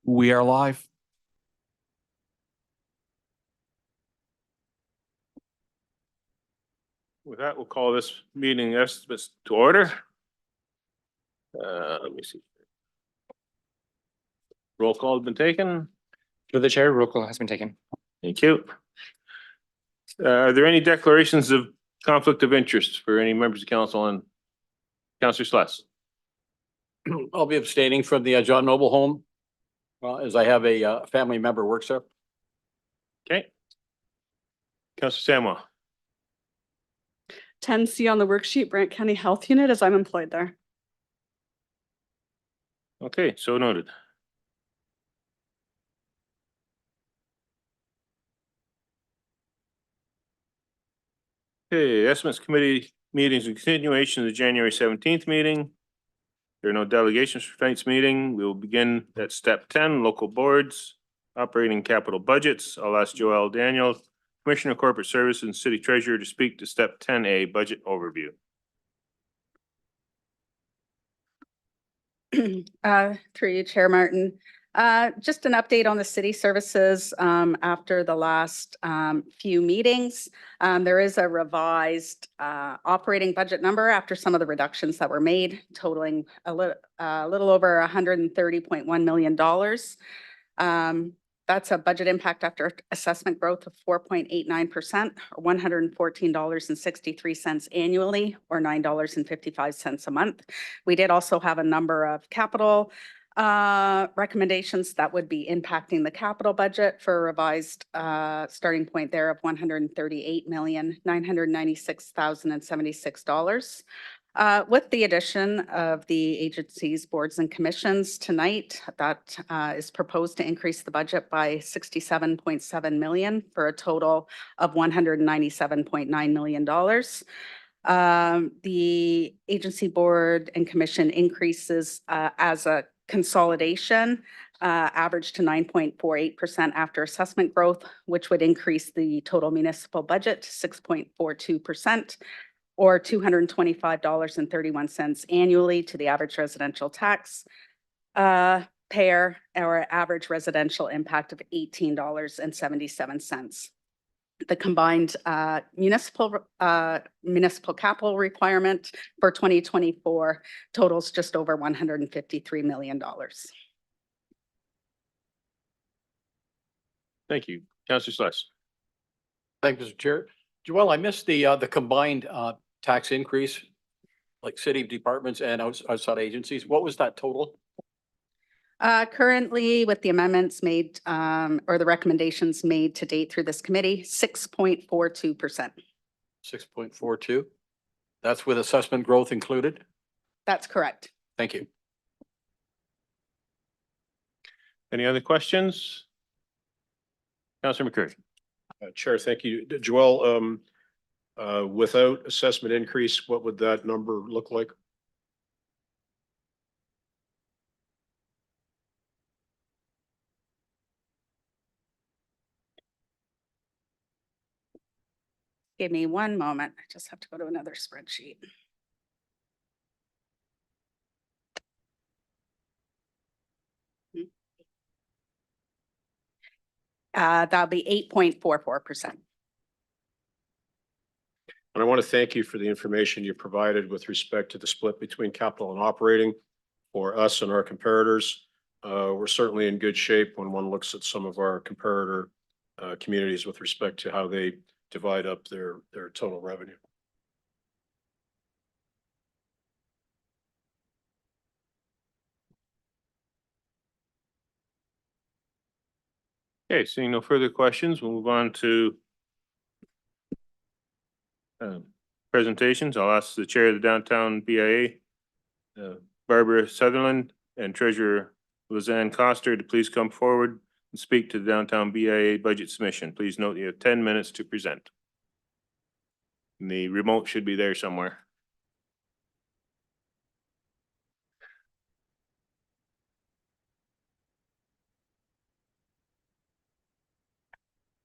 We are live. With that, we'll call this meeting estimates to order. Let me see. Roll call has been taken. Through the chair, roll call has been taken. Thank you. Are there any declarations of conflict of interest for any members of council on Councillor Sless? I'll be abstaining from the John Noble home. As I have a family member works there. Okay. Councillor Samwa. 10C on the worksheet, Brant County Health Unit, as I'm employed there. Okay, so noted. Okay, estimates committee meetings and continuation of the January 17th meeting. There are no delegations for tonight's meeting. We will begin at step 10, local boards, operating capital budgets. I'll ask Joelle Daniel, Commissioner of Corporate Service and City Treasurer, to speak to step 10A, budget overview. Through you, Chair Martin. Just an update on the city services after the last few meetings. There is a revised operating budget number after some of the reductions that were made, totaling a little over $130.1 million. That's a budget impact after assessment growth of 4.89%, or $114.63 annually, or $9.55 a month. We did also have a number of capital recommendations that would be impacting the capital budget for a revised starting point there of $138,996,076. With the addition of the agencies, boards and commissions tonight, that is proposed to increase the budget by $67.7 million for a total of $197.9 million. The agency, board and commission increases as a consolidation average to 9.48% after assessment growth, which would increase the total municipal budget to 6.42%. or $225.31 annually to the average residential tax payer, or average residential impact of $18.77. The combined municipal capital requirement for 2024 totals just over $153 million. Thank you. Councillor Sless. Thank you, Mr. Chair. Joelle, I missed the combined tax increase, like city departments and outside agencies. What was that total? Currently, with the amendments made or the recommendations made to date through this committee, 6.42%. 6.42. That's with assessment growth included? That's correct. Thank you. Any other questions? Councillor McCurry. Chair, thank you. Joelle, without assessment increase, what would that number look like? Give me one moment. I just have to go to another spreadsheet. That'll be 8.44%. And I want to thank you for the information you provided with respect to the split between capital and operating for us and our comparators. We're certainly in good shape when one looks at some of our comparator communities with respect to how they divide up their total revenue. Okay, seeing no further questions, we'll move on to presentations. I'll ask the chair of the downtown BIA, Barbara Sutherland, and Treasurer Lizanne Coster to please come forward and speak to the downtown BIA budget submission. Please note you have 10 minutes to present. And the remote should be there somewhere.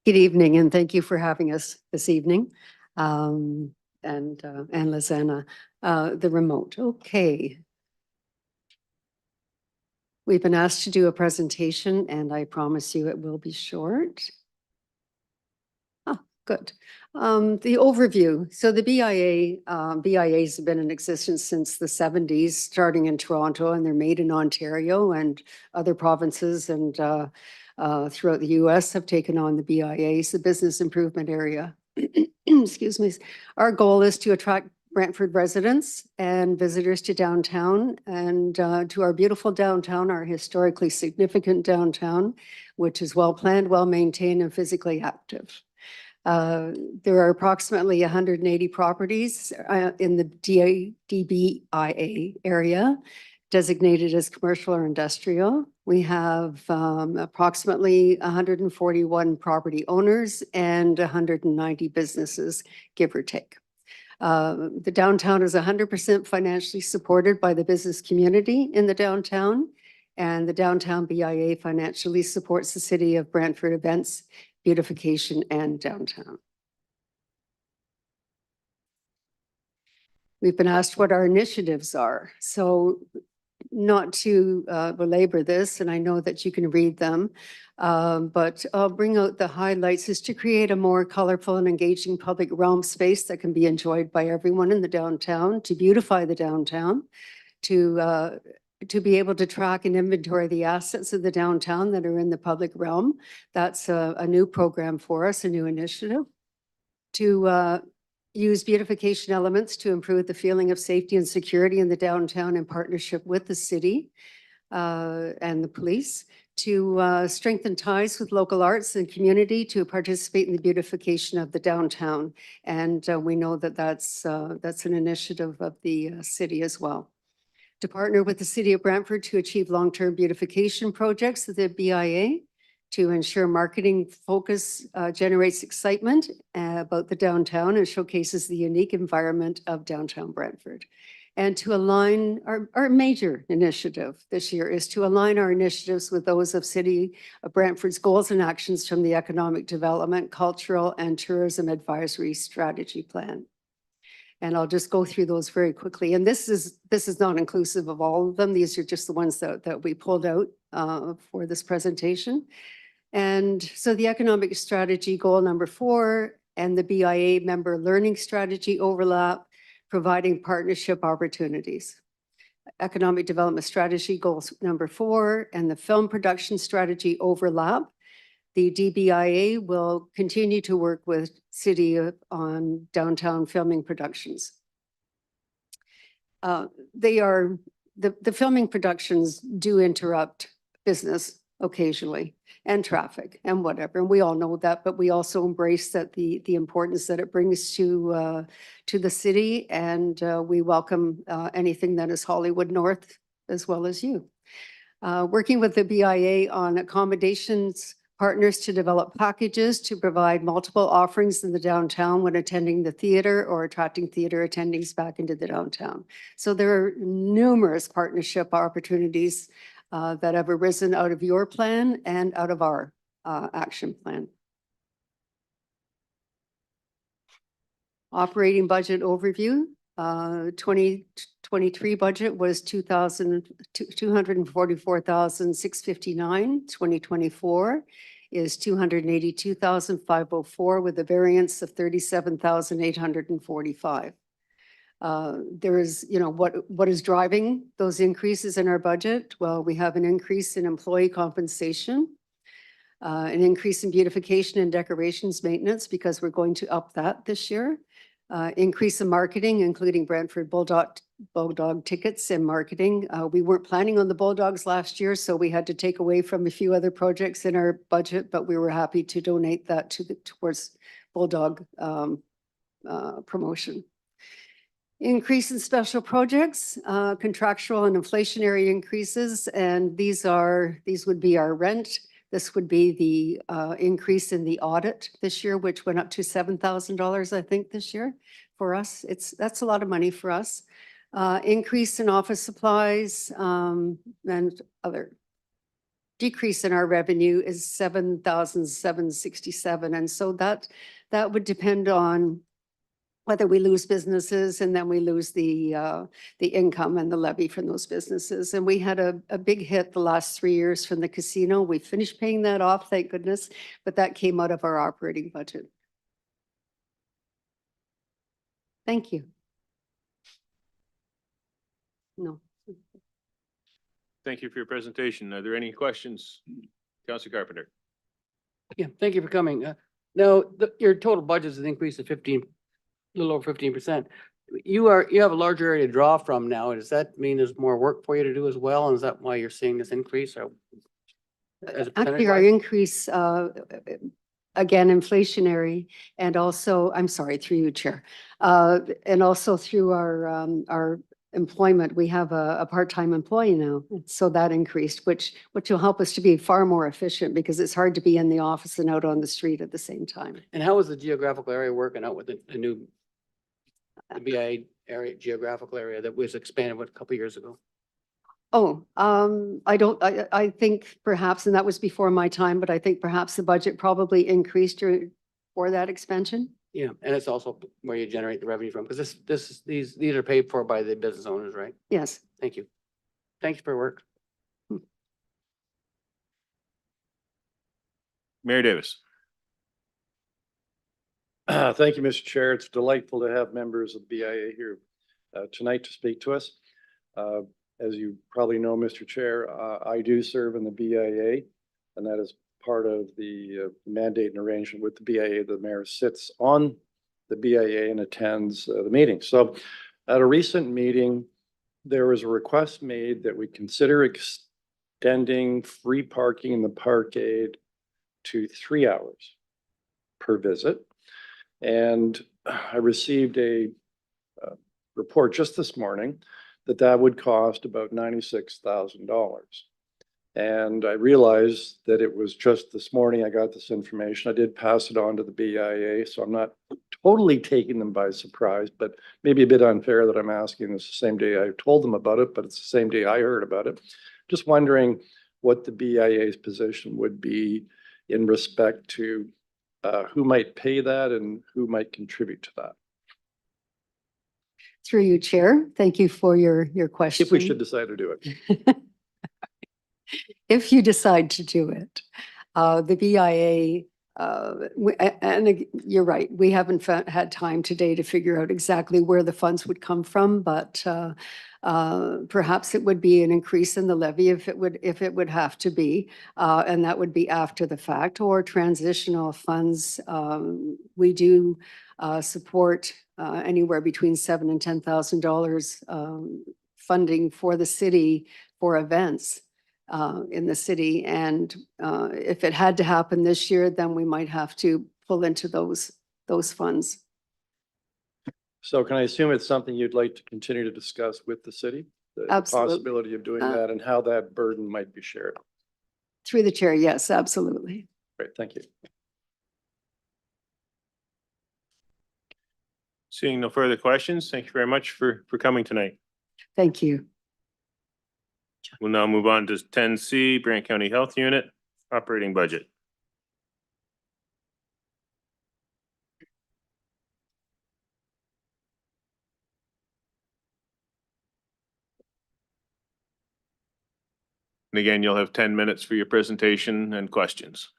Good evening, and thank you for having us this evening. And Lizanna, the remote. Okay. We've been asked to do a presentation and I promise you it will be short. Oh, good. The overview. So the BIAs have been in existence since the 70s, starting in Toronto, and they're made in Ontario, and other provinces and throughout the US have taken on the BIAs, the business improvement area. Excuse me. Our goal is to attract Brantford residents and visitors to downtown and to our beautiful downtown, our historically significant downtown, which is well planned, well maintained, and physically active. There are approximately 180 properties in the DBIA area designated as commercial or industrial. We have approximately 141 property owners and 190 businesses, give or take. The downtown is 100% financially supported by the business community in the downtown, and the downtown BIA financially supports the City of Brantford events, beautification, and downtown. We've been asked what our initiatives are. So not to belabor this, and I know that you can read them, but I'll bring out the highlights, is to create a more colorful and engaging public realm space that can be enjoyed by everyone in the downtown, to beautify the downtown, to be able to track and inventory the assets of the downtown that are in the public realm. That's a new program for us, a new initiative. To use beautification elements to improve the feeling of safety and security in the downtown in partnership with the city and the police. To strengthen ties with local arts and community to participate in the beautification of the downtown. And we know that that's an initiative of the city as well. To partner with the City of Brantford to achieve long-term beautification projects at the BIA, to ensure marketing focus generates excitement about the downtown and showcases the unique environment of downtown Brantford. And to align our major initiative this year is to align our initiatives with those of City of Brantford's goals and actions from the Economic Development, Cultural, and Tourism Advisory Strategy Plan. And I'll just go through those very quickly. And this is not inclusive of all of them. These are just the ones that we pulled out for this presentation. And so the economic strategy goal number 4 and the BIA member learning strategy overlap, providing partnership opportunities. Economic development strategy goals number 4 and the film production strategy overlap. The DBIA will continue to work with City on downtown filming productions. The filming productions do interrupt business occasionally and traffic and whatever. And we all know that, but we also embrace that the importance that it brings to the city, and we welcome anything that is Hollywood North as well as you. Working with the BIA on accommodations partners to develop packages to provide multiple offerings in the downtown when attending the theater or attracting theater attendings back into the downtown. So there are numerous partnership opportunities that have arisen out of your plan and out of our action plan. Operating budget overview. 2023 budget was $244,659. 2024 is $282,504 with a variance of $37,845. There is, what is driving those increases in our budget? Well, we have an increase in employee compensation, an increase in beautification and decorations maintenance because we're going to up that this year. Increase in marketing, including Brantford Bulldog tickets and marketing. We weren't planning on the Bulldogs last year, so we had to take away from a few other projects in our budget, but we were happy to donate that towards Bulldog promotion. Increase in special projects, contractual and inflationary increases, and these would be our rent. This would be the increase in the audit this year, which went up to $7,000, I think, this year for us. That's a lot of money for us. Increase in office supplies and other. Decrease in our revenue is $7,767, and so that would depend on whether we lose businesses and then we lose the income and the levy from those businesses. And we had a big hit the last 3 years from the casino. We finished paying that off, thank goodness, but that came out of our operating budget. Thank you. No. Thank you for your presentation. Are there any questions? Councilor Carpenter? Yeah, thank you for coming. Now, your total budget is an increase of 15, a little over 15%. You have a larger area to draw from now. Does that mean there's more work for you to do as well? And is that why you're seeing this increase or? As a Actually, our percentage-wise? increase, again, inflationary and also, I'm sorry, through you, Chair. And also through our employment, we have a part-time employee now. So that increased, which will help us to be far more efficient because it's hard to be in the office and out on the street at the same time. And how is the geographical area working out with the new the BIA area, geographical area that was expanded a couple years ago? Oh, I think perhaps, and that was before my time, but I think perhaps the budget probably increased for that expansion. Yeah, and it's also where you generate the revenue from, because these are paid for by the business owners, right? Yes. Thank you. Thank you for your work. Mayor Davis? Thank you, Mr. Chair. It's delightful to have members of BIA here tonight to speak to us. As you probably know, Mr. Chair, I do serve in the BIA, and that is part of the mandate and arrangement with the BIA. The mayor sits on the BIA and attends the meeting. So at a recent meeting, there was a request made that we consider extending free parking in the parkade to 3 hours per visit. And I received a report just this morning that would cost about $96,000. And I realized that it was just this morning I got this information. I did pass it on to the BIA, so I'm not totally taking them by surprise, but maybe a bit unfair that I'm asking this the same day I told them about it, but it's the same day I heard about it. Just wondering what the BIA's position would be in respect to who might pay that and who might contribute to that. Through you, Chair. Thank you for your question. If we should decide to do it. If you decide to do it, the BIA, and you're right, we haven't had time today to figure out exactly where the funds would come from, but perhaps it would be an increase in the levy if it would have to be, and that would be after the fact, or transitional funds. We do support anywhere between $7,000 and $10,000 funding for the city for events in the city. And if it had to happen this year, then we might have to pull into those funds. So can I assume it's something you'd like to continue to discuss with the city? The Absolutely. possibility of doing that and how that burden might be shared. Through the chair, yes, absolutely. Great, thank you. Seeing no further questions, thank you very much for coming tonight. Thank you. We'll now move on to 10C, Brant County Health Unit, operating budget. And again, you'll have 10 minutes for your presentation and questions.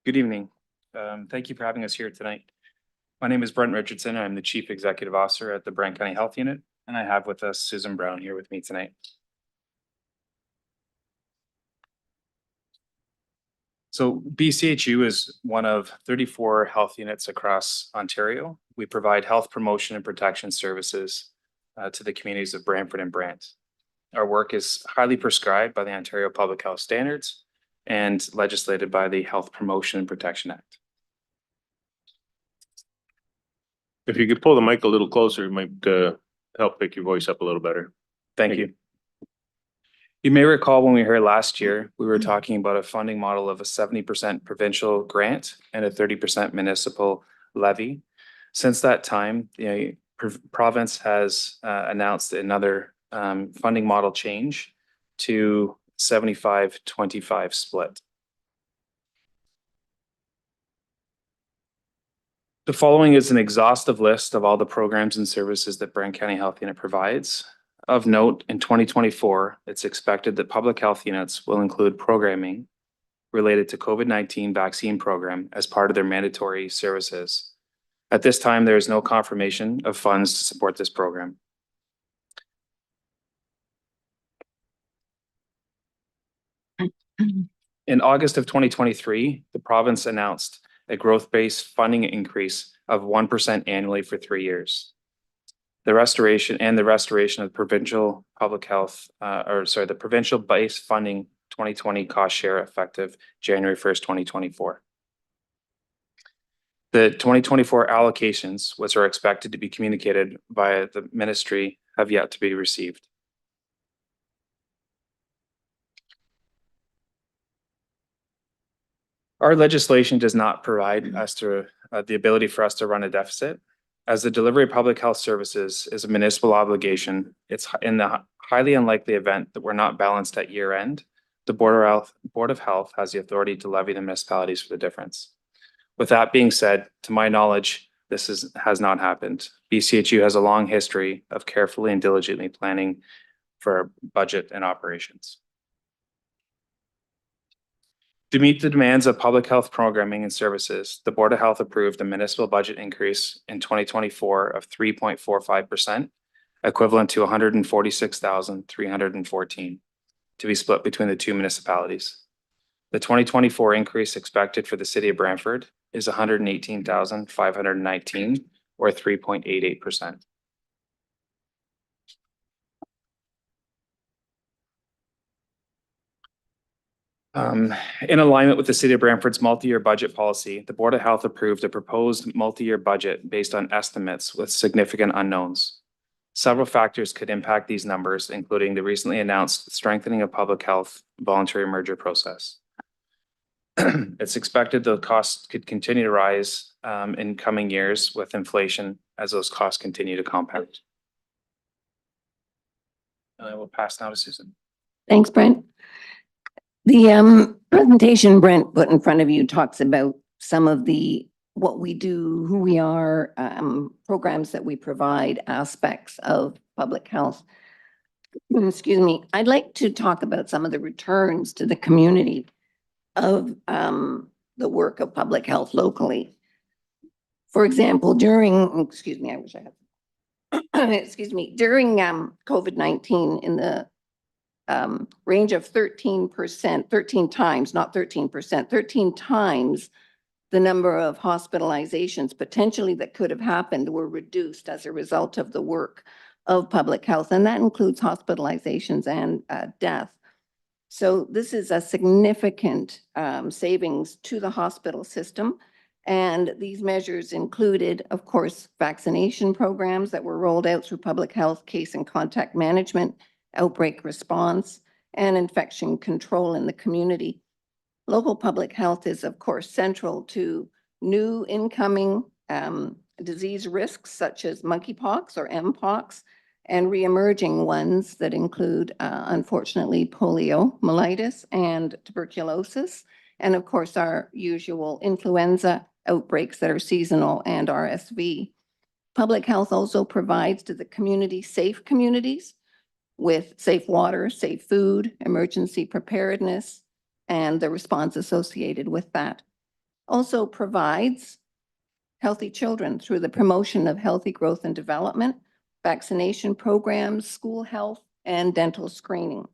Good evening. Thank you for having us here tonight. My name is Brent Richardson. I'm the Chief Executive Officer at the Brant County Health Unit, and I have with us Susan Brown here with me tonight. So BCHU is one of 34 health units across Ontario. We provide health promotion and protection services to the communities of Brantford and Brant. Our work is highly prescribed by the Ontario Public Health Standards and legislated by the Health Promotion and Protection Act. If you could pull the mic a little closer, it might help pick your voice up a little better. Thank you. You may recall when we were here last year, we were talking about a funding model of a 70% provincial grant and a 30% municipal levy. Since that time, the province has announced another funding model change to 75-25 split. The following is an exhaustive list of all the programs and services that Brant County Health Unit provides. Of note, in 2024, it's expected that public health units will include programming related to COVID-19 vaccine program as part of their mandatory services. At this time, there is no confirmation of funds to support this program. In August of 2023, the province announced a growth-based funding increase of 1% annually for 3 years. The restoration of provincial public health, the provincial base funding 2020 cost share effective January 1st, 2024. The 2024 allocations, which are expected to be communicated via the ministry, have yet to be received. Our legislation does not provide us the ability for us to run a deficit. As the delivery of public health services is a municipal obligation, it's in the highly unlikely event that we're not balanced at year end, the Board of Health has the authority to levy the municipalities for the difference. With that being said, to my knowledge, this has not happened. BCHU has a long history of carefully and diligently planning for budget and operations. To meet the demands of public health programming and services, the Board of Health approved a municipal budget increase in 2024 of 3.45%, equivalent to 146,314, to be split between the two municipalities. The 2024 increase expected for the city of Brantford is 118,519, or 3.88%. In alignment with the City of Brantford's multi-year budget policy, the Board of Health approved a proposed multi-year budget based on estimates with significant unknowns. Several factors could impact these numbers, including the recently announced strengthening of public health voluntary merger process. It's expected the costs could continue to rise in coming years with inflation as those costs continue to compound. I will pass now to Susan. Thanks, Brent. The presentation Brent put in front of you talks about some of what we do, who we are, programs that we provide, aspects of public health. Excuse me. I'd like to talk about some of the returns to the community of the work of public health locally. For example, during COVID-19 in the range of 13%, 13 times, not 13%, 13 times the number of hospitalizations potentially that could have happened were reduced as a result of the work of public health. And that includes hospitalizations and death. So this is a significant savings to the hospital system. And these measures included, of course, vaccination programs that were rolled out through public health, case and contact management, outbreak response, and infection control in the community. Local public health is, of course, central to new incoming disease risks such as monkeypox or mpox, and reemerging ones that include, unfortunately, poliomyelitis and tuberculosis, and of course, our usual influenza outbreaks that are seasonal and RSV. Public health also provides to the community safe communities with safe water, safe food, emergency preparedness, and the response associated with that. Also provides healthy children through the promotion of healthy growth and development, vaccination programs, school health, and dental screening.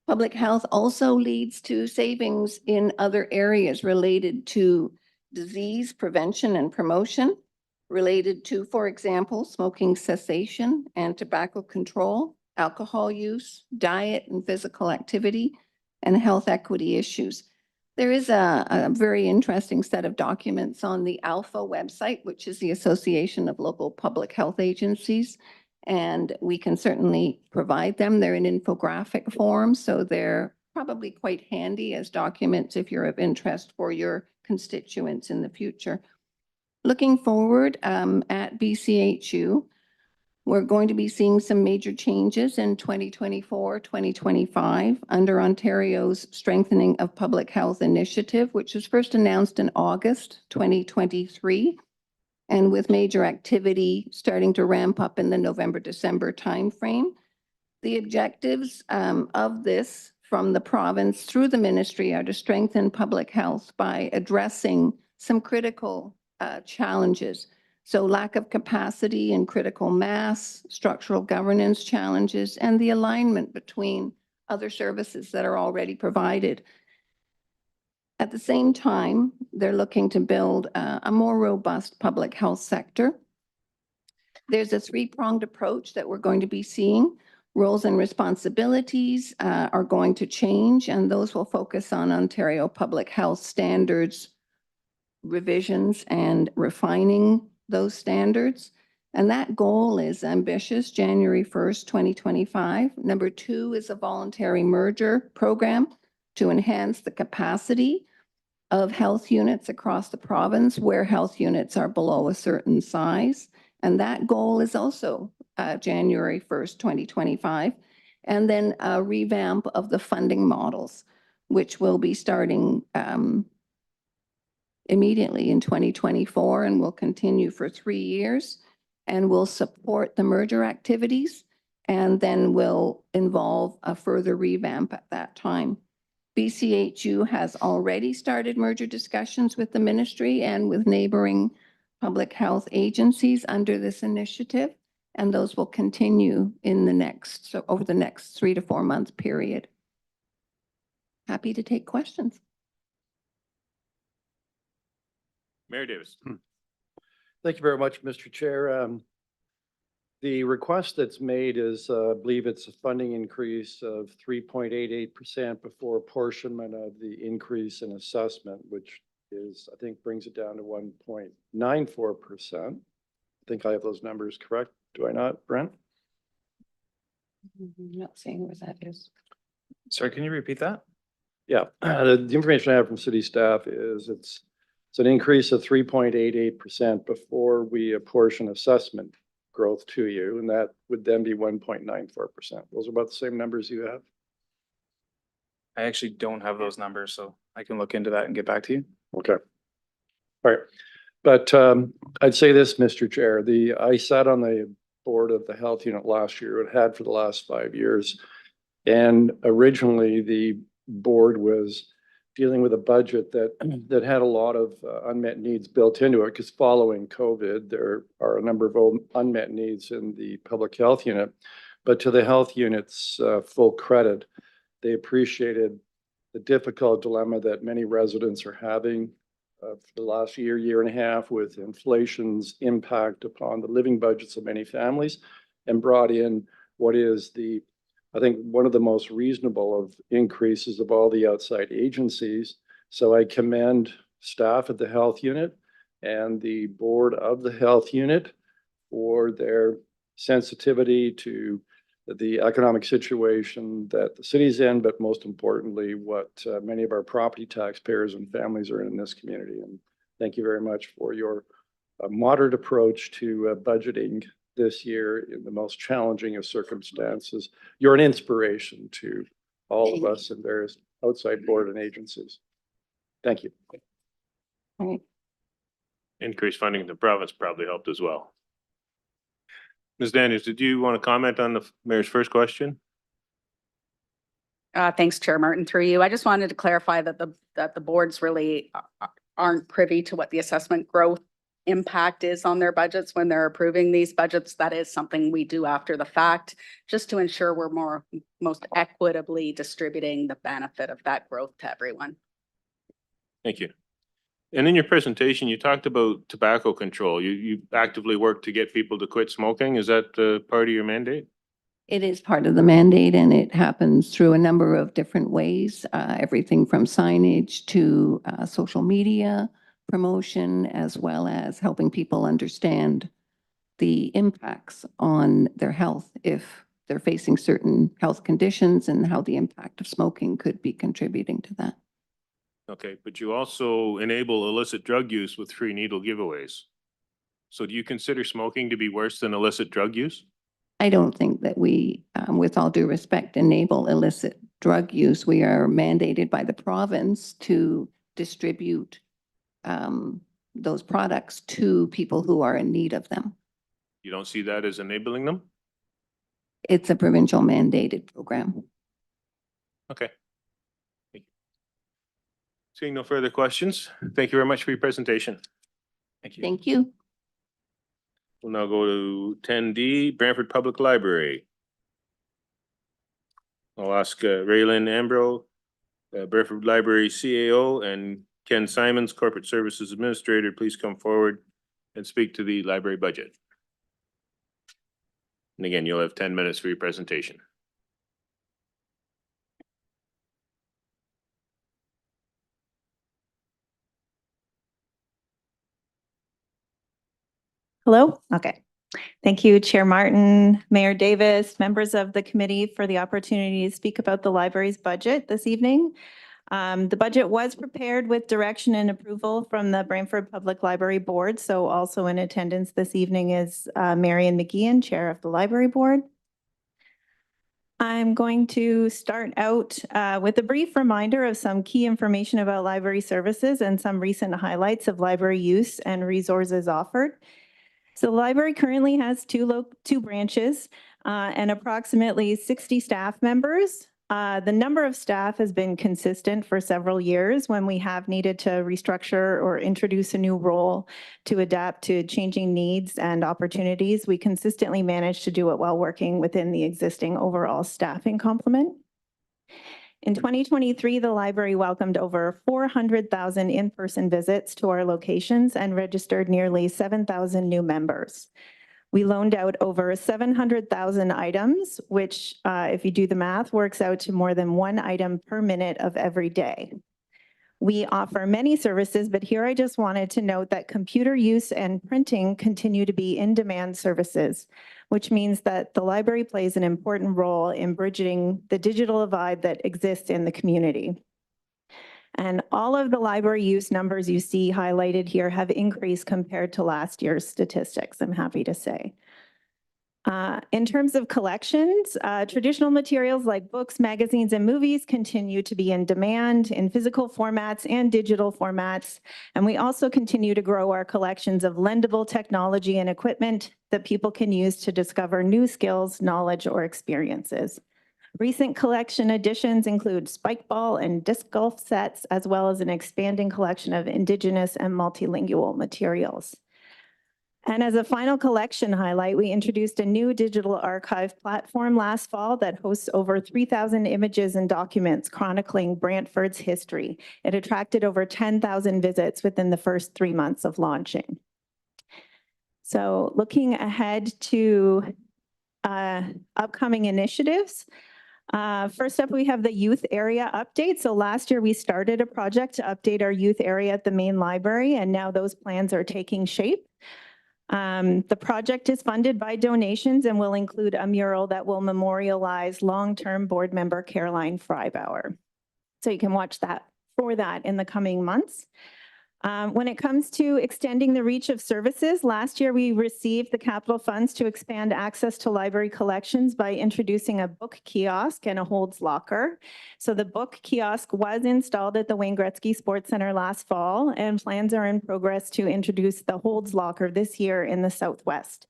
Public health also leads to savings in other areas related to disease prevention and promotion, related to, for example, smoking cessation and tobacco control, alcohol use, diet and physical activity, and health equity issues. There is a very interesting set of documents on the ALPHA website, which is the Association of Local Public Health Agencies. And we can certainly provide them. They're in infographic form, so they're probably quite handy as documents if you're of interest for your constituents in the future. Looking forward at BCHU, we're going to be seeing some major changes in 2024, 2025 under Ontario's Strengthening of Public Health Initiative, which was first announced in August 2023. And with major activity starting to ramp up in the November-December timeframe. The objectives of this from the province through the ministry are to strengthen public health by addressing some critical challenges. So lack of capacity and critical mass, structural governance challenges, and the alignment between other services that are already provided. At the same time, they're looking to build a more robust public health sector. There's a three-pronged approach that we're going to be seeing. Roles and responsibilities are going to change, and those will focus on Ontario public health standards, revisions, and refining those standards. And that goal is ambitious, January 1st, 2025. Number 2 is a voluntary merger program to enhance the capacity of health units across the province where health units are below a certain size. And that goal is also January 1st, 2025. And then a revamp of the funding models, which will be starting immediately in 2024 and will continue for 3 years and will support the merger activities and then will involve a further revamp at that time. BCHU has already started merger discussions with the ministry and with neighboring public health agencies under this initiative, and those will continue in the next, so over the next 3 to 4 month period. Happy to take questions. Mayor Davis. Thank you very much, Mr. Chair. The request that's made is, I believe it's a funding increase of 3.88% before apportionment of the increase in assessment, which is, I think, brings it down to 1.94%. I think I have those numbers correct. Do I not, Brent? I'm not seeing where that is. Sorry, can you repeat that? Yeah, the information I have from city staff is it's an increase of 3.88% before we apportion assessment growth to you, and that would then be 1.94%. Those are about the same numbers you have. I actually don't have those numbers, so I can look into that and get back to you. Okay. All right. But I'd say this, Mr. Chair, I sat on the board of the health unit last year, it had for the last 5 years. And originally the board was dealing with a budget that had a lot of unmet needs built into it, because following COVID, there are a number of unmet needs in the public health unit. But to the health unit's full credit, they appreciated the difficult dilemma that many residents are having for the last year and a half with inflation's impact upon the living budgets of many families, and brought in what is I think one of the most reasonable of increases of all the outside agencies. So I commend staff at the health unit and the board of the health unit for their sensitivity to the economic situation that the city's in, but most importantly, what many of our property taxpayers and families are in this community. And thank you very much for your moderate approach to budgeting this year in the most challenging of circumstances. You're an inspiration to all of us and various outside board and agencies. Thank you. All right. Increased funding in the province probably helped as well. Ms. Daniels, did you want to comment on the mayor's first question? Thanks, Chair Martin, through you. I just wanted to clarify that the boards really aren't privy to what the assessment growth impact is on their budgets when they're approving these budgets. That is something we do after the fact, just to ensure we're most equitably distributing the benefit of that growth to everyone. Thank you. And in your presentation, you talked about tobacco control. You actively work to get people to quit smoking. Is that part of your mandate? It is part of the mandate, and it happens through a number of different ways, everything from signage to social media promotion, as well as helping people understand the impacts on their health if they're facing certain health conditions and how the impact of smoking could be contributing to that. Okay, but you also enable illicit drug use with free needle giveaways. So do you consider smoking to be worse than illicit drug use? I don't think that we, with all due respect, enable illicit drug use. We are mandated by the province to distribute those products to people who are in need of them. You don't see that as enabling them? It's a provincial mandated program. Okay. Thank you. Seeing no further questions, thank you very much for your presentation. Thank you. Thank you. We'll now go to 10D, Brantford Public Library. I'll ask Raylyn Ambro, Brantford Library CAO, and Ken Simons, Corporate Services Administrator, please come forward and speak to the library budget. And again, you'll have 10 minutes for your presentation. Hello? Okay. Thank you, Chair Martin, Mayor Davis, members of the committee for the opportunity to speak about the library's budget this evening. The budget was prepared with direction and approval from the Brantford Public Library Board. So also in attendance this evening is Marion McGeehan, Chair of the Library Board. I'm going to start out with a brief reminder of some key information about library services and some recent highlights of library use and resources offered. So the library currently has two branches and approximately 60 staff members. The number of staff has been consistent for several years. When we have needed to restructure or introduce a new role to adapt to changing needs and opportunities, we consistently manage to do it while working within the existing overall staffing complement. In 2023, the library welcomed over 400,000 in-person visits to our locations and registered nearly 7,000 new members. We loaned out over 700,000 items, which, if you do the math, works out to more than 1 item per minute of every day. We offer many services, but here I just wanted to note that computer use and printing continue to be in-demand services, which means that the library plays an important role in bridging the digital divide that exists in the community. And all of the library use numbers you see highlighted here have increased compared to last year's statistics, I'm happy to say. In terms of collections, traditional materials like books, magazines, and movies continue to be in demand in physical formats and digital formats. And we also continue to grow our collections of lendable technology and equipment that people can use to discover new skills, knowledge, or experiences. Recent collection additions include spikeball and disc golf sets, as well as an expanding collection of Indigenous and multilingual materials. And as a final collection highlight, we introduced a new digital archive platform last fall that hosts over 3,000 images and documents chronicling Brantford's history. It attracted over 10,000 visits within the first 3 months of launching. So looking ahead to upcoming initiatives, first up, we have the youth area update. So last year we started a project to update our youth area at the main library, and now those plans are taking shape. The project is funded by donations and will include a mural that will memorialize long-term board member Caroline Freibauer. So you can watch that in the coming months. When it comes to extending the reach of services, last year we received the capital funds to expand access to library collections by introducing a book kiosk and a holds locker. So the book kiosk was installed at the Wayne Gretzky Sports Center last fall, and plans are in progress to introduce the holds locker this year in the Southwest.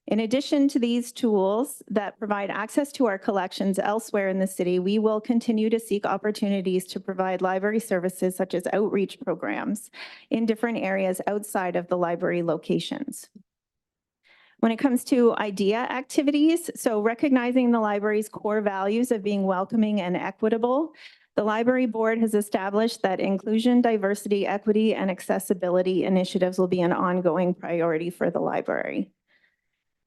In addition to these tools that provide access to our collections elsewhere in the city, we will continue to seek opportunities to provide library services such as outreach programs in different areas outside of the library locations. When it comes to IDEA activities, so recognizing the library's core values of being welcoming and equitable, the library board has established that inclusion, diversity, equity, and accessibility initiatives will be an ongoing priority for the library.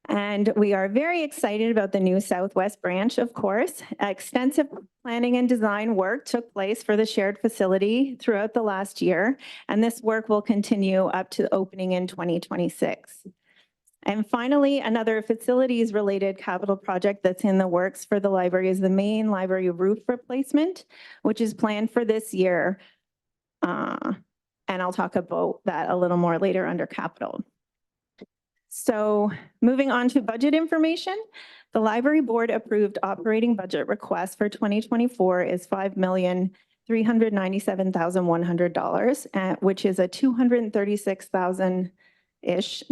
And we are very excited about the new Southwest branch, of course. Extensive planning and design work took place for the shared facility throughout the last year, and this work will continue up to opening in 2026. And finally, another facilities-related capital project that's in the works for the library is the main library roof replacement, which is planned for this year. And I'll talk about that a little more later under capital. So moving on to budget information, the library board approved operating budget request for 2024 is $5,397,100, which is a $236,000-ish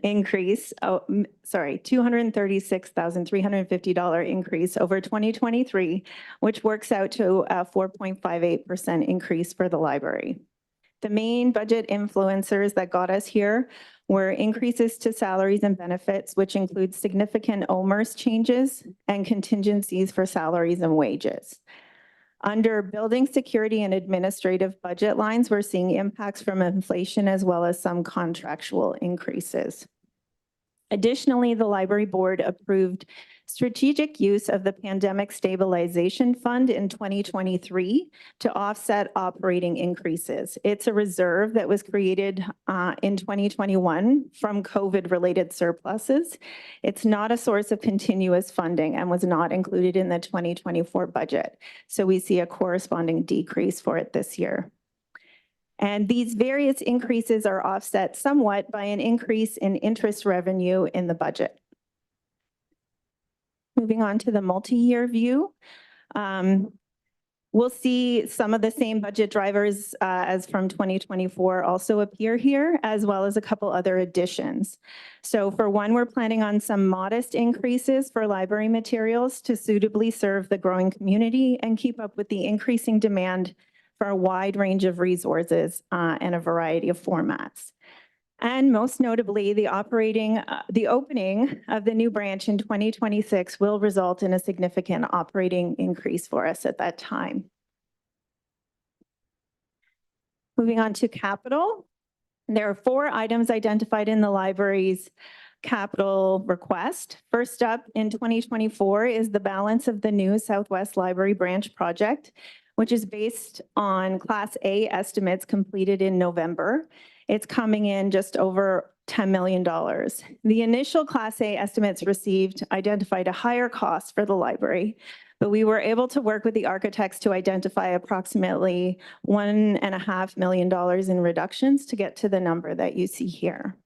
increase. $236,350 increase over 2023, which works out to a 4.58% increase for the library. The main budget influencers that got us here were increases to salaries and benefits, which include significant OMERS changes and contingencies for salaries and wages. Under building security and administrative budget lines, we're seeing impacts from inflation as well as some contractual increases. Additionally, the library board approved strategic use of the Pandemic Stabilization Fund in 2023 to offset operating increases. It's a reserve that was created in 2021 from COVID-related surpluses. It's not a source of continuous funding and was not included in the 2024 budget. So we see a corresponding decrease for it this year. And these various increases are offset somewhat by an increase in interest revenue in the budget. Moving on to the multi-year view, we'll see some of the same budget drivers as from 2024 also appear here, as well as a couple other additions. So for one, we're planning on some modest increases for library materials to suitably serve the growing community and keep up with the increasing demand for a wide range of resources and a variety of formats. And most notably, the opening of the new branch in 2026 will result in a significant operating increase for us at that time. Moving on to capital. There are 4 items identified in the library's capital request. First up in 2024 is the balance of the new Southwest Library Branch project, which is based on Class A estimates completed in November. It's coming in just over $10 million. The initial Class A estimates received identified a higher cost for the library, but we were able to work with the architects to identify approximately $1.5 million in reductions to get to the number that you see here.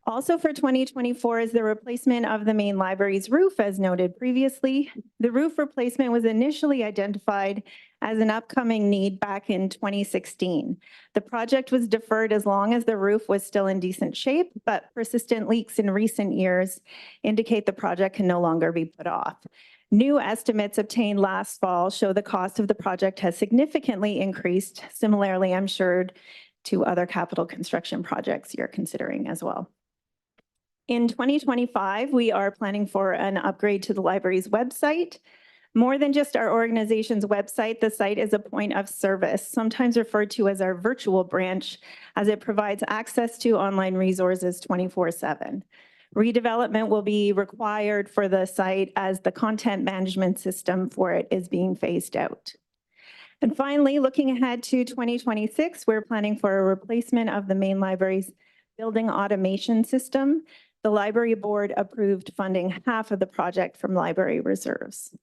Also for 2024 is the replacement of the main library's roof, as noted previously. The roof replacement was initially identified as an upcoming need back in 2016. The project was deferred as long as the roof was still in decent shape, but persistent leaks in recent years indicate the project can no longer be put off. New estimates obtained last fall show the cost of the project has significantly increased. Similarly, I'm sure to other capital construction projects you're considering as well. In 2025, we are planning for an upgrade to the library's website. More than just our organization's website, the site is a point of service, sometimes referred to as our virtual branch, as it provides access to online resources 24/7. Redevelopment will be required for the site as the content management system for it is being phased out. And finally, looking ahead to 2026, we're planning for a replacement of the main library's building automation system. The library board approved funding half of the project from library reserves.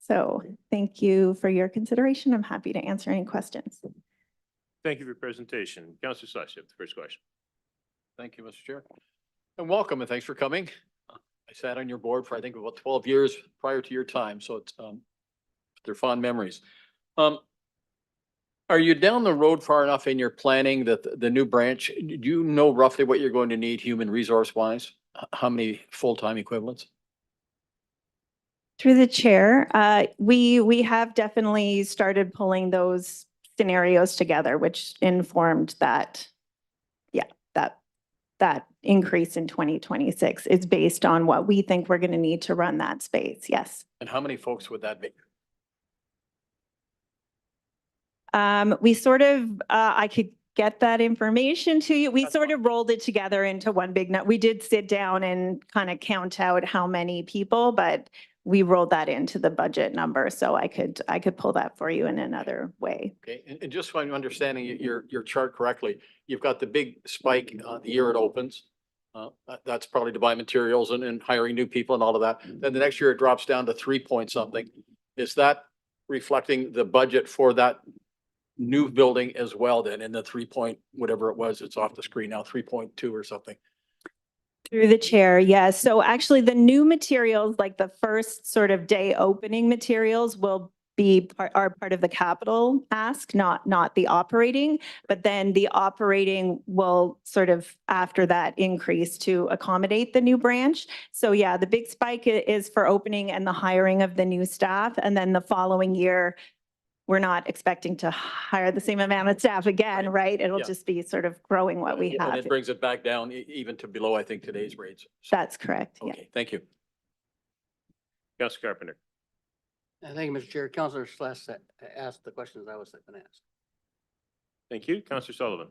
So thank you for your consideration. I'm happy to answer any questions. Thank you for your presentation. Councilor Slush, you have the first question. Thank you, Mr. Chair. And welcome and thanks for coming. I sat on your board for, I think, about 12 years prior to your time, so it's, they're fond memories. Are you down the road far enough in your planning that the new branch, do you know roughly what you're going to need human resource wise? How many full-time equivalents? Through the chair, we have definitely started pulling those scenarios together, which informed that, yeah, that increase in 2026 is based on what we think we're going to need to run that space. Yes. And how many folks would that be? We sort of, I could get that information to you. We sort of rolled it together into one big nut. We did sit down and kind of count out how many people, but we rolled that into the budget number. So I could pull that for you in another way. Okay, and just so I'm understanding your chart correctly, you've got the big spike the year it opens. That's probably to buy materials and hiring new people and all of that. Then the next year it drops down to 3 point something. Is that reflecting the budget for that new building as well then in the 3 point, whatever it was, it's off the screen now, 3.2 or something? Through the chair, yes. So actually the new materials, like the first sort of day opening materials will are part of the capital ask, not the operating, but then the operating will sort of after that increase to accommodate the new branch. So yeah, the big spike is for opening and the hiring of the new staff. And then the following year, we're not expecting to hire the same amount of staff again, right? It'll Yeah. just be sort of growing what we And have. it brings it back down even to below, I think, today's rates. So, That's correct, yeah. okay, thank you. Councilor Carpenter. Thank you, Mr. Chair. Councilor Sless asked the questions I was going to ask. Thank you. Councilor Sullivan.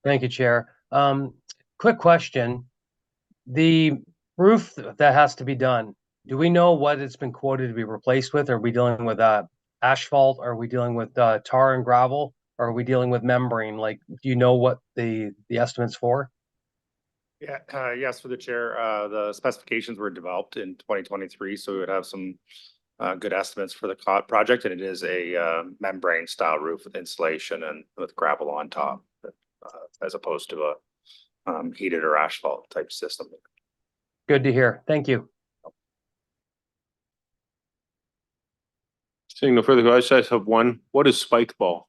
Thank you, Chair. Quick question. The roof that has to be done, do we know what it's been quoted to be replaced with? Are we dealing with asphalt? Are we dealing with tar and gravel? Or are we dealing with membrane? Like, do you know what the estimate's for? Yeah, yes, for the chair, the specifications were developed in 2023, so we would have some good estimates for the project, and it is a membrane style roof with insulation and with gravel on top, as opposed to a heated or asphalt type system. Good to hear. Thank you. Seeing no further, I just have one. What is spike ball?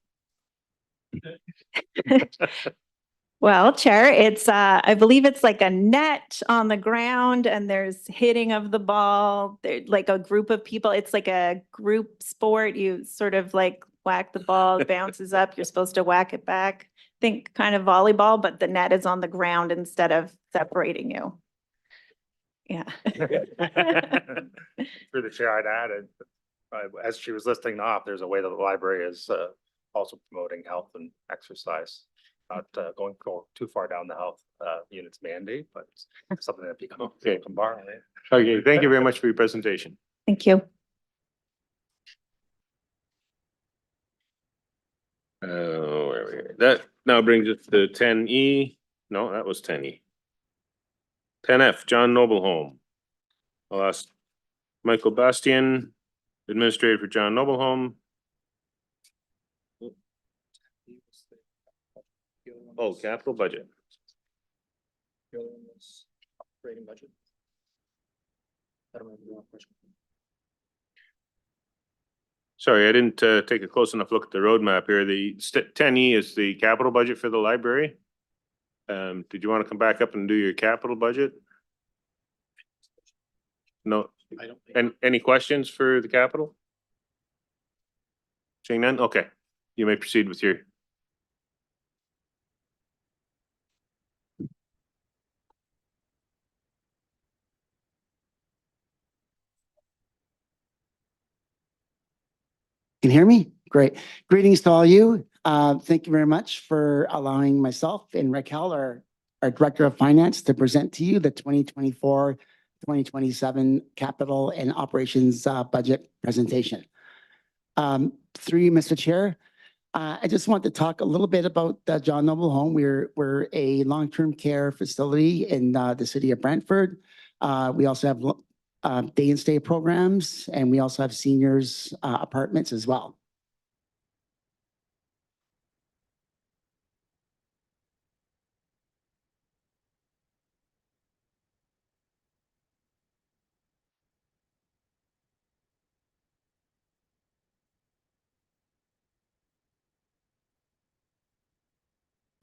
Well, Chair, it's, I believe it's like a net on the ground and there's hitting of the ball. Like a group of people. It's like a group sport. You sort of like whack the ball, it bounces up. You're supposed to whack it back. Think kind of volleyball, but the net is on the ground instead of separating you. Yeah. For the chair, I'd added, as she was listing off, there's a way that the library is also promoting health and exercise. Not going too far down the health unit's mandate, but it's something that people Okay. can borrow. Okay, thank you very much for your presentation. Thank you. Where are we here? That now brings us to 10E. No, that was 10E. 10F, John Noble Home. I'll ask Michael Bastian, Administrator for John Noble Home. Oh, capital budget. Operating budget. I don't remember the question. Sorry, I didn't take a close enough look at the roadmap here. The 10E is the capital budget for the library. Did you want to come back up and do your capital budget? No. I don't think. And any questions for the capital? Seeing none? Okay, you may proceed with your. Can you hear me? Great. Greetings to all you. Thank you very much for allowing myself and Raquel, our Director of Finance, to present to you the 2024-2027 Capital and Operations Budget presentation. Through you, Mr. Chair, I just want to talk a little bit about John Noble Home. We're a long-term care facility in the city of Brantford. We also have day and stay programs, and we also have seniors apartments as well.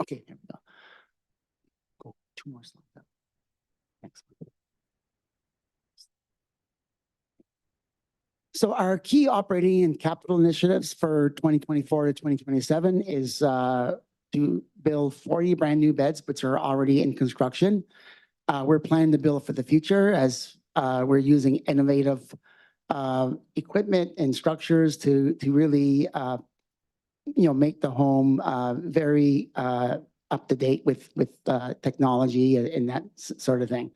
Okay, here we go. Go 2 more slides up. Next one. So our key operating and capital initiatives for 2024 to 2027 is to build 40 brand new beds, which are already in construction. We're planning to build for the future as we're using innovative equipment and structures to really make the home very up to date with technology and that sort of thing.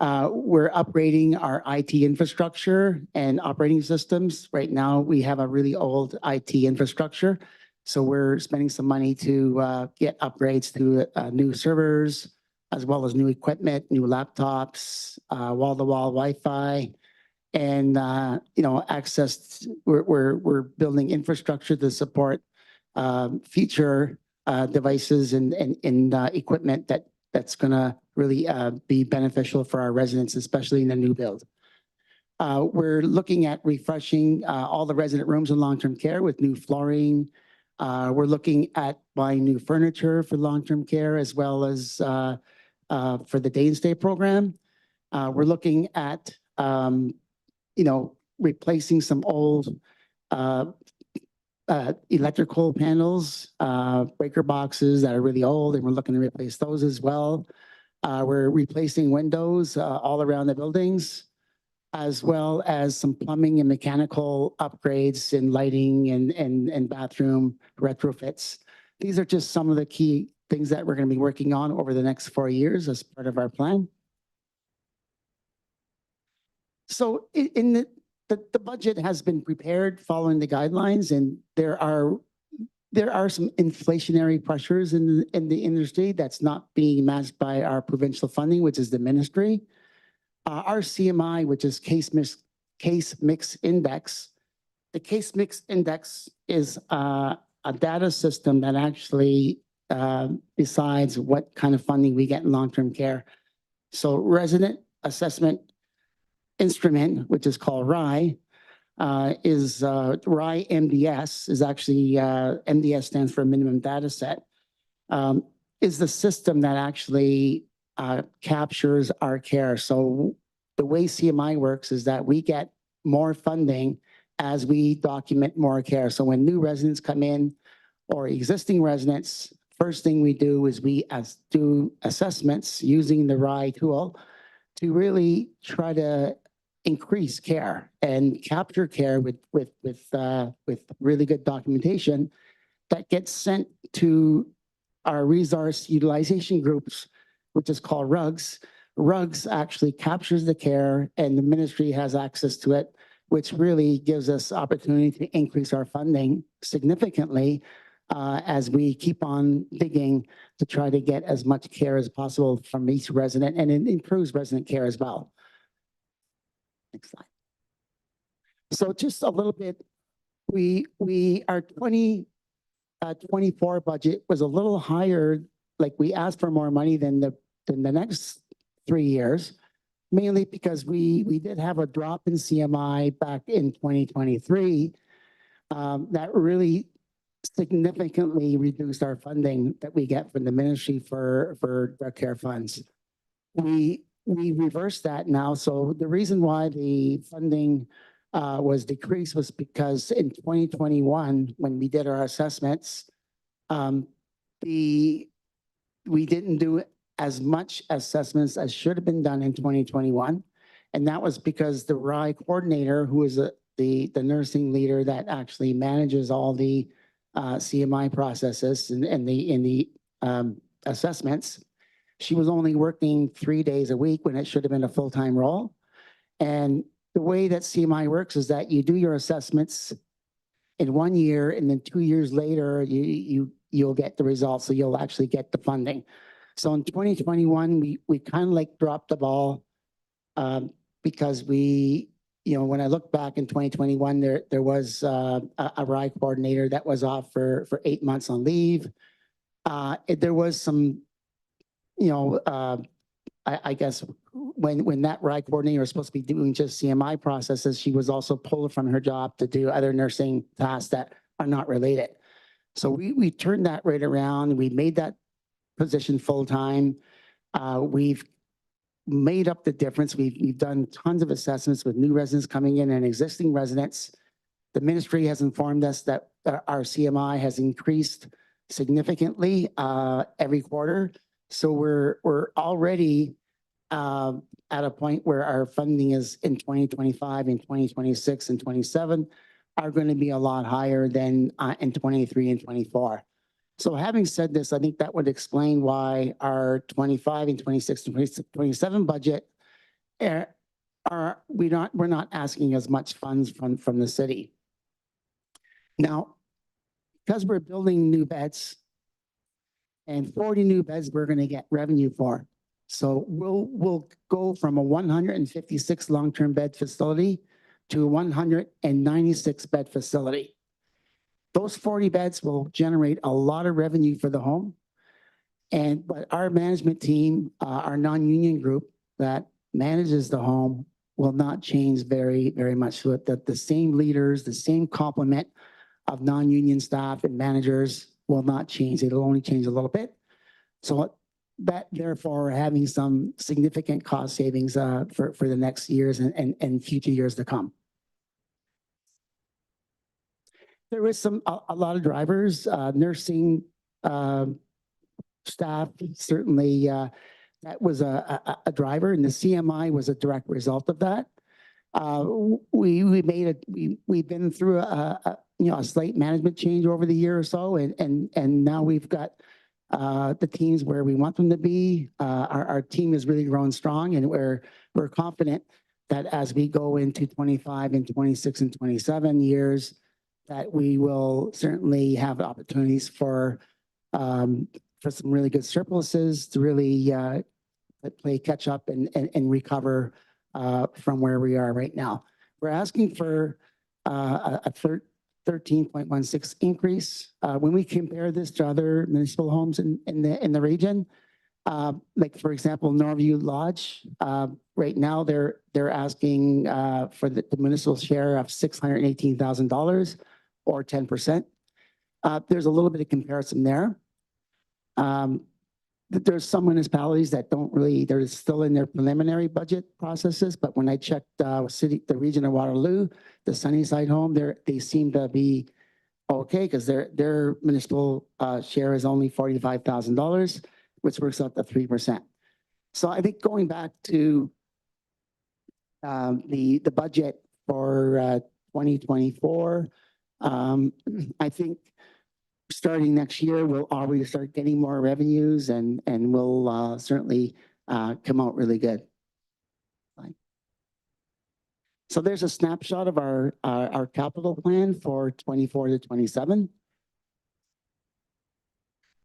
We're upgrading our IT infrastructure and operating systems. Right now, we have a really old IT infrastructure. So we're spending some money to get upgrades to new servers, as well as new equipment, new laptops, wall-to-wall Wi-Fi, and, access, we're building infrastructure to support future devices and equipment that's gonna really be beneficial for our residents, especially in the new build. We're looking at refreshing all the resident rooms in long-term care with new flooring. We're looking at buying new furniture for long-term care as well as for the day and stay program. We're looking at replacing some old electrical panels, breaker boxes that are really old, and we're looking to replace those as well. We're replacing windows all around the buildings, as well as some plumbing and mechanical upgrades in lighting and bathroom retrofits. These are just some of the key things that we're going to be working on over the next 4 years as part of our plan. So in the budget has been prepared following the guidelines, and there are some inflationary pressures in the industry that's not being matched by our provincial funding, which is the ministry. Our CMI, which is case mix index. The case mix index is a data system that actually decides what kind of funding we get in long-term care. So resident assessment instrument, which is called RAI, is RAI MDS, is actually MDS stands for minimum data set, is the system that actually captures our care. So the way CMI works is that we get more funding as we document more care. So when new residents come in or existing residents, first thing we do is we do assessments using the RAI tool to really try to increase care and capture care with really good documentation that gets sent to our resource utilization groups, which is called RUGs. RUGs actually captures the care and the ministry has access to it, which really gives us opportunity to increase our funding significantly as we keep on digging to try to get as much care as possible from each resident, and it improves resident care as well. Next slide. So just a little bit, our 2024 budget was a little higher, like we asked for more money than the next 3 years, mainly because we did have a drop in CMI back in 2023 that really significantly reduced our funding that we get from the ministry for drug care funds. We reversed that now. So the reason why the funding was decreased was because in 2021, when we did our assessments, we didn't do as much assessments as should have been done in 2021. And that was because the RAI coordinator, who is the nursing leader that actually manages all the CMI processes and the assessments, she was only working 3 days a week when it should have been a full-time role. And the way that CMI works is that you do your assessments in 1 year, and then 2 years later, you'll get the results. So you'll actually get the funding. So in 2021, we kind of like dropped the ball because when I look back in 2021, there was a RAI coordinator that was off for 8 months on leave. There was some, I guess when that RAI coordinator was supposed to be doing just CMI processes, she was also pulled from her job to do other nursing tasks that are not related. So we turned that right around. We made that position full-time. We've made up the difference. We've done tons of assessments with new residents coming in and existing residents. The ministry has informed us that our CMI has increased significantly every quarter. So we're already at a point where our funding is in 2025 and 2026 and 27 are going to be a lot higher than in 23 and 24. So having said this, I think that would explain why our 25 and 26 and 27 budget we're not asking as much funds from the city. Now, because we're building new beds and 40 new beds we're going to get revenue for. So we'll go from a 156 long-term bed facility to a 196 bed facility. Those 40 beds will generate a lot of revenue for the home. But our management team, our non-union group that manages the home will not change very, very much. So that the same leaders, the same complement of non-union staff and managers will not change. It'll only change a little bit. So that therefore having some significant cost savings for the next years and future years to come. There is a lot of drivers, nursing staff, certainly that was a driver, and the CMI was a direct result of that. We've been through a slight management change over the year or so, and now we've got the teams where we want them to be. Our team has really grown strong, and we're confident that as we go into 25 and 26 and 27 years, that we will certainly have opportunities for some really good surpluses to really play catch up and recover from where we are right now. We're asking for a 13.16 increase. When we compare this to other municipal homes in the region, like for example, Norview Lodge, right now they're asking for the municipal share of $618,000 or 10%. There's a little bit of comparison there. There's some municipalities that don't really, they're still in their preliminary budget processes, but when I checked the region of Waterloo, the Sunnyside home, they seem to be okay because their municipal share is only $45,000, which works out to 3%. So I think going back to the budget for 2024, I think starting next year, we'll already start getting more revenues and we'll certainly come out really good. Fine. So there's a snapshot of our capital plan for 24 to 27.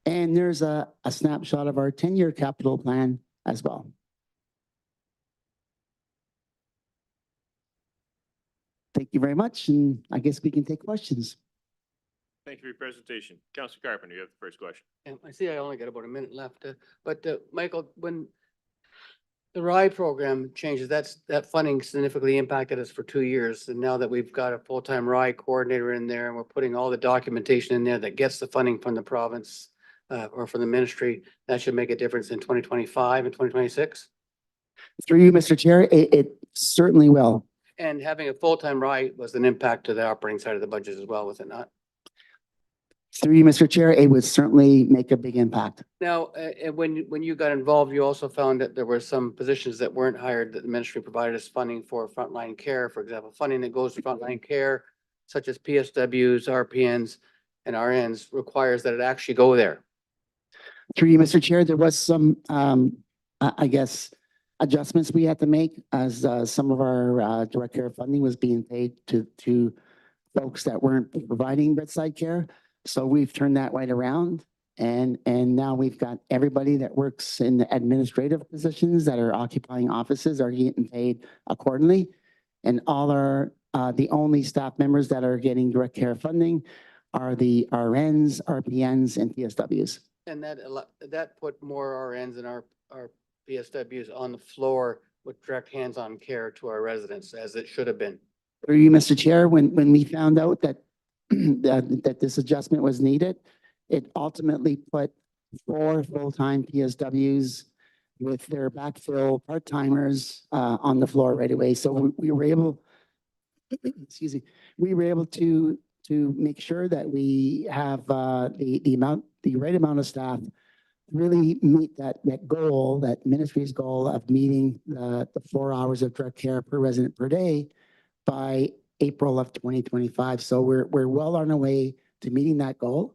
And there's a snapshot of our 10-year capital plan as well. Thank you very much, and I guess we can take questions. Thank you for your presentation. Councilor Carpenter, you have the first question. And I see I only got about a minute left, but Michael, when the RIDE program changes, that funding significantly impacted us for 2 years. And now that we've got a full-time RIDE coordinator in there and we're putting all the documentation in there that gets the funding from the province or from the ministry, that should make a difference in 2025 and 2026. Through you, Mr. Chair, it certainly will. And having a full-time RIDE was an impact to the operating side of the budget as well, was it not? Through you, Mr. Chair, it would certainly make a big impact. Now, when you got involved, you also found that there were some positions that weren't hired that the ministry provided us funding for frontline care, for example, funding that goes to frontline care, such as PSWs, RPNs, and RNs requires that it actually go there. Through you, Mr. Chair, there was some, I guess, adjustments we had to make as some of our direct care funding was being paid to folks that weren't providing bedside care. So we've turned that right around, and now we've got everybody that works in the administrative positions that are occupying offices are getting paid accordingly. And all the only staff members that are getting direct care funding are the RNs, RPNs, and PSWs. And that put more RNs and our PSWs on the floor with direct hands-on care to our residents, as it should have been. Through you, Mr. Chair, when we found out that that this adjustment was needed, it ultimately put 4 full-time PSWs with their backfill part-timers on the floor right away. So we were able, excuse me, we were able to make sure that we have the right amount of staff really meet that goal, that ministry's goal of meeting the 4 hours of direct care per resident per day by April of 2025. So we're well on our way to meeting that goal.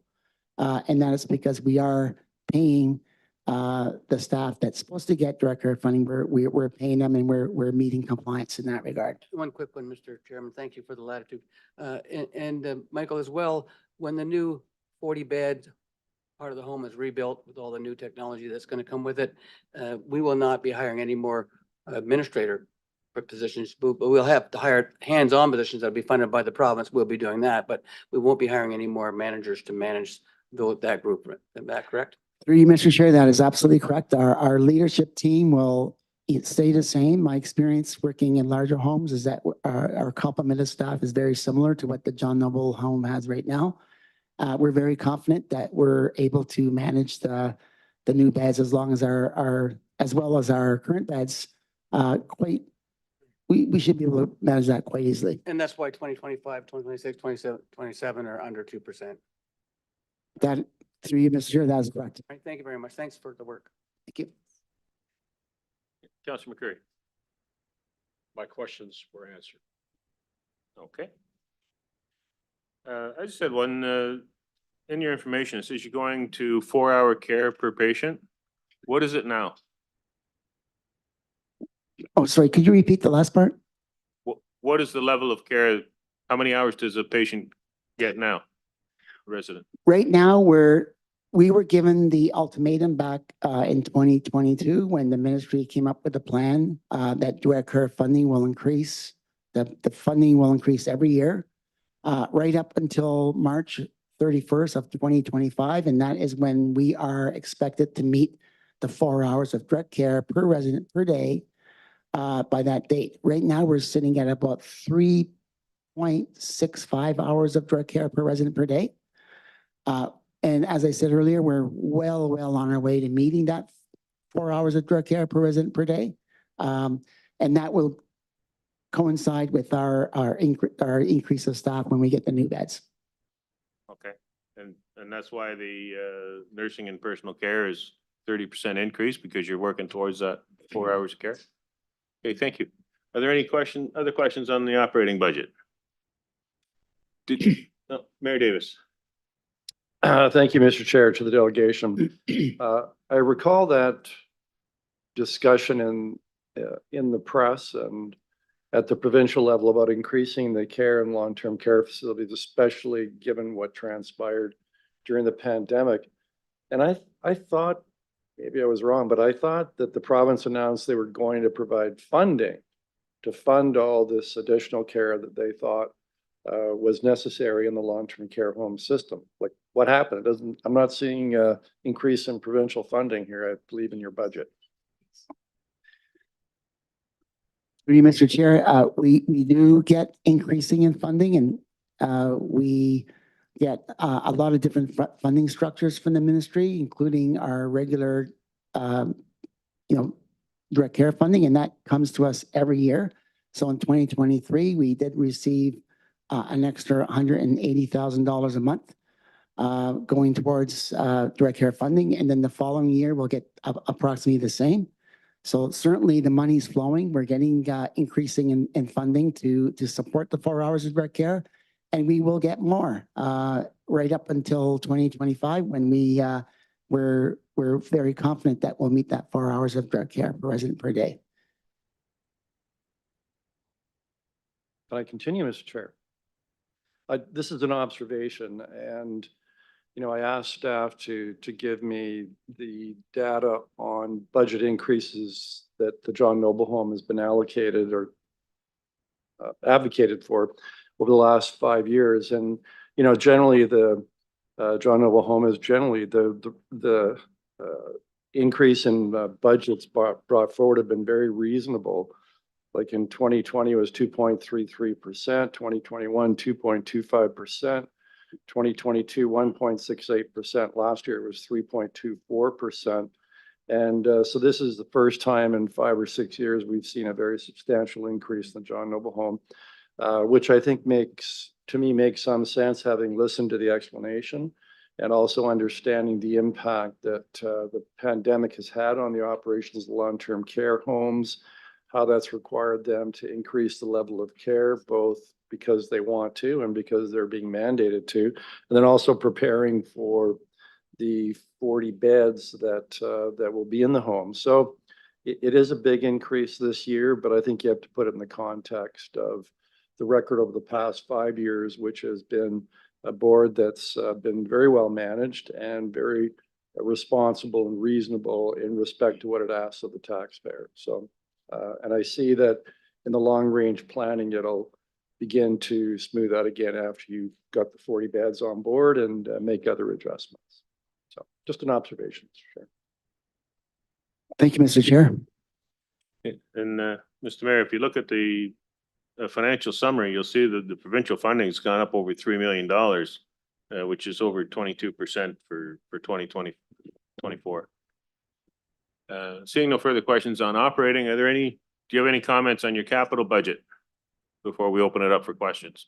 And that is because we are paying the staff that's supposed to get direct care funding. We're paying them, and we're meeting compliance in that regard. One quick one, Mr. Chairman. Thank you for the latitude. Michael, as well, when the new 40-bed part of the home is rebuilt with all the new technology that's going to come with it. We will not be hiring any more administrator positions, but we'll have to hire hands-on positions that'll be funded by the province. We'll be doing that, but we won't be hiring any more managers to manage that group. Is that correct? Through you, Mr. Chair, that is absolutely correct. Our leadership team will stay the same. My experience working in larger homes is that our complement of staff is very similar to what the John Noble home has right now. We're very confident that we're able to manage the new beds as long as as well as our current beds, we should be able to manage that quite easily. And that's why 2025, 2026, 27 are under 2%. That, through you, Mr. Chair, that is correct. All right, thank you very much. Thanks for the work. Thank you. Councillor McCurry. My questions were answered. Okay. I just had one, in your information, it says you're going to 4-hour care per patient. What is it now? Oh, sorry, could you repeat the last part? What is the level of care? How many hours does a patient get now? Resident? Right now, we were given the ultimatum back in 2022 when the ministry came up with a plan that direct care funding will increase. The funding will increase every year right up until March 31st of 2025. And that is when we are expected to meet the 4 hours of direct care per resident per day by that date. Right now, we're sitting at about 3.65 hours of direct care per resident per day. And as I said earlier, we're well on our way to meeting that 4 hours of direct care per resident per day. And that will coincide with our increase of staff when we get the new beds. Okay. And that's why the nursing and personal care is 30% increase, because you're working towards that 4 hours of care. Okay, thank you. Are there any other questions on the operating budget? No, Mayor Davis. Thank you, Mr. Chair, to the delegation. I recall that discussion in the press and at the provincial level about increasing the care and long-term care facilities, especially given what transpired during the pandemic. And I thought, maybe I was wrong, but I thought that the province announced they were going to provide funding to fund all this additional care that they thought was necessary in the long-term care home system. Like, what happened? I'm not seeing an increase in provincial funding here, I believe, in your budget. Through you, Mr. Chair, we do get increasing in funding, and we get a lot of different funding structures from the ministry, including our regular, direct care funding, and that comes to us every year. So in 2023, we did receive an extra $180,000 a month going towards direct care funding, and then the following year we'll get approximately the same. So certainly the money's flowing. We're getting increasing in funding to support the 4 hours of direct care, and we will get more right up until 2025 when we're very confident that we'll meet that 4 hours of direct care per resident per day. Can I continue, Mr. Chair? This is an observation, and I asked staff to give me the data on budget increases that the John Noble home has been allocated or advocated for over the last 5 years. And generally the John Noble home is generally the increase in budgets brought forward have been very reasonable. Like in 2020 it was 2.33%, 2021 2.25%. 2022, 1.68%. Last year it was 3.24%. And so this is the first time in 5 or 6 years we've seen a very substantial increase in the John Noble home, which I think makes some sense, having listened to the explanation and also understanding the impact that the pandemic has had on the operations of long-term care homes, how that's required them to increase the level of care, both because they want to and because they're being mandated to, and then also preparing for the 40 beds that will be in the home. So it is a big increase this year, but I think you have to put it in the context of the record over the past 5 years, which has been a board that's been very well managed and very responsible and reasonable in respect to what it asks of the taxpayer. So, and I see that in the long range planning, it'll begin to smooth out again after you've got the 40 beds on board and make other adjustments. So just an observation, Mr. Chair. Thank you, Mr. Chair. And Mr. Mayor, if you look at the financial summary, you'll see that the provincial funding has gone up over $3 million, which is over 22% for 2024. Seeing no further questions on operating, do you have any comments on your capital budget before we open it up for questions?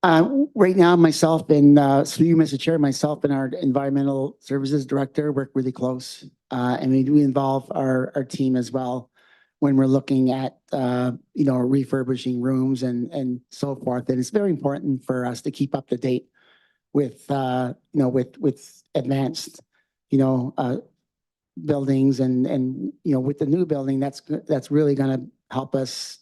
Right now, myself and, through you, Mr. Chair, myself and our environmental services director work really close. And we do involve our team as well when we're looking at, refurbishing rooms and so forth. And it's very important for us to keep up to date with, with advanced, buildings and, with the new building, that's really going to help us,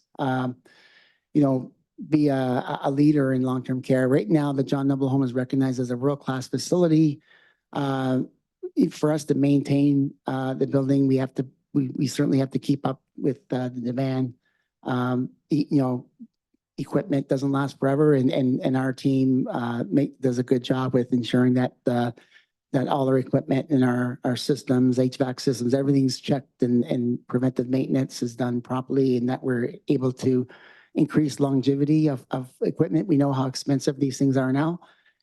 be a leader in long-term care. Right now, the John Noble Home is recognized as a world-class facility. For us to maintain the building, we certainly have to keep up with the demand. Equipment doesn't last forever, and our team does a good job with ensuring that that all our equipment and our systems, HVAC systems, everything's checked and preventive maintenance is done properly, and that we're able to increase longevity of equipment. We know how expensive these things are now.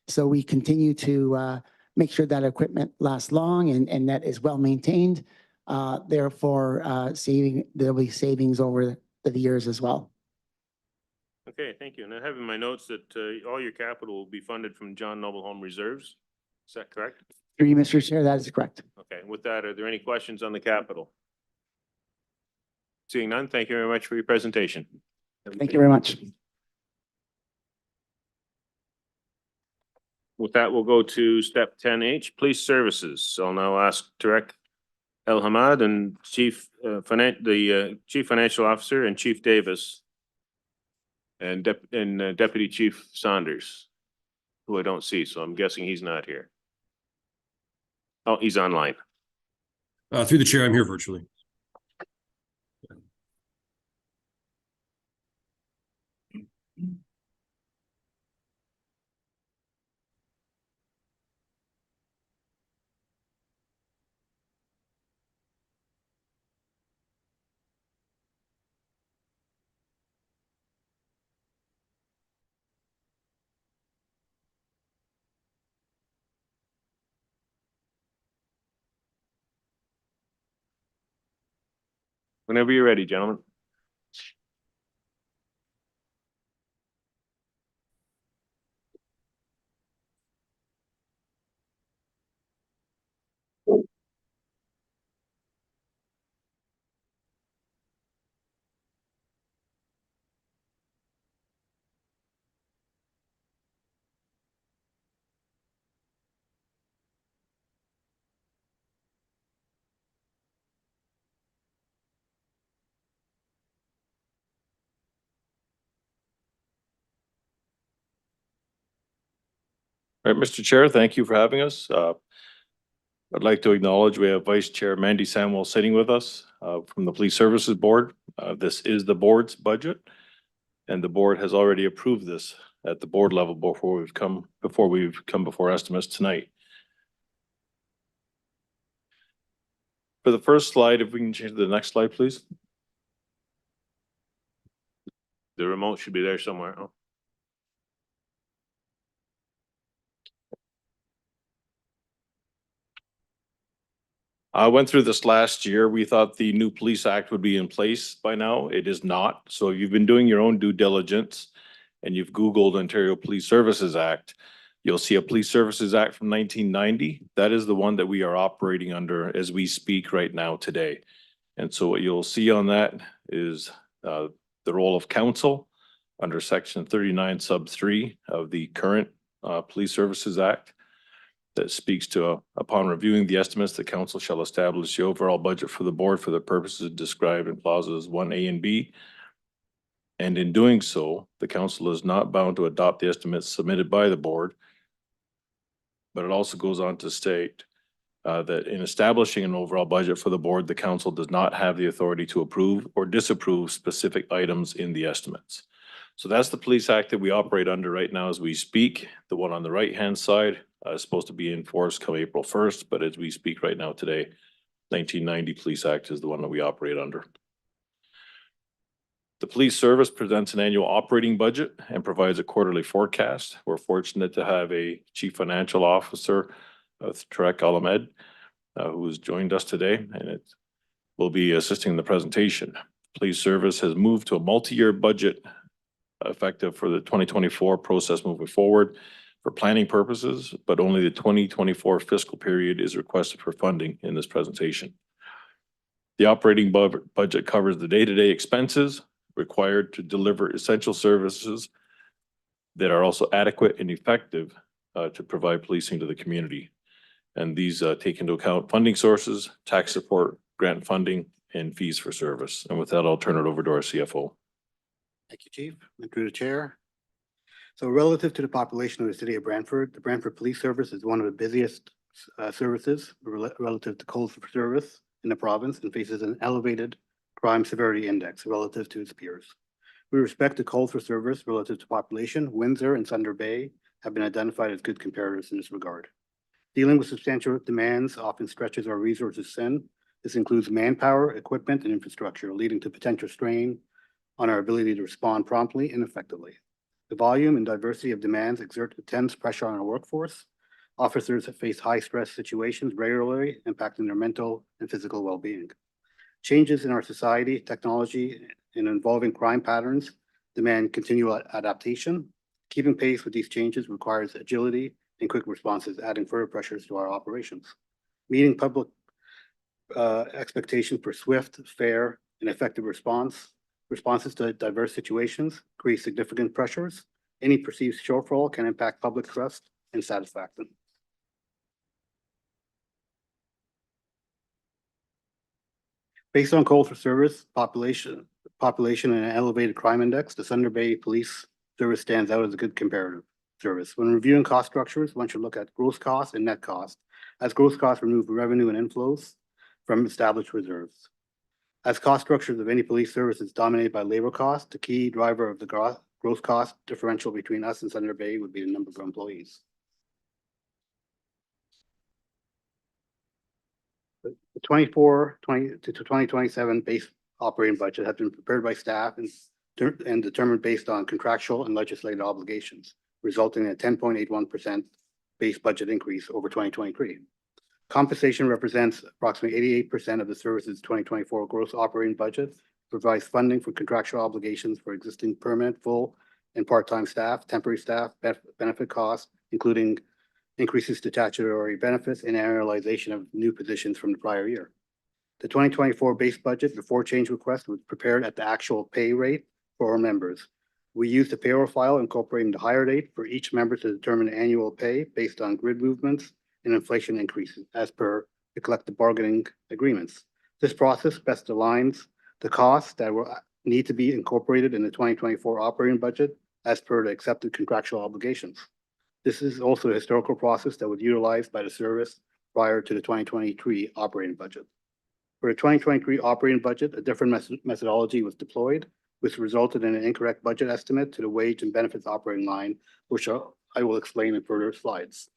So we continue to make sure that equipment lasts long and that is well maintained. Therefore, there'll be savings over the years as well. Okay, thank you. And I have in my notes that all your capital will be funded from John Noble Home reserves. Is that correct? Through you, Mr. Chair, that is correct. Okay, with that, are there any questions on the capital? Seeing none, thank you very much for your presentation. Thank you very much. With that, we'll go to step 10H, police services. So I'll now ask Tarek El Hamad and Chief Financial Officer and Chief Davis and Deputy Chief Saunders, who I don't see, so I'm guessing he's not here. Oh, he's online. Through the chair, I'm here virtually. Whenever you're ready, gentlemen. Right, Mr. Chair, thank you for having us. I'd like to acknowledge we have Vice Chair Mandy Samwell sitting with us from the Police Services Board. This is the board's budget, and the board has already approved this at the board level before we've come before estimates tonight. For the first slide, if we can change to the next slide, please. The remote should be there somewhere. Oh. I went through this last year. We thought the new Police Act would be in place by now. It is not. So you've been doing your own due diligence and you've Googled Ontario Police Services Act. You'll see a Police Services Act from 1990. That is the one that we are operating under as we speak right now today. And so what you'll see on that is the role of council under section 39 sub 3 of the current Police Services Act. That speaks to upon reviewing the estimates, the council shall establish the overall budget for the board for the purposes described in clauses 1A and B. And in doing so, the council is not bound to adopt the estimates submitted by the board. But it also goes on to state that in establishing an overall budget for the board, the council does not have the authority to approve or disapprove specific items in the estimates. So that's the Police Act that we operate under right now as we speak. The one on the right-hand side is supposed to be in force come April 1st, but as we speak right now today, 1990 Police Act is the one that we operate under. The police service presents an annual operating budget and provides a quarterly forecast. We're fortunate to have a chief financial officer, Tarek Ahmed, who has joined us today, and it will be assisting the presentation. Police service has moved to a multi-year budget effective for the 2024 process moving forward for planning purposes, but only the 2024 fiscal period is requested for funding in this presentation. The operating budget covers the day-to-day expenses required to deliver essential services that are also adequate and effective to provide policing to the community. And these take into account funding sources, tax support, grant funding, and fees for service. And with that, I'll turn it over to our CFO. Thank you, Chief. And through the chair. So relative to the population of the city of Brantford, the Brantford Police Service is one of the busiest services relative to calls for service in the province and faces an elevated crime severity index relative to its peers. With respect to calls for service relative to population, Windsor and Thunder Bay have been identified as good comparators in this regard. Dealing with substantial demands often stretches our resources thin. This includes manpower, equipment, and infrastructure, leading to potential strain on our ability to respond promptly and effectively. The volume and diversity of demands exert intense pressure on our workforce. Officers have faced high-stress situations regularly, impacting their mental and physical well-being. Changes in our society, technology, and evolving crime patterns demand continual adaptation. Keeping pace with these changes requires agility and quick responses, adding further pressures to our operations. Meeting public expectations for swift, fair, and effective responses to diverse situations create significant pressures. Any perceived shortfall can impact public trust and satisfaction. Based on calls for service, population, and an elevated crime index, the Thunder Bay Police Service stands out as a good comparative service. When reviewing cost structures, one should look at gross cost and net cost, as gross costs remove revenue and inflows from established reserves. As cost structures of any police service is dominated by labor cost, the key driver of the gross cost differential between us and Thunder Bay would be the number of employees. The 2020 to 2027 base operating budget has been prepared by staff and determined based on contractual and legislative obligations, resulting in a 10.81% base budget increase over 2023. Compensation represents approximately 88% of the service's 2024 gross operating budget, provides funding for contractual obligations for existing permanent, full, and part-time staff, temporary staff, benefit costs, including increases to statutory benefits and annualization of new positions from the prior year. The 2024 base budget before change request was prepared at the actual pay rate for our members. We used a payroll file incorporating the higher date for each member to determine annual pay based on grid movements and inflation increases as per the collective bargaining agreements. This process best aligns the costs that will need to be incorporated in the 2024 operating budget as per the accepted contractual obligations. This is also a historical process that was utilized by the service prior to the 2023 operating budget. For the 2023 operating budget, a different methodology was deployed, which resulted in an incorrect budget estimate to the wage and benefits operating line, which I will explain in further slides.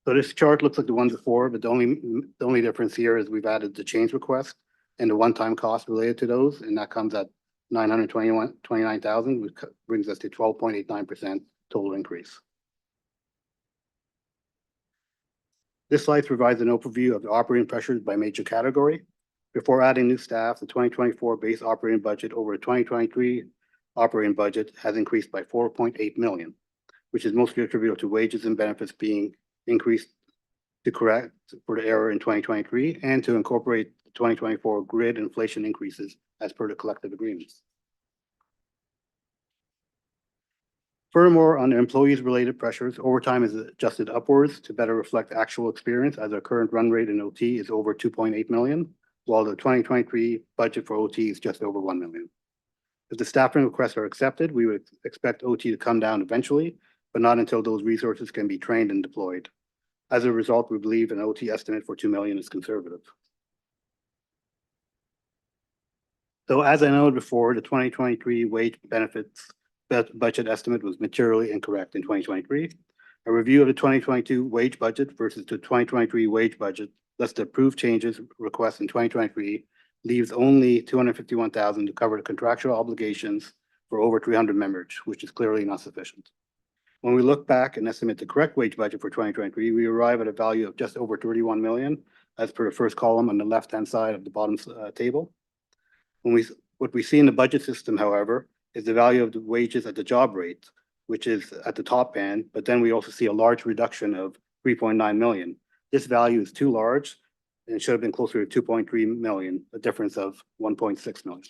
So this chart looks like the one before, but the only difference here is we've added the change request and the one-time cost related to those, and that comes at $929,000, which brings us to 12.89% total increase. This slide provides an overview of the operating pressures by major category. Before adding new staff, the 2024 base operating budget over the 2023 operating budget has increased by $4.8 million, which is mostly attributable to wages and benefits being increased to correct for the error in 2023 and to incorporate the 2024 grid inflation increases as per the collective agreements. Furthermore, on the employees related pressures, overtime is adjusted upwards to better reflect actual experience as our current run rate in OT is over $2.8 million. while the 2023 budget for OT is just over 1 million. If the staffing requests are accepted, we would expect OT to come down eventually, but not until those resources can be trained and deployed. As a result, we believe an OT estimate for 2 million is conservative. So as I noted before, the 2023 wage benefits budget estimate was materially incorrect in 2023. A review of the 2022 wage budget versus the 2023 wage budget, less the approved changes requests in 2023, leaves only 251,000 to cover the contractual obligations for over 300 members, which is clearly not sufficient. When we look back and estimate the correct wage budget for 2023, we arrive at a value of just over 31 million, as per the first column on the left-hand side of the bottom table. What we see in the budget system, however, is the value of the wages at the job rate, which is at the top end, but then we also see a large reduction of 3.9 million. This value is too large and should have been closer to 2.3 million, a difference of 1.6 million.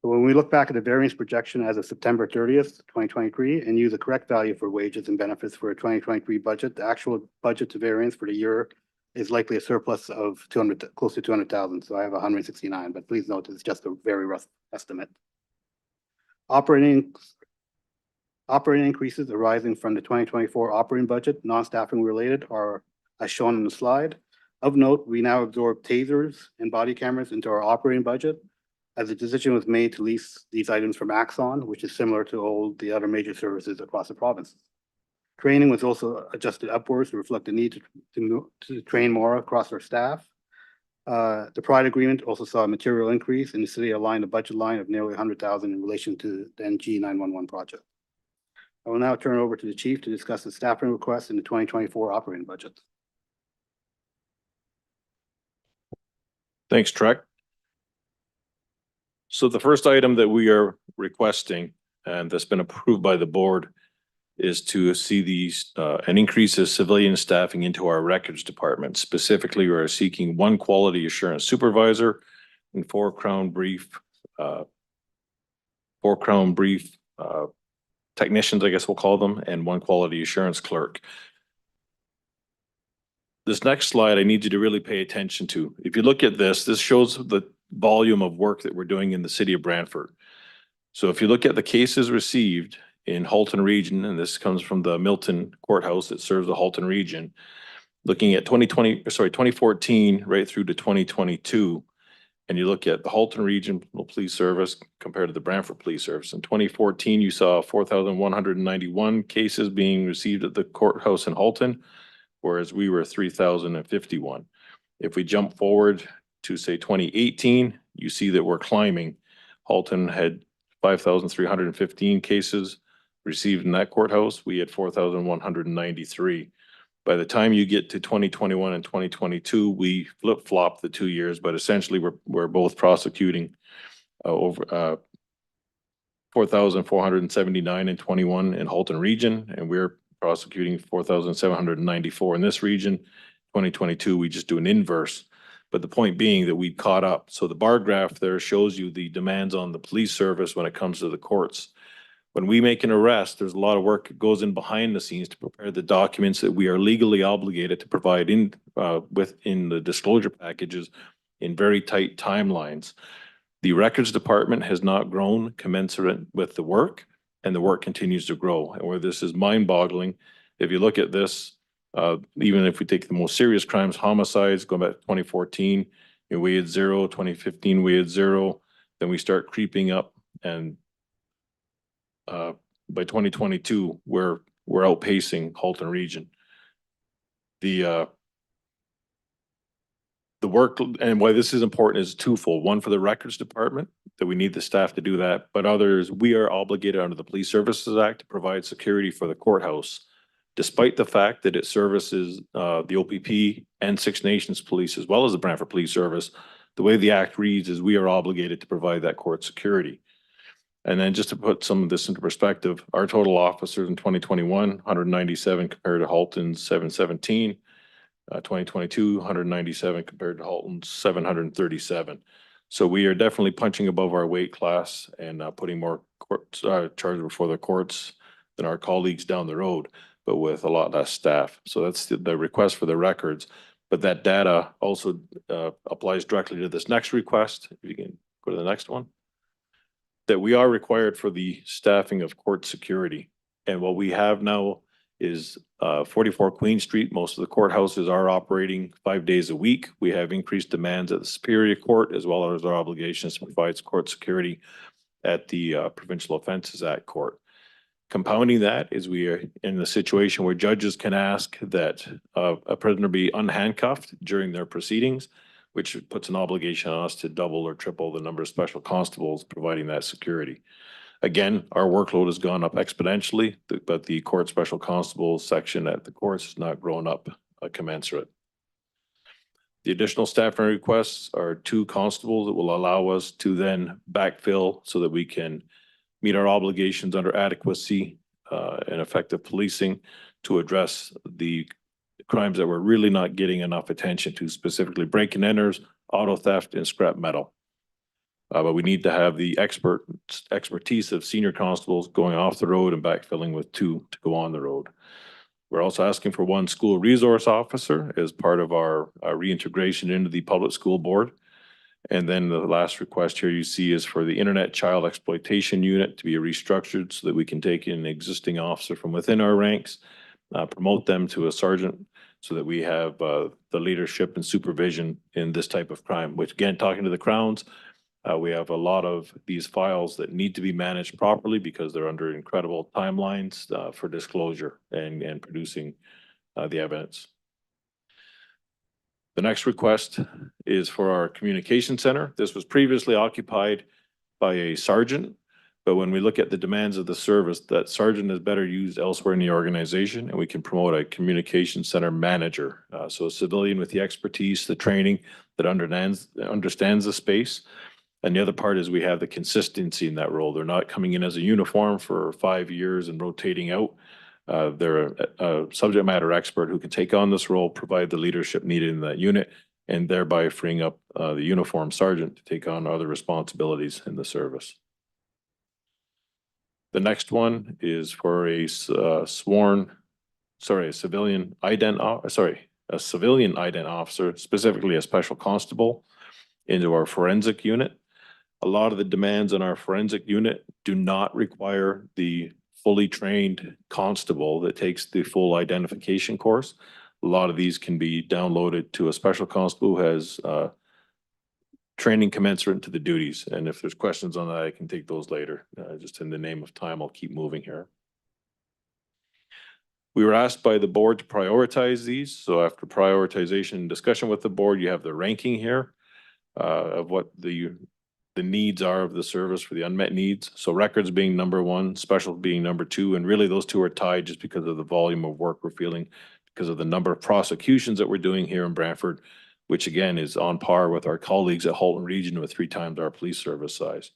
So when we look back at the variance projection as of September 30th, 2023, and use the correct value for wages and benefits for a 2023 budget, the actual budget to variance for the year is likely a surplus of close to 200,000. So I have 169, but please note it's just a very rough estimate. Operating increases arising from the 2024 operating budget, non-staffing related, are as shown on the slide. Of note, we now absorb tasers and body cameras into our operating budget, as the decision was made to lease these items from Axon, which is similar to all the other major services across the province. Training was also adjusted upwards to reflect the need to train more across our staff. The Pride agreement also saw a material increase, and the city aligned a budget line of nearly 100,000 in relation to the NG 911 project. I will now turn it over to the chief to discuss the staffing request in the 2024 operating budget. Thanks, Trek. So the first item that we are requesting, and that's been approved by the board, is to see these an increase of civilian staffing into our records department. Specifically, we are seeking 1 quality assurance supervisor and 4 Crown Brief technicians, I guess we'll call them, and 1 quality assurance clerk. This next slide I need you to really pay attention to. If you look at this, this shows the volume of work that we're doing in the city of Brantford. So if you look at the cases received in Halton region, and this comes from the Milton courthouse that serves the Halton region, looking at 2014 right through to 2022, and you look at the Halton Regional Police Service compared to the Brantford Police Service. In 2014, you saw 4,191 cases being received at the courthouse in Halton, whereas we were 3,051. If we jump forward to say 2018, you see that we're climbing. Halton had 5,315 cases received in that courthouse. We had 4,193. By the time you get to 2021 and 2022, we flip-flop the 2 years, but essentially we're both prosecuting over 4,479 in 21 in Halton region, and we're prosecuting 4,794 in this region. 2022, we just do an inverse. But the point being that we caught up. So the bar graph there shows you the demands on the police service when it comes to the courts. When we make an arrest, there's a lot of work that goes in behind the scenes to prepare the documents that we are legally obligated to provide within the disclosure packages in very tight timelines. The records department has not grown commensurate with the work, and the work continues to grow. And where this is mind-boggling, if you look at this, even if we take the most serious crimes, homicides, going back to 2014, we had 0, 2015, we had 0, then we start creeping up, and by 2022, we're outpacing Halton region. The work, and why this is important, is twofold. One, for the records department, that we need the staff to do that, but others, we are obligated under the Police Services Act to provide security for the courthouse, despite the fact that it services the OPP and Six Nations Police, as well as the Brantford Police Service. The way the act reads is we are obligated to provide that court security. And then just to put some of this into perspective, our total officers in 2021, 197 compared to Halton's 717. 2022, 197 compared to Halton's 737. So we are definitely punching above our weight class and putting more charges before the courts than our colleagues down the road. but with a lot less staff. So that's the request for the records. But that data also applies directly to this next request. If you can go to the next one. That we are required for the staffing of court security. And what we have now is 44 Queen Street. Most of the courthouses are operating 5 days a week. We have increased demands at the Superior Court as well as our obligations to provide court security at the Provincial Offences Act Court. Compounding that is we are in the situation where judges can ask that a prisoner be unhandcuffed during their proceedings, which puts an obligation on us to double or triple the number of special constables providing that security. Again, our workload has gone up exponentially, but the court special constables section at the courts has not grown up commensurate. The additional staffing requests are 2 constables that will allow us to then backfill so that we can meet our obligations under adequacy and effective policing to address the crimes that we're really not getting enough attention to, specifically break and enters, auto theft, and scrap metal. But we need to have the expertise of senior constables going off the road and backfilling with 2 to go on the road. We're also asking for 1 school resource officer as part of our reintegration into the public school board. And then the last request here you see is for the Internet Child Exploitation Unit to be restructured so that we can take in an existing officer from within our ranks, promote them to a sergeant so that we have the leadership and supervision in this type of crime, which again, talking to the Crowns, we have a lot of these files that need to be managed properly because they're under incredible timelines for disclosure and producing the evidence. The next request is for our communication center. This was previously occupied by a sergeant, but when we look at the demands of the service, that sergeant is better used elsewhere in the organization, and we can promote a communication center manager. So a civilian with the expertise, the training that understands the space. And the other part is we have the consistency in that role. They're not coming in as a uniform for 5 years and rotating out. They're a subject matter expert who can take on this role, provide the leadership needed in that unit, and thereby freeing up the uniform sergeant to take on other responsibilities in the service. The next one is for a civilian ident officer, specifically a special constable into our forensic unit. A lot of the demands on our forensic unit do not require the fully trained constable that takes the full identification course. A lot of these can be downloaded to a special constable who has training commensurate to the duties. And if there's questions on that, I can take those later. Just in the name of time, I'll keep moving here. We were asked by the board to prioritize these. So after prioritization and discussion with the board, you have the ranking here of what the needs are of the service for the unmet needs. So records being number 1, special being number 2, and really those 2 are tied just because of the volume of work we're feeling, because of the number of prosecutions that we're doing here in Brantford, which again is on par with our colleagues at Halton Region with 3 times our police service size.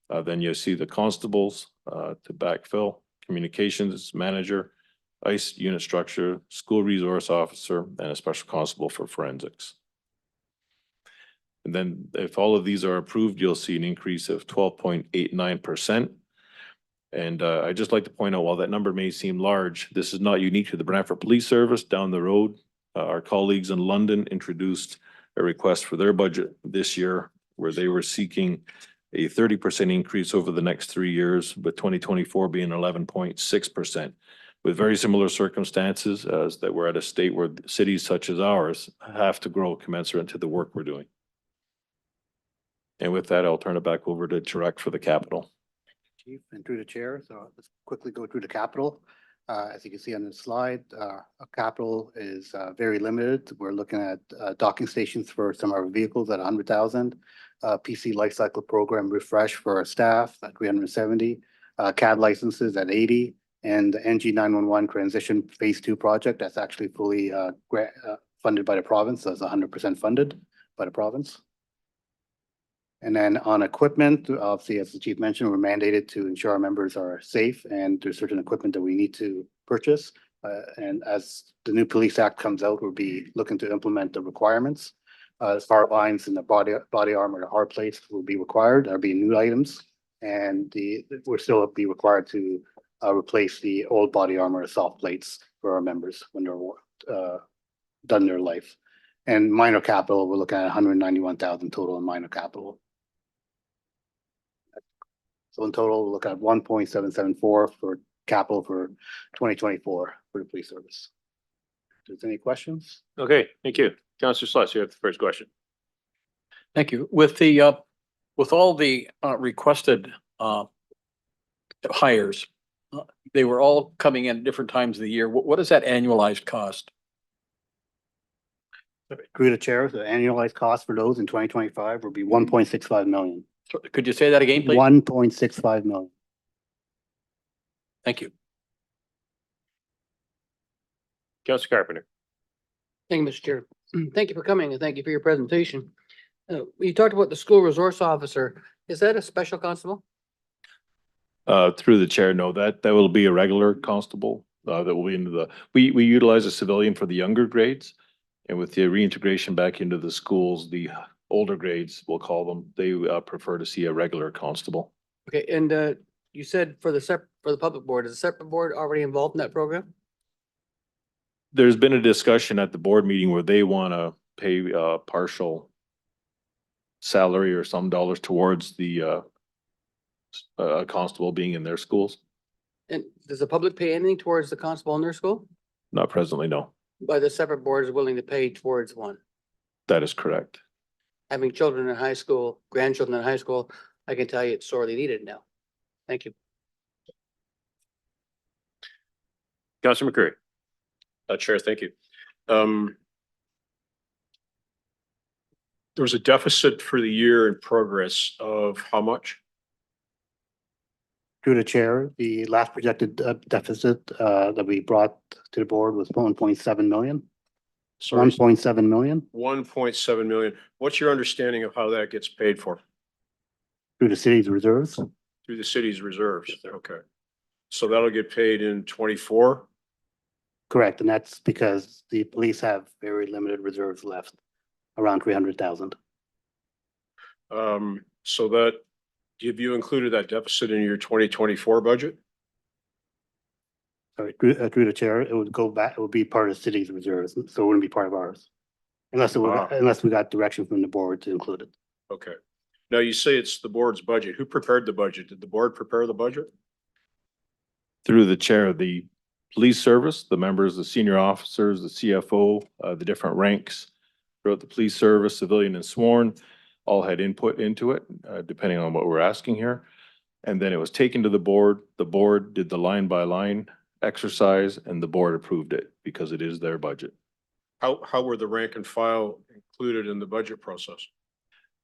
Then you see the constables to backfill, communications manager, ICE unit structure, school resource officer, and a special constable for forensics. And then if all of these are approved, you'll see an increase of 12.89%. And I'd just like to point out, while that number may seem large, this is not unique to the Brantford Police Service. Down the road, our colleagues in London introduced a request for their budget this year where they were seeking a 30% increase over the next 3 years, but 2024 being 11.6%. With very similar circumstances as that we're at a state where cities such as ours have to grow commensurate to the work we're doing. And with that, I'll turn it back over to Chirag for the capital. Chief, and through the chair. So let's quickly go through the capital. As you can see on the slide, our capital is very limited. We're looking at docking stations for some of our vehicles at 100,000, PC lifecycle program refresh for our staff at 370, CAD licenses at 80, and the NG 911 transition phase 2 project that's actually fully funded by the province. So it's 100% funded by the province. And then on equipment, obviously, as the chief mentioned, we're mandated to ensure our members are safe, and there's certain equipment that we need to purchase. And as the new police act comes out, we'll be looking to implement the requirements. Fire lines and the body armor, the hard plates will be required. There'll be new items, and we'll still be required to replace the old body armor soft plates for our members when they're done their life. And minor capital, we're looking at 191,000 total in minor capital. So in total, we'll look at 1.774 for capital for 2024 for the police service. If there's any questions? Okay, thank you. Councillor Sluss, you have the first question. Thank you. With the, with all the requested hires, they were all coming in at different times of the year. What is that annualized cost? Through the chair, the annualized cost for those in 2025 will be 1.65 million. So could you say that again, please? 1.65 million. Thank you. Councillor Carpenter. Thank you, Mr. Chair. Thank you for coming and thank you for your presentation. You talked about the school resource officer. Is that a special constable? Through the chair, no, that will be a regular constable, that will be into the, we utilize a civilian for the younger grades. And with the reintegration back into the schools, the older grades, we'll call them, they prefer to see a regular constable. Okay, and you said for the public board, is the separate board already involved in that program? There's been a discussion at the board meeting where they want to pay partial salary or some dollars towards the constable being in their schools. And does the public pay anything towards the constable in their school? Not presently, no. But the separate board is willing to pay towards one. That is correct. Having children in high school, grandchildren in high school, I can tell you it's sorely needed now. Thank you. Councillor McCreary. Chair, thank you. There was a deficit for the year in progress of how much? Through the chair, the last projected deficit that we brought to the board was 1.7 million. Sorry, 1.7 million 1.7 million. What's your understanding of how that gets paid for? through the city's reserves. Through the city's reserves? Okay. So that'll get paid in 24? Correct, and that's because the police have very limited reserves left, around 300,000. So that, have you included that deficit in your 2024 budget? Sorry, through the chair, it would go back, it would be part of the city's reserves, so it wouldn't be part of ours. Unless it were, unless we got direction from the board to include it. Okay. Now you say it's the board's budget. Who prepared the budget? Did the board prepare the budget? Through the chair, the police service, the members, the senior officers, the CFO, the different ranks throughout the police service, civilian and sworn, all had input into it, depending on what we're asking here. And then it was taken to the board. The board did the line by line exercise and the board approved it because it is their budget. How were the rank and file included in the budget process?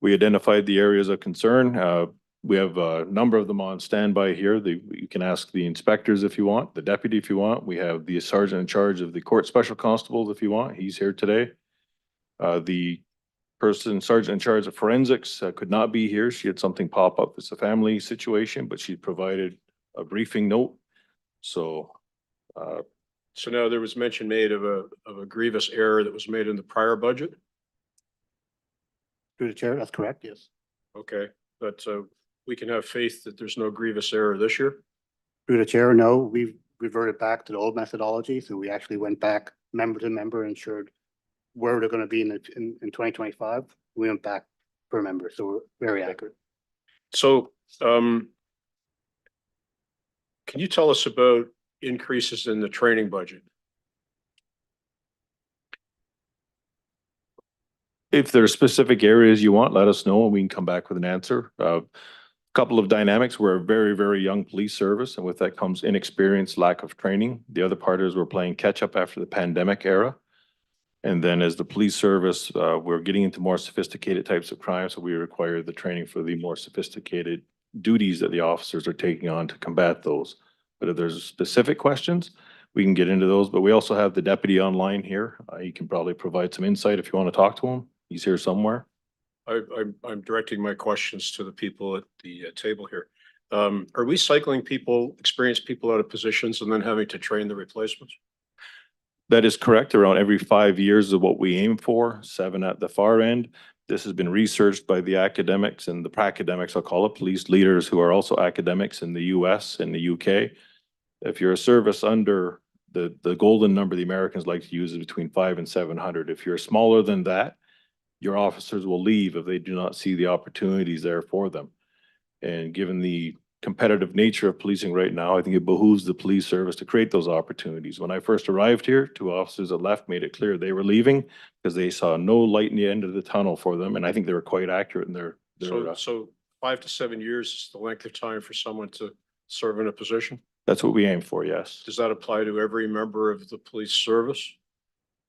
We identified the areas of concern. We have a number of them on standby here. You can ask the inspectors if you want, the deputy if you want. We have the sergeant in charge of the court special constables if you want. He's here today. The person, sergeant in charge of forensics, could not be here. She had something pop up. It's a family situation, but she provided a briefing note. So now there was mention made of a grievous error that was made in the prior budget? Through the chair, that's correct, yes. Okay, but we can have faith that there's no grievous error this year? Through the chair, no, we've reverted back to the old methodology, so we actually went back member to member and ensured where they're gonna be in 2025. We went back per member, so we're very accurate. So, can you tell us about increases in the training budget? if there's specific areas you want, let us know and we can come back with an answer. Couple of dynamics. We're a very, very young police service, and with that comes inexperience, lack of training. The other part is we're playing catch up after the pandemic era. And then as the police service, we're getting into more sophisticated types of crime, so we require the training for the more sophisticated duties that the officers are taking on to combat those. But if there's specific questions, we can get into those. But we also have the deputy online here. He can probably provide some insight if you want to talk to him. He's here somewhere. I'm directing my questions to the people at the table here. Are we cycling people, experienced people out of positions and then having to train the replacements? That is correct. Around every 5 years is what we aim for, 7 at the far end. This has been researched by the academics and the pra-academics, I'll call it, police leaders who are also academics in the US and the UK. If you're a service under the golden number the Americans like to use is between 500 and 700. If you're smaller than that, your officers will leave if they do not see the opportunities there for them. And given the competitive nature of policing right now, I think it behooves the police service to create those opportunities. When I first arrived here, 2 officers that left made it clear they were leaving because they saw no light in the end of the tunnel for them. And I think they were quite accurate in their So 5 to 7 years is the length of time for someone to serve in a position? that's what we aim for, yes. Does that apply to every member of the police service?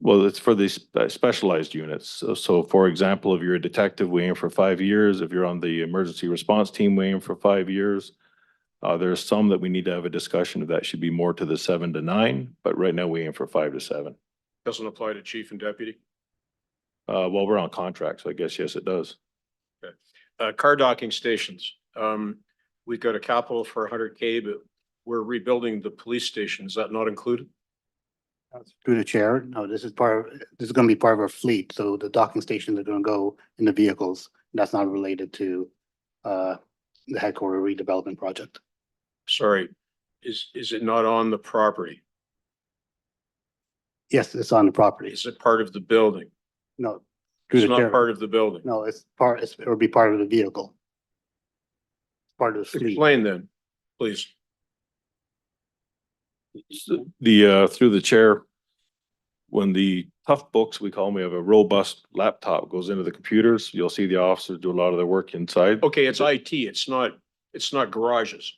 Well, it's for these specialized units. So for example, if you're a detective, we aim for 5 years. If you're on the emergency response team, we aim for 5 years. There's some that we need to have a discussion of that should be more to the 7 to 9, but right now we aim for 5 to 7. Doesn't apply to chief and deputy? Well, we're on contract, so I guess, yes, it does. Car docking stations. We've got a capital for 100K, but we're rebuilding the police station. Is that not included? Through the chair, no, this is gonna be part of our fleet, so the docking stations are gonna go in the vehicles. That's not related to the headquarter redevelopment project. Sorry, is it not on the property? Yes, it's on the property. Is it part of the building? No. Through It's the not chair. part of the building. No, it'll be part of the vehicle. Part of the fleet. Explain then, please. Through the chair, when the tough books, we call them, we have a robust laptop goes into the computers, you'll see the officers do a lot of their work inside. Okay, it's IT. It's not garages.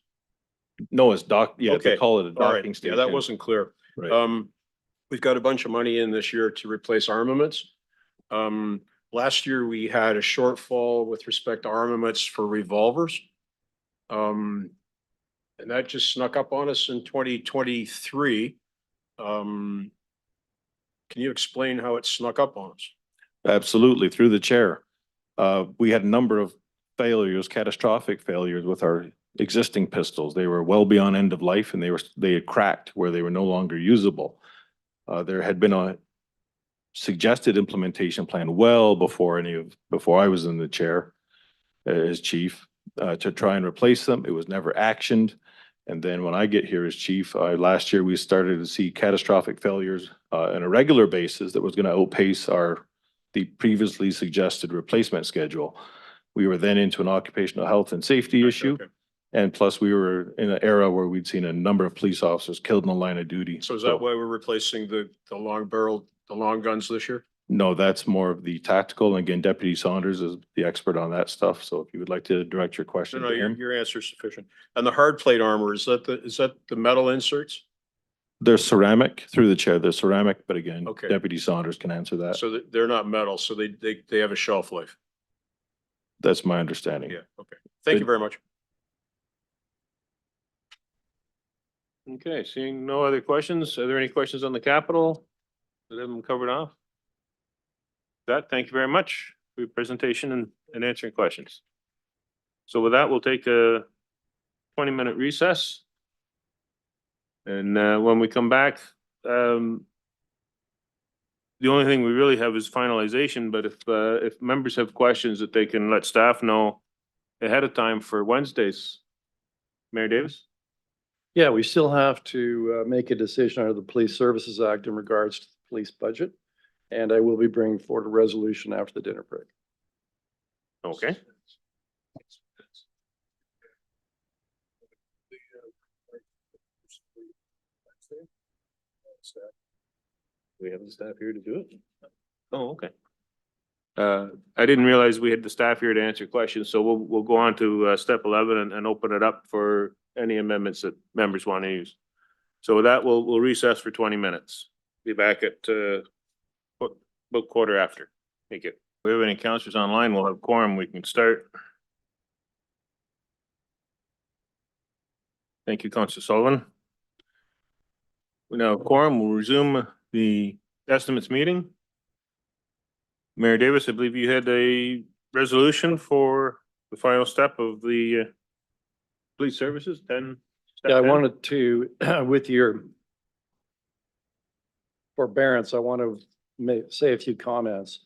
No, it's yeah, they Okay. call it a All right. docking Yeah, station. that wasn't clear. Right. We've got a bunch of money in this year to replace armaments. Last year we had a shortfall with respect to armaments for revolvers. And that just snuck up on us in 2023. Can you explain how it snuck up on us? Absolutely, through the chair. We had a number of failures, catastrophic failures with our existing pistols. They were well beyond end of life and they had cracked where they were no longer usable. There had been a suggested implementation plan well before before I was in the chair as chief to try and replace them. It was never actioned. And then when I get here as chief, last year we started to see catastrophic failures on a regular basis that was going to outpace the previously suggested replacement schedule. We were then into an occupational health and safety issue. Okay. And plus we were in an era where we'd seen a number of police officers killed in the line of duty. So is that why we're replacing the long guns this year? No, that's more of the tactical. And again, Deputy Saunders is the expert on that stuff. So if you would like to direct your question No, to him. your answer is sufficient. And the hard plate armor, is that the metal inserts? They're ceramic through the chair. They're ceramic, but again, Okay. Deputy Saunders can answer that. So they're not metal, so they have a shelf life. That's my understanding. Yeah, okay. Thank you very much. Okay, seeing no other questions, are there any questions on the capital? That have them covered off? Thank you very much for your presentation and answering questions. So with that, we'll take a 20-minute recess. And when we come back, the only thing we really have is finalization, but if members have questions that they can let staff know ahead of time for Wednesdays. Mayor Davis? Yeah, we still have to make a decision under the Police Services Act in regards to the police budget. And I will be bringing forward a resolution after the dinner break. Okay. We have the staff here to do it? Oh, okay. I didn't realize we had the staff here to answer questions, so we'll go on to step 11 and open it up for any amendments that members want to use. So with that, we'll recess for 20 minutes. Be back at about quarter after. Thank you. If we have any counselors online, we'll have quorum. We can start. Thank you, Councilor Sullivan. We now have quorum. We'll resume the estimates meeting. Mayor Davis, I believe you had a resolution for the final step of the police services, 10. Yeah, I wanted to, with your forbearance, I want to say a few comments.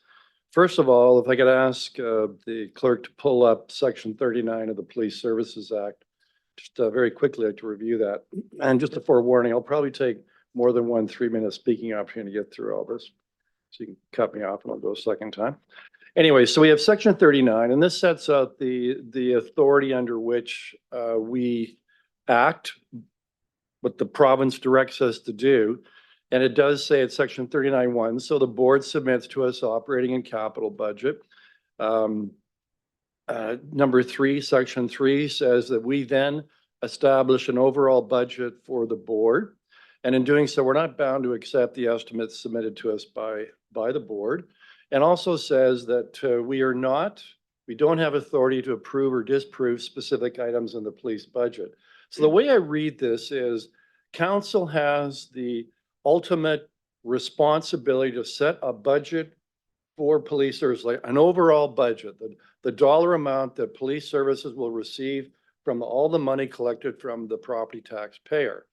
First of all, if I could ask the clerk to pull up section 39 of the Police Services Act, just very quickly like to review that. And just a forewarning, I'll probably take more than 1 3-minute speaking opportunity to get through all this. So you can cut me off and I'll go a second time. Anyway, so we have section 39, and this sets out the authority under which we act, what the province directs us to do. And it does say at section 39(1), so the board submits to us operating and capital budget. Number 3, section 3 says that we then establish an overall budget for the board. And in doing so, we're not bound to accept the estimates submitted to us by the board. And also says that we don't have authority to approve or disapprove specific items in the police budget. So the way I read this is council has the ultimate responsibility to set a budget for police services, like an overall budget, the dollar amount that police services will receive from all the money collected from the property taxpayer.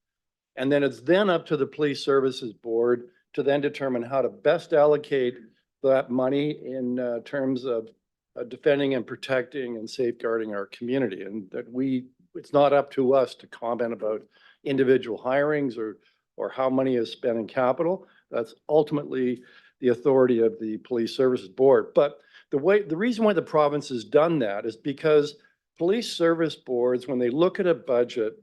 And then it's then up to the police services board to then determine how to best allocate that money in terms of defending and protecting and safeguarding our community. And that it's not up to us to comment about individual hirings or how money is spent in capital. That's ultimately the authority of the police services board. But the reason why the province has done that is because police service boards, when they look at a budget,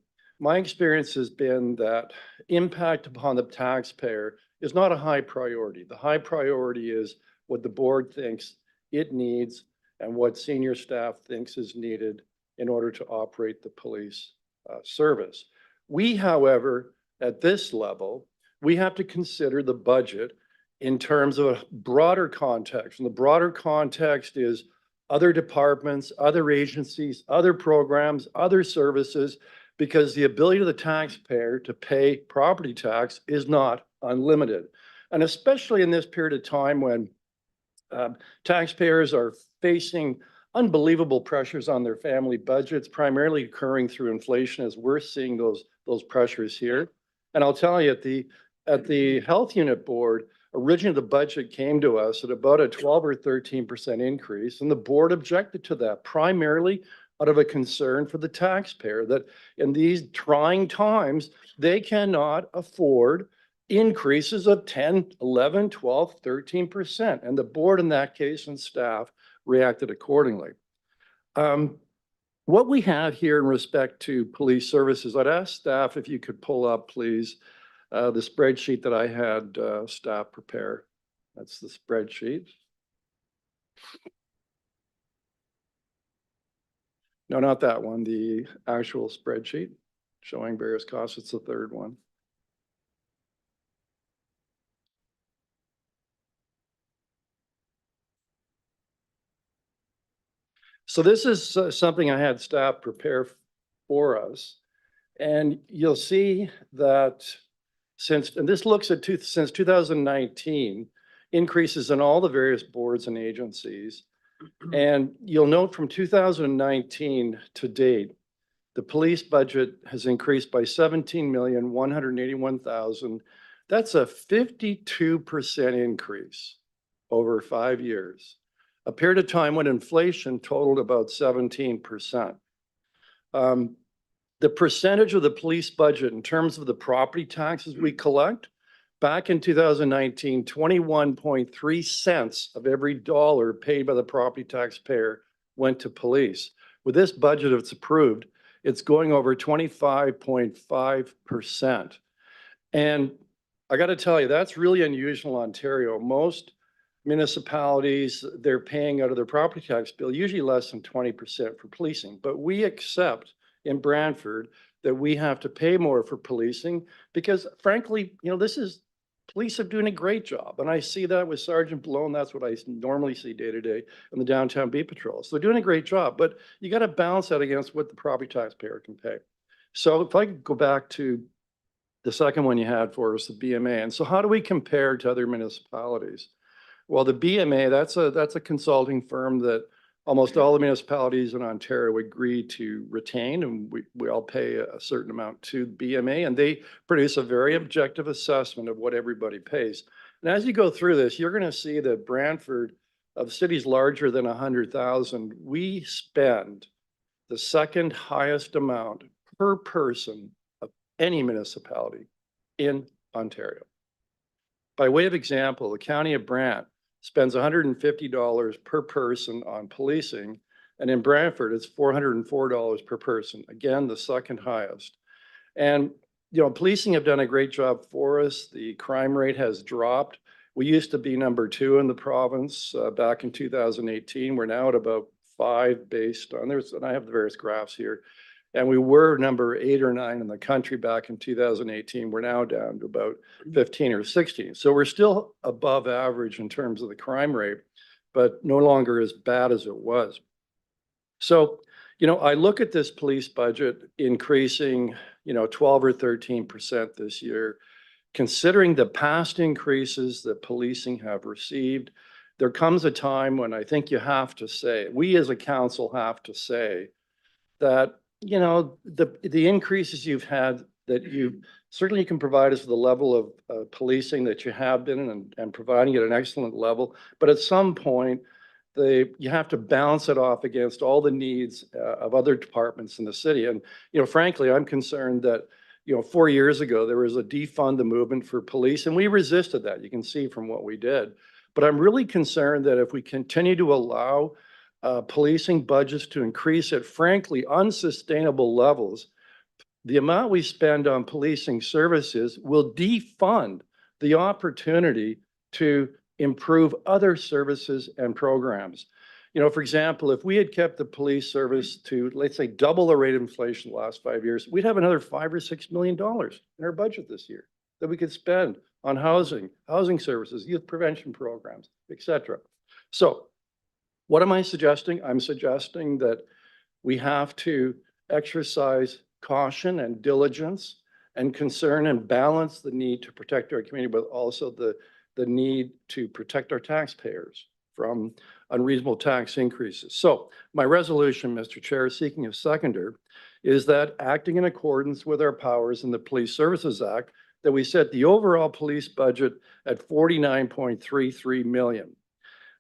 my experience has been that impact upon the taxpayer is not a high priority. The high priority is what the board thinks it needs and what senior staff thinks is needed in order to operate the police service. We, however, at this level, we have to consider the budget in terms of a broader context. And the broader context is other departments, other agencies, other programs, other services, because the ability of the taxpayer to pay property tax is not unlimited. And especially in this period of time when taxpayers are facing unbelievable pressures on their family budgets, primarily occurring through inflation, as we're seeing those pressures here. And I'll tell you, at the health unit board, originally the budget came to us at about a 12 or 13% increase, and the board objected to that primarily out of a concern for the taxpayer that in these trying times, they cannot afford increases of 10, 11, 12, 13%. And the board in that case and staff reacted accordingly. What we have here in respect to police services, I'd ask staff if you could pull up, please, the spreadsheet that I had staff prepare. That's the spreadsheet. No, not that one, the actual spreadsheet showing various costs. It's the third one. So this is something I had staff prepare for us. And you'll see that since 2019, increases in all the various boards and agencies. And you'll note from 2019 to date, the police budget has increased by 17,181,000. That's a 52% increase over 5 years, a period of time when inflation totaled about 17%. The percentage of the police budget in terms of the property taxes we collect, back in 2019, 21.3 cents of every dollar paid by the property taxpayer went to police. With this budget, if it's approved, it's going over 25.5%. And I got to tell you, that's really unusual in Ontario. Most municipalities, they're paying out of their property tax bill, usually less than 20% for policing. But we accept in Brantford that we have to pay more for policing because frankly, police are doing a great job. And I see that with Sergeant Malone. That's what I normally see day to day in the downtown beat patrol. So they're doing a great job, but you got to balance that against what the property taxpayer can pay. So if I could go back to the second one you had for us, the BMA. And so how do we compare to other municipalities? Well, the BMA, that's a consulting firm that almost all the municipalities in Ontario agree to retain, and we all pay a certain amount to BMA, and they produce a very objective assessment of what everybody pays. And as you go through this, you're going to see that Brantford, of cities larger than 100,000, we spend the second highest amount per person of any municipality in Ontario. By way of example, the county of Brant spends $150 per person on policing, and in Brantford, it's $404 per person. Again, the second highest. And, you know, policing have done a great job for us. The crime rate has dropped. We used to be number 2 in the province back in 2018. We're now at about 5 based on, and I have the various graphs here. And we were number 8 or 9 in the country back in 2018. We're now down to about 15 or 16. So we're still above average in terms of the crime rate, but no longer as bad as it was. So, you know, I look at this police budget increasing, you know, 12 or 13% this year. Considering the past increases that policing have received, there comes a time when I think you have to say, we as a council have to say that, you know, the increases you've had, that you certainly can provide us with the level of policing that you have been and providing at an excellent level. But at some point, you have to balance it off against all the needs of other departments in the city. And, you know, frankly, I'm concerned that, you know, 4 years ago, there was a defund the movement for police, and we resisted that. You can see from what we did. But I'm really concerned that if we continue to allow policing budgets to increase at frankly unsustainable levels, the amount we spend on policing services will defund the opportunity to improve other services and programs. You know, for example, if we had kept the police service to, let's say, double the rate of inflation the last 5 years, we'd have another $5 or $6 million in our budget this year that we could spend on housing services, youth prevention programs, etc. So what am I suggesting? I'm suggesting that we have to exercise caution and diligence and concern and balance the need to protect our community, but also the need to protect our taxpayers from unreasonable tax increases. So my resolution, Mr. Chair, seeking a seconder, is that acting in accordance with our powers in the Police Services Act, that we set the overall police budget at $49.33 million.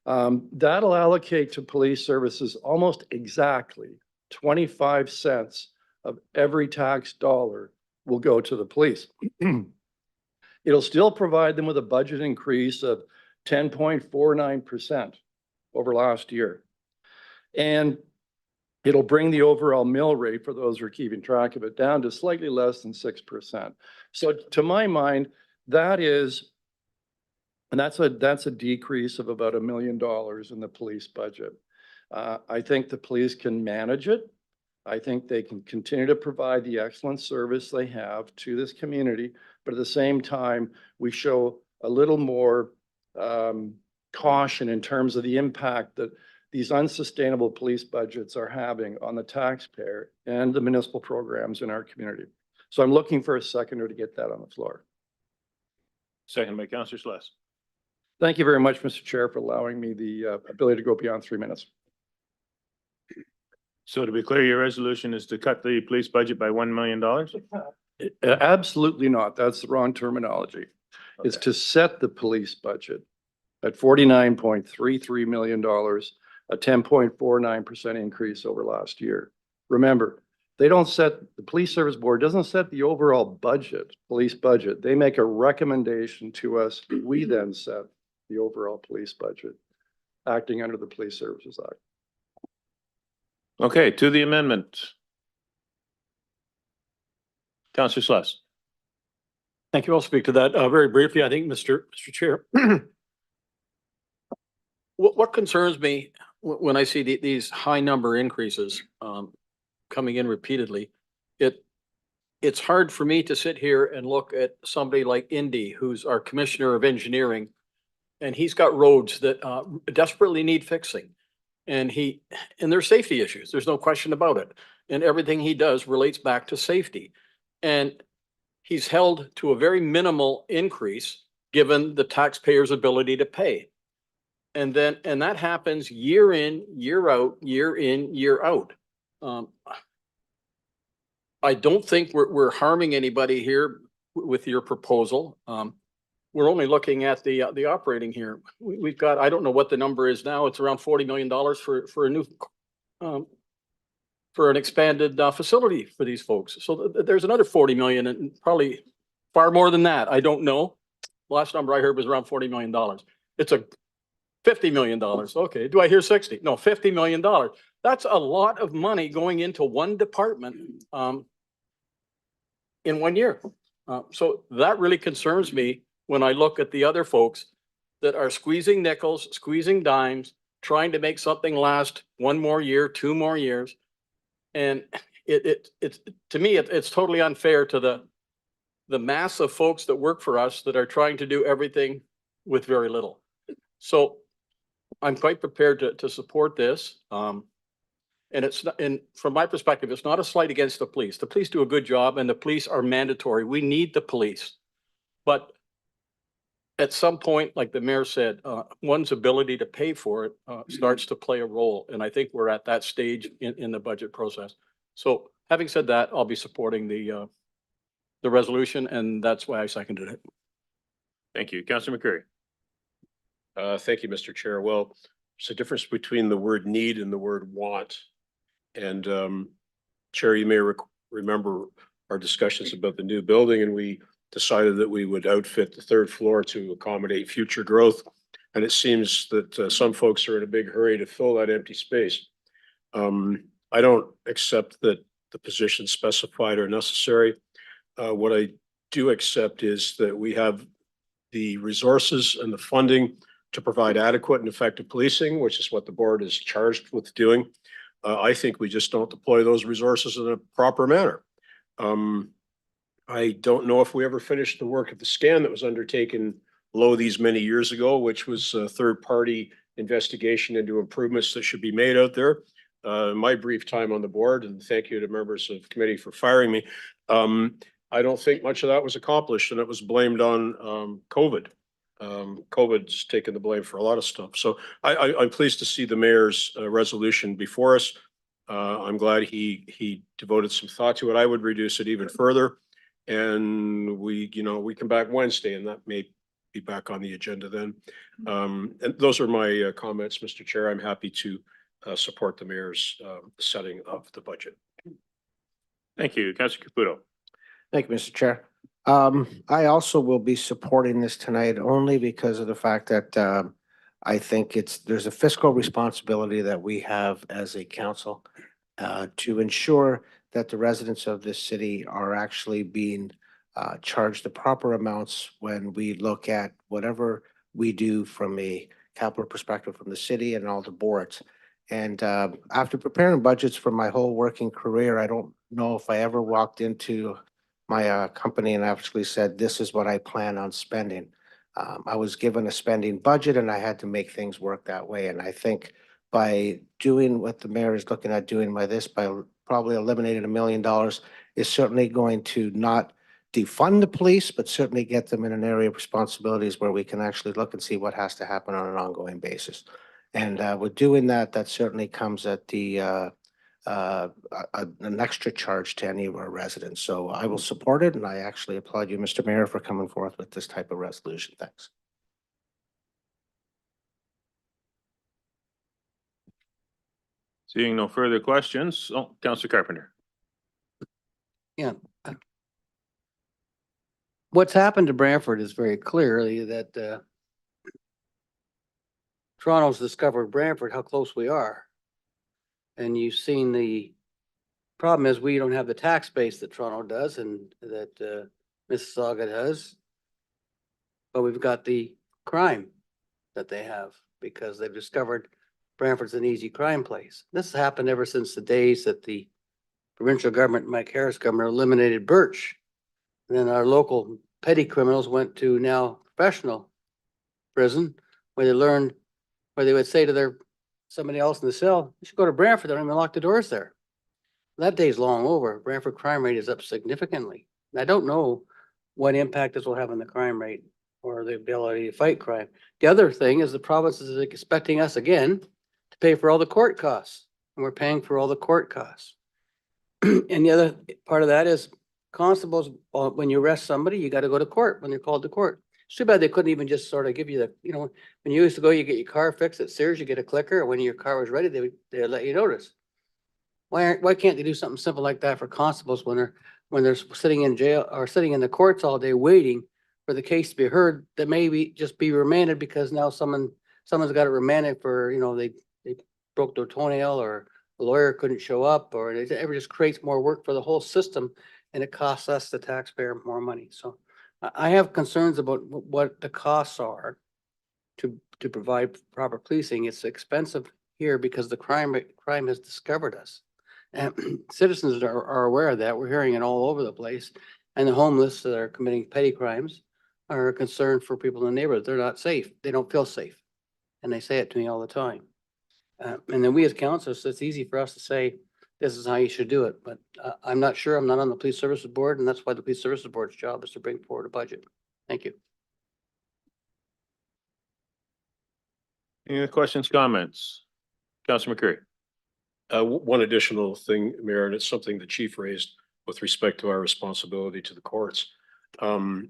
That'll allocate to police services almost exactly 25 cents of every tax dollar will go to the police. It'll still provide them with a budget increase of 10.49% over last year. And it'll bring the overall mill rate, for those who are keeping track of it, down to slightly less than 6%. So to my mind, that's a decrease of about $1 million in the police budget. I think the police can manage it. I think they can continue to provide the excellent service they have to this community, but at the same time, we show a little more caution in terms of the impact that these unsustainable police budgets are having on the taxpayer and the municipal programs in our community. So I'm looking for a seconder to get that on the floor. Second by Councillor Sluss. Thank you very much, Mr. Chair, for allowing me the ability to go beyond 3 minutes. So to be clear, your resolution is to cut the police budget by $1 million? Absolutely not. That's the wrong terminology. It's to set the police budget at $49.33 million, a 10.49% increase over last year. Remember, they don't set, the Police Service Board doesn't set the overall budget, police budget. They make a recommendation to us. We then set the overall police budget, acting under the Police Services Act. Okay, to the amendment. Councillor Sluss. Thank you. I'll speak to that very briefly. I think, Mr. Chair, what concerns me when I see these high number increases coming in repeatedly, it's hard for me to sit here and look at somebody like Indy, who's our Commissioner of Engineering, and he's got roads that desperately need fixing. And there's safety issues. There's no question about it. And everything he does relates back to safety. And he's held to a very minimal increase given the taxpayer's ability to pay. And that happens year in, year out, year in, year out. I don't think we're harming anybody here with your proposal. We're only looking at the operating here. We've got, I don't know what the number is now. It's around $40 million for a new for an expanded facility for these folks. So there's another 40 million and probably far more than that. I don't know. Last number I heard was around $40 million. It's a $50 million. Okay, do I hear 60? No, $50 million. That's a lot of money going into one department in 1 year. So that really concerns me when I look at the other folks that are squeezing nickels, squeezing dimes, trying to make something last 1 more year, 2 more years. And it's to me, it's totally unfair to the mass of folks that work for us that are trying to do everything with very little. So I'm quite prepared to support this. And it's not, and from my perspective, it's not a slight against the police. The police do a good job and the police are mandatory. We need the police. But at some point, like the mayor said, one's ability to pay for it starts to play a role. And I think we're at that stage in the budget process. So having said that, I'll be supporting the resolution, and that's why I seconded it. Thank you. Councillor McCurry. Thank you, Mr. Chair. Well, there's a difference between the word need and the word want. And Chair, you may remember our discussions about the new building, and we decided that we would outfit the 3rd floor to accommodate future growth. And it seems that some folks are in a big hurry to fill that empty space. I don't accept that the positions specified are necessary. What I do accept is that we have the resources and the funding to provide adequate and effective policing, which is what the board is charged with doing. I think we just don't deploy those resources in a proper manner. I don't know if we ever finished the work of the scan that was undertaken these many years ago, which was a 3rd-party investigation into improvements that should be made out there. My brief time on the board, and thank you to members of the committee for firing me, I don't think much of that was accomplished, and it was blamed on COVID. COVID's taken the blame for a lot of stuff. So I'm pleased to see the mayor's resolution before us. I'm glad he devoted some thought to it. I would reduce it even further. And we come back Wednesday, and that may be back on the agenda then. And those are my comments, Mr. Chair. I'm happy to support the mayor's setting of the budget. Thank you. Councillor Caputo. Thank you, Mr. Chair. I also will be supporting this tonight only because of the fact that I think there's a fiscal responsibility that we have as a council to ensure that the residents of this city are actually being charged the proper amounts when we look at whatever we do from a capital perspective from the city and all the boards. And after preparing budgets for my whole working career, I don't know if I ever walked into my company and actually said, this is what I plan on spending. I was given a spending budget and I had to make things work that way. And I think by doing what the mayor is looking at doing by probably eliminating $1 million is certainly going to not defund the police, but certainly get them in an area of responsibilities where we can actually look and see what has to happen on an ongoing basis. And with doing that, that certainly comes at the an extra charge to any of our residents. So I will support it, and I actually applaud you, Mr. Mayor, for coming forth with this type of resolution. Thanks. Seeing no further questions, Councillor Carpenter. Yeah. What's happened to Brantford is very clearly that Toronto's discovered Brantford, how close we are. And you've seen the problem is we don't have the tax base that Toronto does and that Mississauga does. But we've got the crime that they have because they've discovered Brantford's an easy crime place. This has happened ever since the days that the provincial government, Mike Harris government, eliminated Birch. And then our local petty criminals went to now professional prison where they learned, where they would say to somebody else in the cell, you should go to Brantford, they don't even lock the doors there. That day's long over. Brantford crime rate is up significantly. And I don't know what impact this will have on the crime rate or the ability to fight crime. The other thing is the province is expecting us again to pay for all the court costs, and we're paying for all the court costs. And the other part of that is constables, when you arrest somebody, you got to go to court when you're called to court. It's too bad they couldn't even just sort of give you when you used to go, you get your car fixed at Sears, you get a clicker, and when your car was ready, they let you notice. Why can't they do something simple like that for constables when they're sitting in jail or sitting in the courts all day waiting for the case to be heard, that maybe just be remanded because now someone's got it remanded for, they broke their toenail or the lawyer couldn't show up, or it ever just creates more work for the whole system and it costs us, the taxpayer, more money. So I have concerns about what the costs are to provide proper policing. It's expensive here because the crime has discovered us. And citizens are aware of that. We're hearing it all over the place. And the homeless that are committing petty crimes are a concern for people in the neighborhood. They're not safe. They don't feel safe. And they say it to me all the time. And then we as councillors, it's easy for us to say, this is how you should do it. But I'm not sure. I'm not on the police services board, and that's why the police services board's job is to bring forward a budget. Thank you. Any other questions, comments? Councilor McCurry. One additional thing, Mayor, and it's something the chief raised with respect to our responsibility to the courts.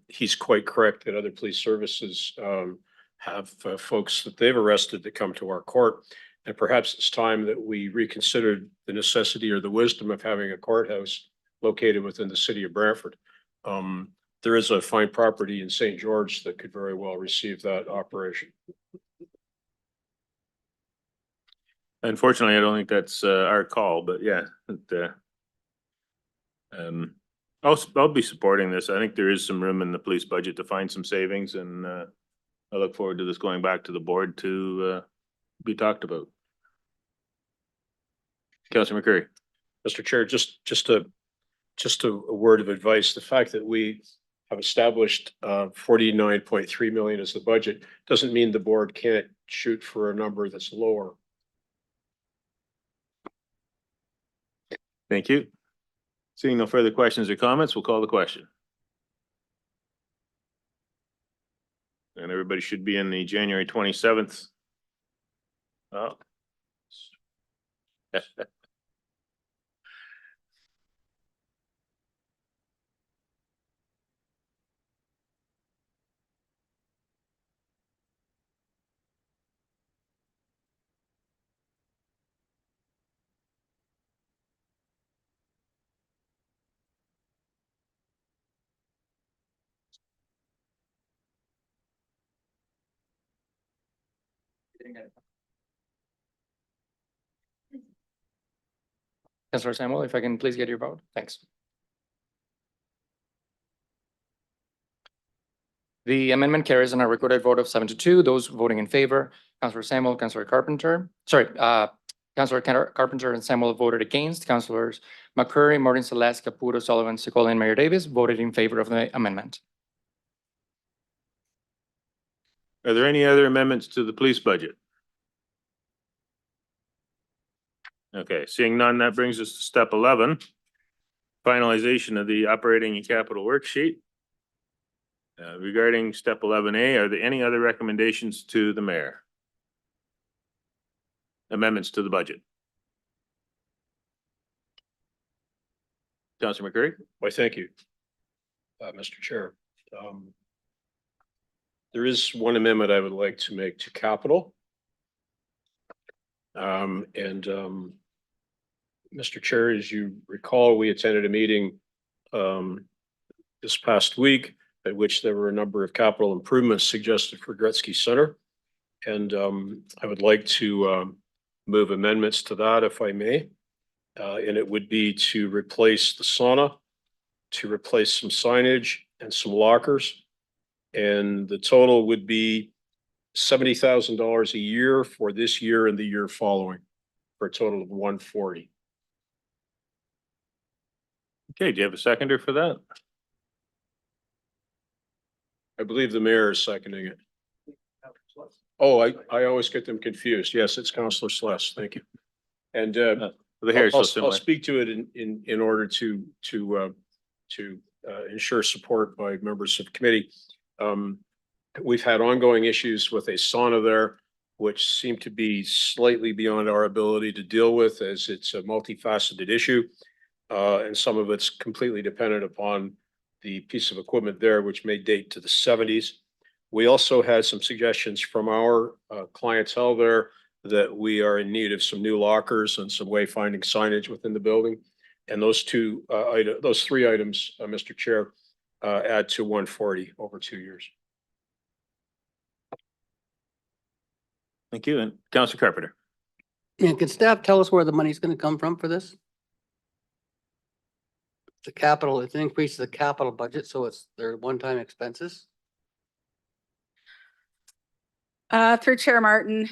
He's quite correct that other police services have folks that they've arrested that come to our court. And perhaps it's time that we reconsidered the necessity or the wisdom of having a courthouse located within the city of Brantford. There is a fine property in St. George that could very well receive that operation. Unfortunately, I don't think that's our call, but yeah. I'll be supporting this. I think there is some room in the police budget to find some savings, and I look forward to this going back to the board to be talked about. Councilor McCurry. Mr. Chair, just a word of advice. The fact that we have established 49.3 million as the budget doesn't mean the board can't shoot for a number that's lower. Thank you. Seeing no further questions or comments, we'll call the question. And everybody should be in the January 27th. Oh. Councillor Samuel, if I can please get your vote. Thanks. The amendment carries on a recorded vote of 7-2. Those voting in favor, Councillor Samuel, Councillor Carpenter, Councillor Carpenter and Samuel voted against. Councillors McCurry, Martin Celeste, Caputo, Sullivan, Secola, and Mayor Davis voted in favor of the amendment. Are there any other amendments to the police budget? Okay, seeing none, that brings us to step 11. Finalization of the operating and capital worksheet. Regarding step 11A, are there any other recommendations to the mayor? Amendments to the budget? Councilor McCurry? Why, thank you, Mr. Chair. There is one amendment I would like to make to capital. Mr. Chair, as you recall, we attended a meeting this past week at which there were a number of capital improvements suggested for Gretzky Center. And I would like to move amendments to that if I may. And it would be to replace the sauna, to replace some signage and some lockers. And the total would be $70,000 a year for this year and the year following, for a total of $140,000. Okay, do you have a seconder for that? I believe the mayor is seconding it. Oh, I always get them confused. Yes, it's Councillor Celeste. Thank you. And The hair is so I'll similar. speak to it in order to ensure support by members of committee. We've had ongoing issues with a sauna there, which seem to be slightly beyond our ability to deal with, as it's a multifaceted issue. And some of it's completely dependent upon the piece of equipment there, which may date to the 70s. We also had some suggestions from our clientele there that we are in need of some new lockers and some wayfinding signage within the building. And those those three items, Mr. Chair, add to 140 over 2 years. Thank you. And Councillor Carpenter. And can staff tell us where the money's gonna come from for this? The capital, it's an increase of the capital budget, so it's their one-time expenses? Through Chair Martin,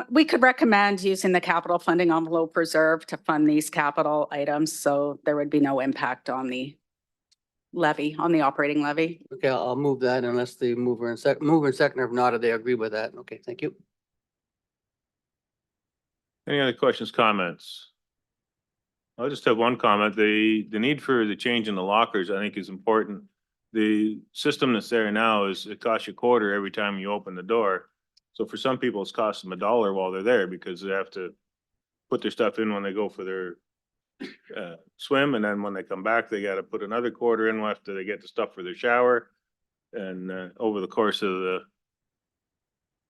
we could recommend using the capital funding envelope reserve to fund these capital items, so there would be no impact on the levy, on the operating levy. Okay, I'll move that unless the mover and seconder have nodded, they agree with that. Okay, thank you. Any other questions, comments? I'll just have one comment. The need for the change in the lockers, I think, is important. The system that's there now is, it costs you $0.25 every time you open the door. So for some people, it's cost them $1 while they're there because they have to put their stuff in when they go for their swim, and then when they come back, they gotta put another $0.25 in after they get the stuff for their shower. And over the course of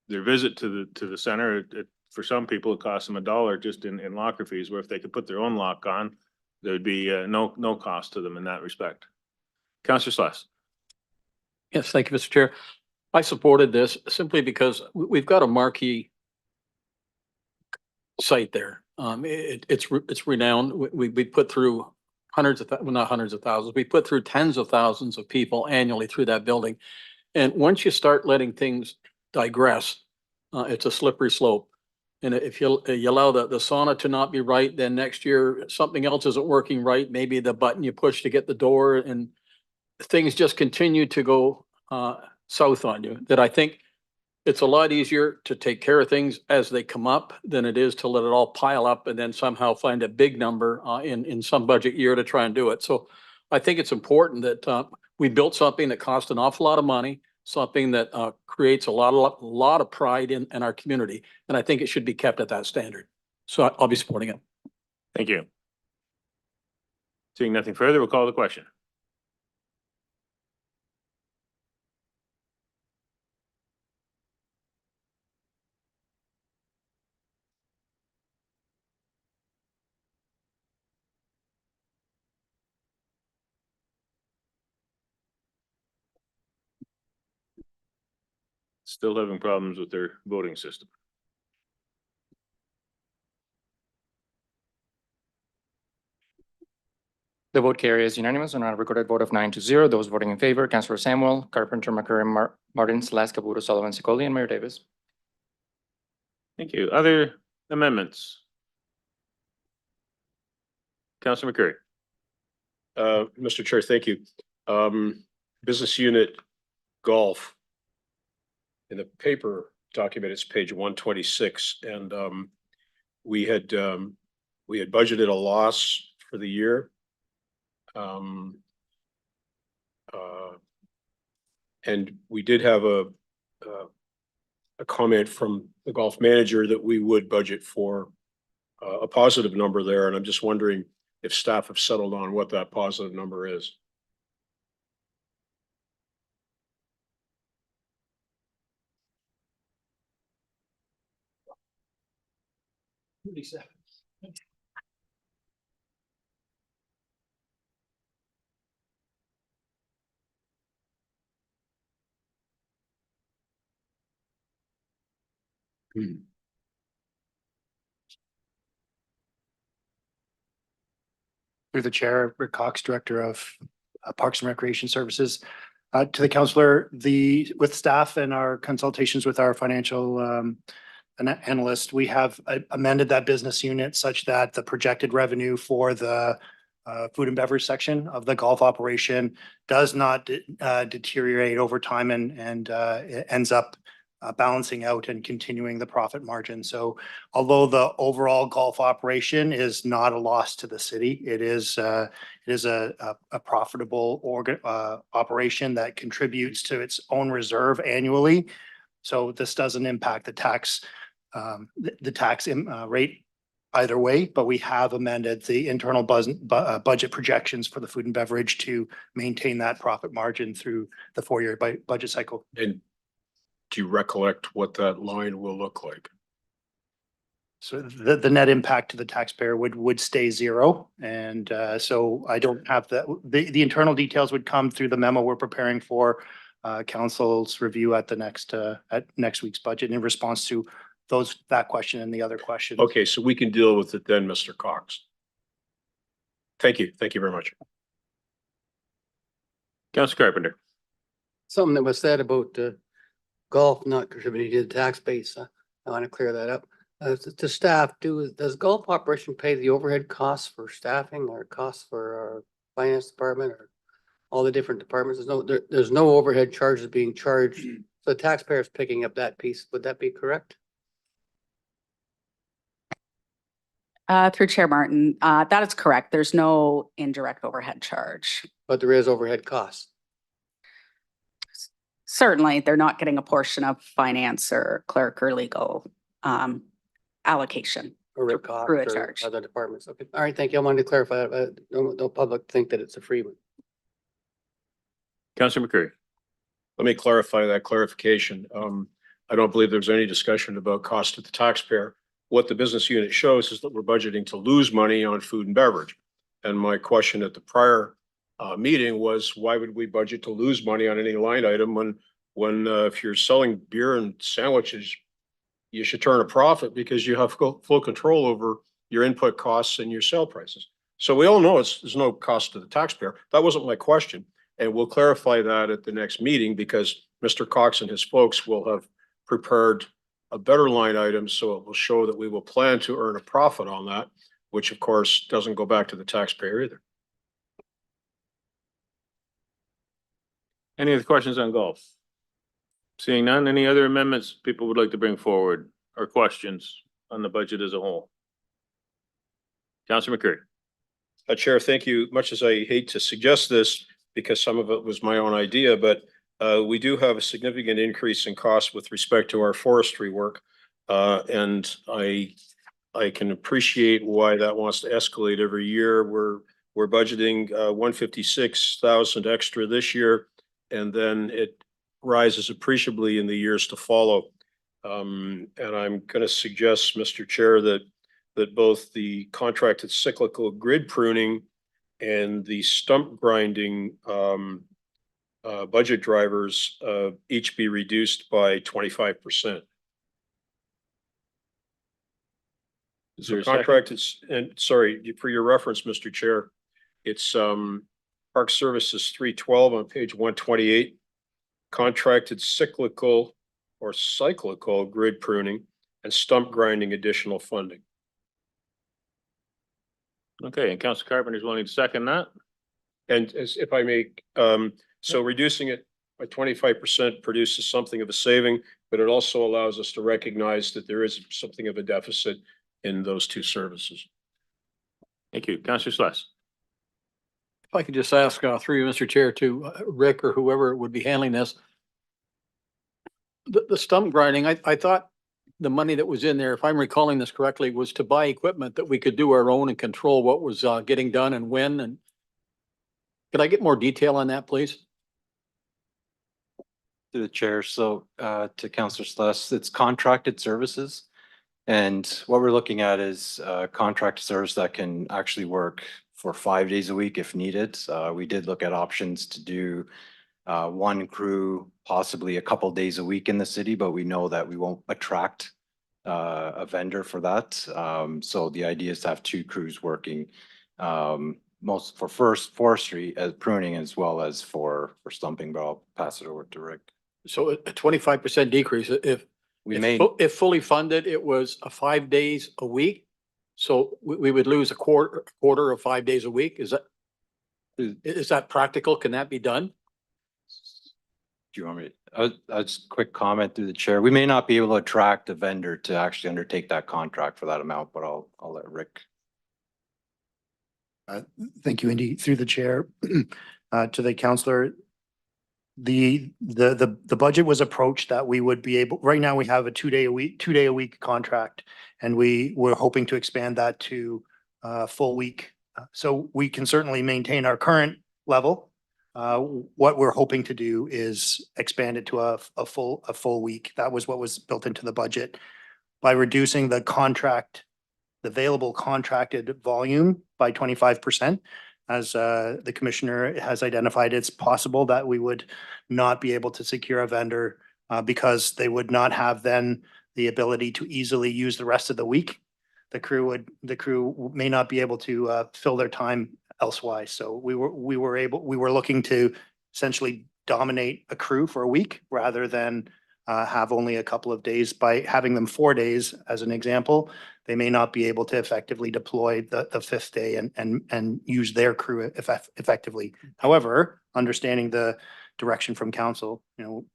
their visit to the center, for some people, it costs them $1 just in locker fees, where if they could put their own lock on, there'd be no cost to them in that respect. Councillor Slass. Yes, thank you, Mr. Chair. I supported this simply because we've got a marquee site there. It's renowned. We put through hundreds of, well, not hundreds of thousands, we put through tens of thousands of people annually through that building. And once you start letting things digress, it's a slippery slope. And if you allow the sauna to not be right, then next year something else isn't working right. Maybe the button you push to get the door, and things just continue to go south on you. That I think it's a lot easier to take care of things as they come up than it is to let it all pile up and then somehow find a big number in some budget year to try and do it. So I think it's important that we built something that cost an awful lot of money, something that creates a lot of pride in our community. And I think it should be kept at that standard. So I'll be supporting it. Thank you. Seeing nothing further, we'll call the question. Still having problems with their voting system. The vote carries unanimous on a recorded vote of 9-0. Those voting in favor, Councillor Samuel, Carpenter, McCurry, Martin, Salaska, Budo, Sullivan, Sikoli, and Mayor Davis. Thank you. Other amendments? Councillor McCurry. Mr. Chair, thank you. Business unit golf. In the paper document, it's page 126, and we had budgeted a loss for the year. And we did have a comment from the golf manager that we would budget for a positive number there, and I'm just wondering if staff have settled on what that positive number is. Through the chair, Rick Cox, Director of Parks and Recreation Services. To the councillor, with staff and our consultations with our financial analyst, we have amended that business unit such that the projected revenue for the food and beverage section of the golf operation does not deteriorate over time and it ends up balancing out and continuing the profit margin. So although the overall golf operation is not a loss to the city, it is a profitable operation that contributes to its own reserve annually. So this doesn't impact the tax rate either way, but we have amended the internal budget projections for the food and beverage to maintain that profit margin through the 4-year budget cycle. And do you recollect what that line will look like? So the net impact to the taxpayer would stay zero. And so I don't have the internal details would come through the memo we're preparing for council's review at next week's budget in response to that question and the other question. Okay, so we can deal with it then, Mr. Cox. Thank you. Thank you very much. Councilor Carpenter. Something that was said about golf not contributing to the tax base. I want to clear that up. To staff, does golf operation pay the overhead costs for staffing or costs for our finance department or all the different departments? There's no overhead charges being charged. So the taxpayer's picking up that piece. Would that be correct? Through Chair Martin, that is correct. There's no indirect overhead charge. But there is overhead costs. Certainly, they're not getting a portion of finance or clerk or legal allocation. Or costs through a or charge. other departments. Okay. All right. Thank you. I wanted to clarify that. No public think that it's a free one. Councilor McCurry. Let me clarify that clarification. I don't believe there's any discussion about cost to the taxpayer. What the business unit shows is that we're budgeting to lose money on food and beverage. And my question at the prior meeting was, why would we budget to lose money on any line item when if you're selling beer and sandwiches, you should turn a profit because you have full control over your input costs and your sale prices. So we all know there's no cost to the taxpayer. That wasn't my question. And we'll clarify that at the next meeting because Mr. Cox and his folks will have prepared a better line item. So it will show that we will plan to earn a profit on that, which of course doesn't go back to the taxpayer either. Any other questions on golf? Seeing none, any other amendments people would like to bring forward or questions on the budget as a whole? Councilor McCurry. Chair, thank you. Much as I hate to suggest this, because some of it was my own idea, but we do have a significant increase in cost with respect to our forestry work. And I can appreciate why that wants to escalate every year. We're budgeting 156,000 extra this year, and then it rises appreciably in the years to follow. And I'm going to suggest, Mr. Chair, that both the contracted cyclical grid pruning and the stump grinding budget drivers each be reduced by 25%. Is there a second? Contracted, and sorry, for your reference, Mr. Chair, it's Park Services 312 on page 128. Contracted cyclical or cyclical grid pruning and stump grinding additional funding. Okay, and Councilor Carpenter is willing to second that. And as if I may, so reducing it by 25% produces something of a saving, but it also allows us to recognize that there is something of a deficit in those two services. Thank you. Councilor Sless. If I could just ask through you, Mr. Chair, to Rick or whoever would be handling this. The stump grinding, I thought the money that was in there, if I'm recalling this correctly, was to buy equipment that we could do our own and control what was getting done and when. And could I get more detail on that, please? Through the chair. So to Councillor Sless, it's contracted services. And what we're looking at is contracted service that can actually work for 5 days a week if needed. We did look at options to do one crew, possibly a couple days a week in the city, but we know that we won't attract a vendor for that. So the idea is to have two crews working most for first forestry as pruning as well as for stumping, but I'll pass it over to Rick. So a 25% decrease, if fully funded, it was 5 days a week. So we would lose a quarter of 5 days a week. Is that practical? Can that be done? Do you want me? Just quick comment through the chair. We may not be able to attract a vendor to actually undertake that contract for that amount, but I'll let Rick. Thank you, Indy. Through the chair to the councillor. The budget was approached that we would be able, right now we have a 2 day a week contract, and we were hoping to expand that to full week. So we can certainly maintain our current level. What we're hoping to do is expand it to a full week. That was what was built into the budget. by reducing the available contracted volume by 25%. As the commissioner has identified, it's possible that we would not be able to secure a vendor because they would not have then the ability to easily use the rest of the week. The crew may not be able to fill their time elsewise. So we were looking to essentially dominate a crew for a week rather than have only a couple of days. By having them 4 days, as an example, they may not be able to effectively deploy the fifth day and use their crew effectively. However, understanding the direction from council,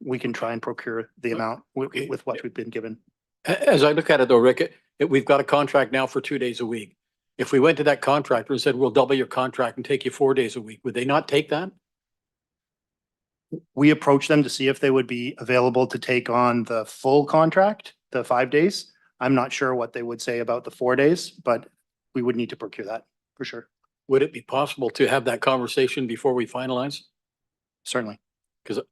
we can try and procure the amount with what we've been given. As I look at it though, Rick, we've got a contract now for 2 days a week. If we went to that contractor and said, we'll double your contract and take you 4 days a week, would they not take that? We approached them to see if they would be available to take on the full contract, the 5 days. I'm not sure what they would say about the 4 days, but we would need to procure that for sure. Would it be possible to have that conversation before we finalize? Certainly. Because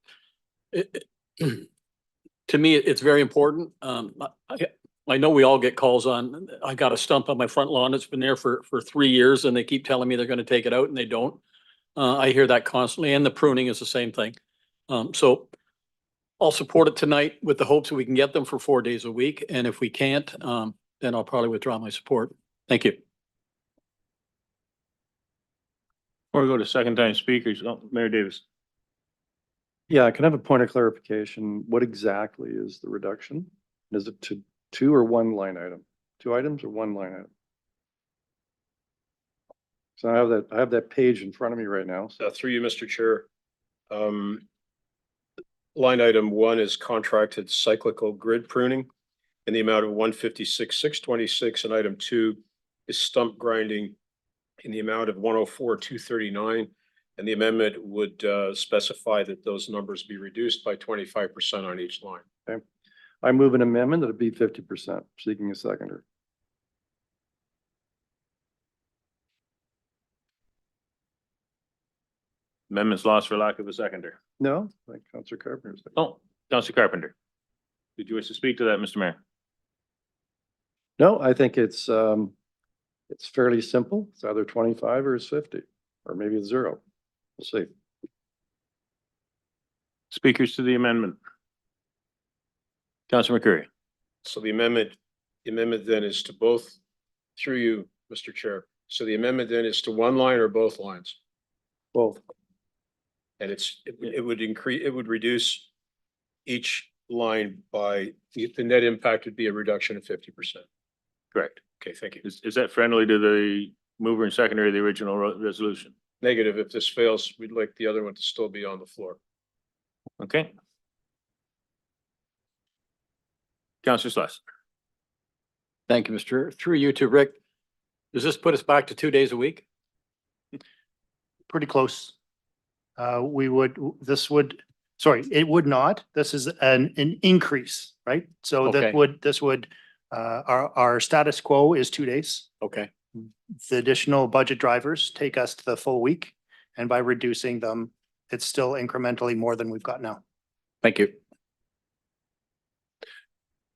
to me, it's very important. I know we all get calls on, I got a stump on my front lawn that's been there for 3 years and they keep telling me they're going to take it out and they don't. I hear that constantly, and the pruning is the same thing. So I'll support it tonight with the hopes that we can get them for 4 days a week. And if we can't, then I'll probably withdraw my support. Thank you. Before we go to second time speakers, Mayor Davis. Yeah, I can have a point of clarification. What exactly is the reduction? Is it to 2 or 1 line item? 2 items or 1 line item? So I have that page in front of me right now. So Through you, Mr. Chair. Line item 1 is contracted cyclical grid pruning in the amount of 156,626, and item 2 is stump grinding in the amount of 104,239. And the amendment would specify that those numbers be reduced by 25% on each line. okay. I move an amendment that it be 50%, seeking a seconder. Amendment's lost for lack of a seconder. No, like Councillor Carpenter. Oh, Councillor Carpenter. Did you wish to speak to that, Mr. Mayor? No, I think it's fairly simple. It's either 25 or it's 50, or maybe it's 0. We'll see. Speakers to the amendment. Councillor McCurry. So the amendment then is to both, through you, Mr. Chair. So the amendment then is to 1 line or both lines? Both. And it would reduce each line by, the net impact would be a reduction of 50%. Correct. Okay, thank you. Is that friendly to the mover and seconder of the original resolution? Negative. If this fails, we'd like the other one to still be on the floor. Okay. Councillor Sluss. Thank you, Mr. Through you to Rick. Does this put us back to 2 days a week? Pretty close. It would not. This is an increase, right? So Okay. this would, our status quo is 2 days. Okay. The additional budget drivers take us to the full week, and by reducing them, it's still incrementally more than we've got now. Thank you.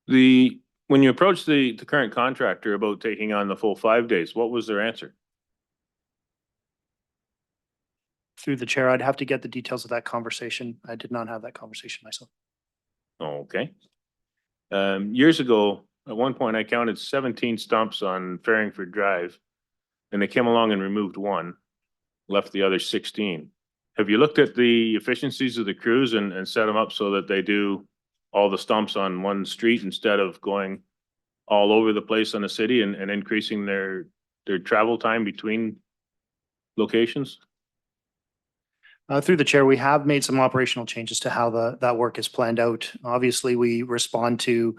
When you approached the current contractor about taking on the full 5 days, what was their answer? Through the chair, I'd have to get the details of that conversation. I did not have that conversation myself. Okay. Years ago, at one point, I counted 17 stumps on Farringford Drive, and they came along and removed 1, left the other 16. Have you looked at the efficiencies of the crews and set them up so that they do all the stumps on one street instead of going all over the place on the city and increasing their travel time between locations? Through the chair, we have made some operational changes to how that work is planned out. Obviously, we respond to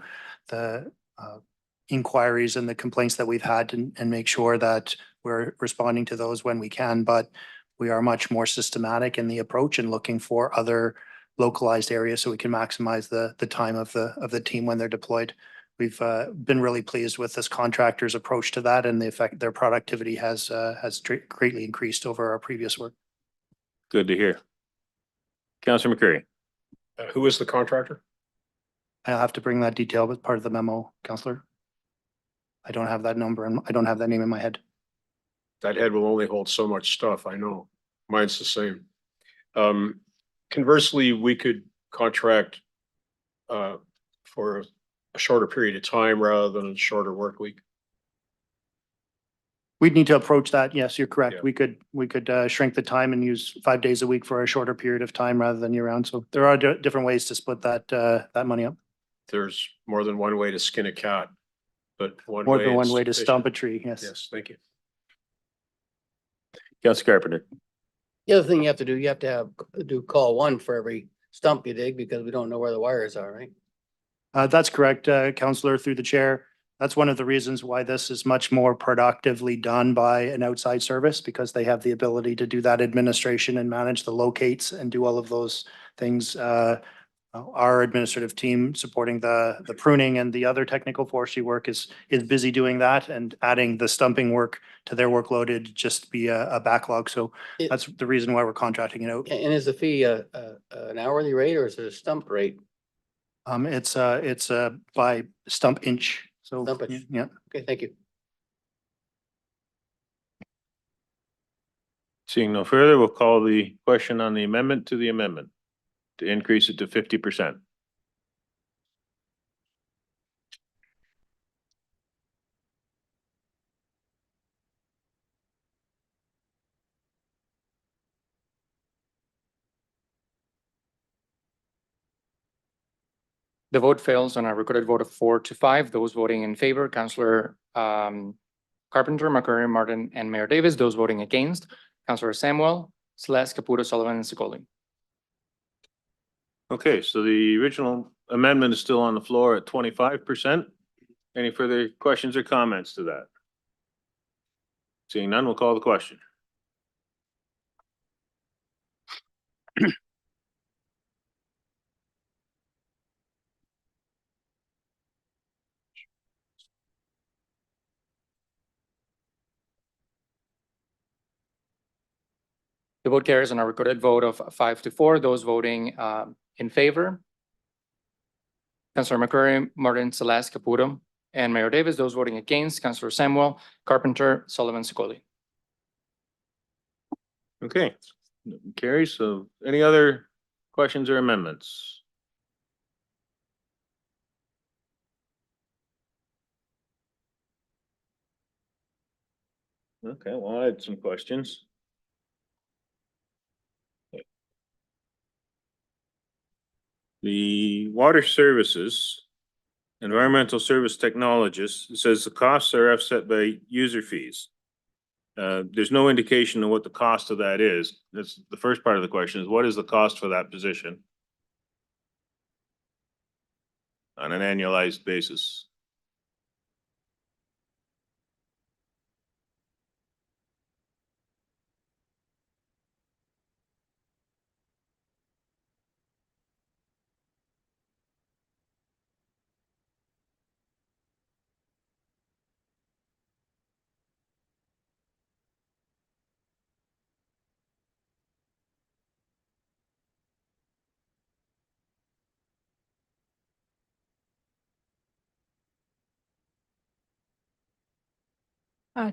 the inquiries and the complaints that we've had and make sure that we're responding to those when we can, but we are much more systematic in the approach and looking for other localized areas so we can maximize the time of the team when they're deployed. We've been really pleased with this contractor's approach to that, and the effect their productivity has greatly increased over our previous work. Good to hear. Councillor McCurry. Who is the contractor? I'll have to bring that detail as part of the memo, Counselor. I don't have that number and I don't have that name in my head. That head will only hold so much stuff, I know. Mine's the same. Conversely, we could contract for a shorter period of time rather than a shorter work week. We'd need to approach that. Yes, you're correct. Yeah. We could shrink the time and use 5 days a week for a shorter period of time rather than year round. So there are different ways to split that money up. There's more than one way to skin a cat, but one More way than one is way to sufficient. stump a tree. Yes. Yes, thank you. Councilor Carpenter. The other thing you have to do, you have to do call one for every stump you dig because we don't know where the wires are, right? That's correct, Counselor, through the chair. That's one of the reasons why this is much more productively done by an outside service, because they have the ability to do that administration and manage the locates and do all of those things. Our administrative team supporting the pruning and the other technical forestry work is busy doing that, and adding the stumping work to their workload. It'd just be a backlog. So that's the reason why we're contracting it out. And is the fee an hourly rate or is it a stump rate? It's by stump inch. So, Stump inch. yeah. Okay, thank you. Seeing no further, we'll call the question on the amendment to the amendment to increase it to 50%. The vote fails on a recorded vote of 4-5. Those voting in favor, Councillor Carpenter, McCurry, Martin, and Mayor Davis. Those voting against, Councillor Samuel, Celeste, Caputo, Sullivan, and Secoli. Okay, so the original amendment is still on the floor at 25%. Any further questions or comments to that? Seeing none, we'll call the question. The vote carries on a recorded vote of 5-4. Those voting in favor, Councillor McCurry, Martin, Celeste, Caputo, and Mayor Davis. Those voting against, Councillor Samuel, Carpenter, Sullivan, Secoli. Okay, carries. So any other questions or amendments? Okay, well, I had some questions. The water services, environmental service technologists, it says the costs are offset by user fees. There's no indication of what the cost of that is. That's the first part of the question is what is the cost for that position? On an annualized basis.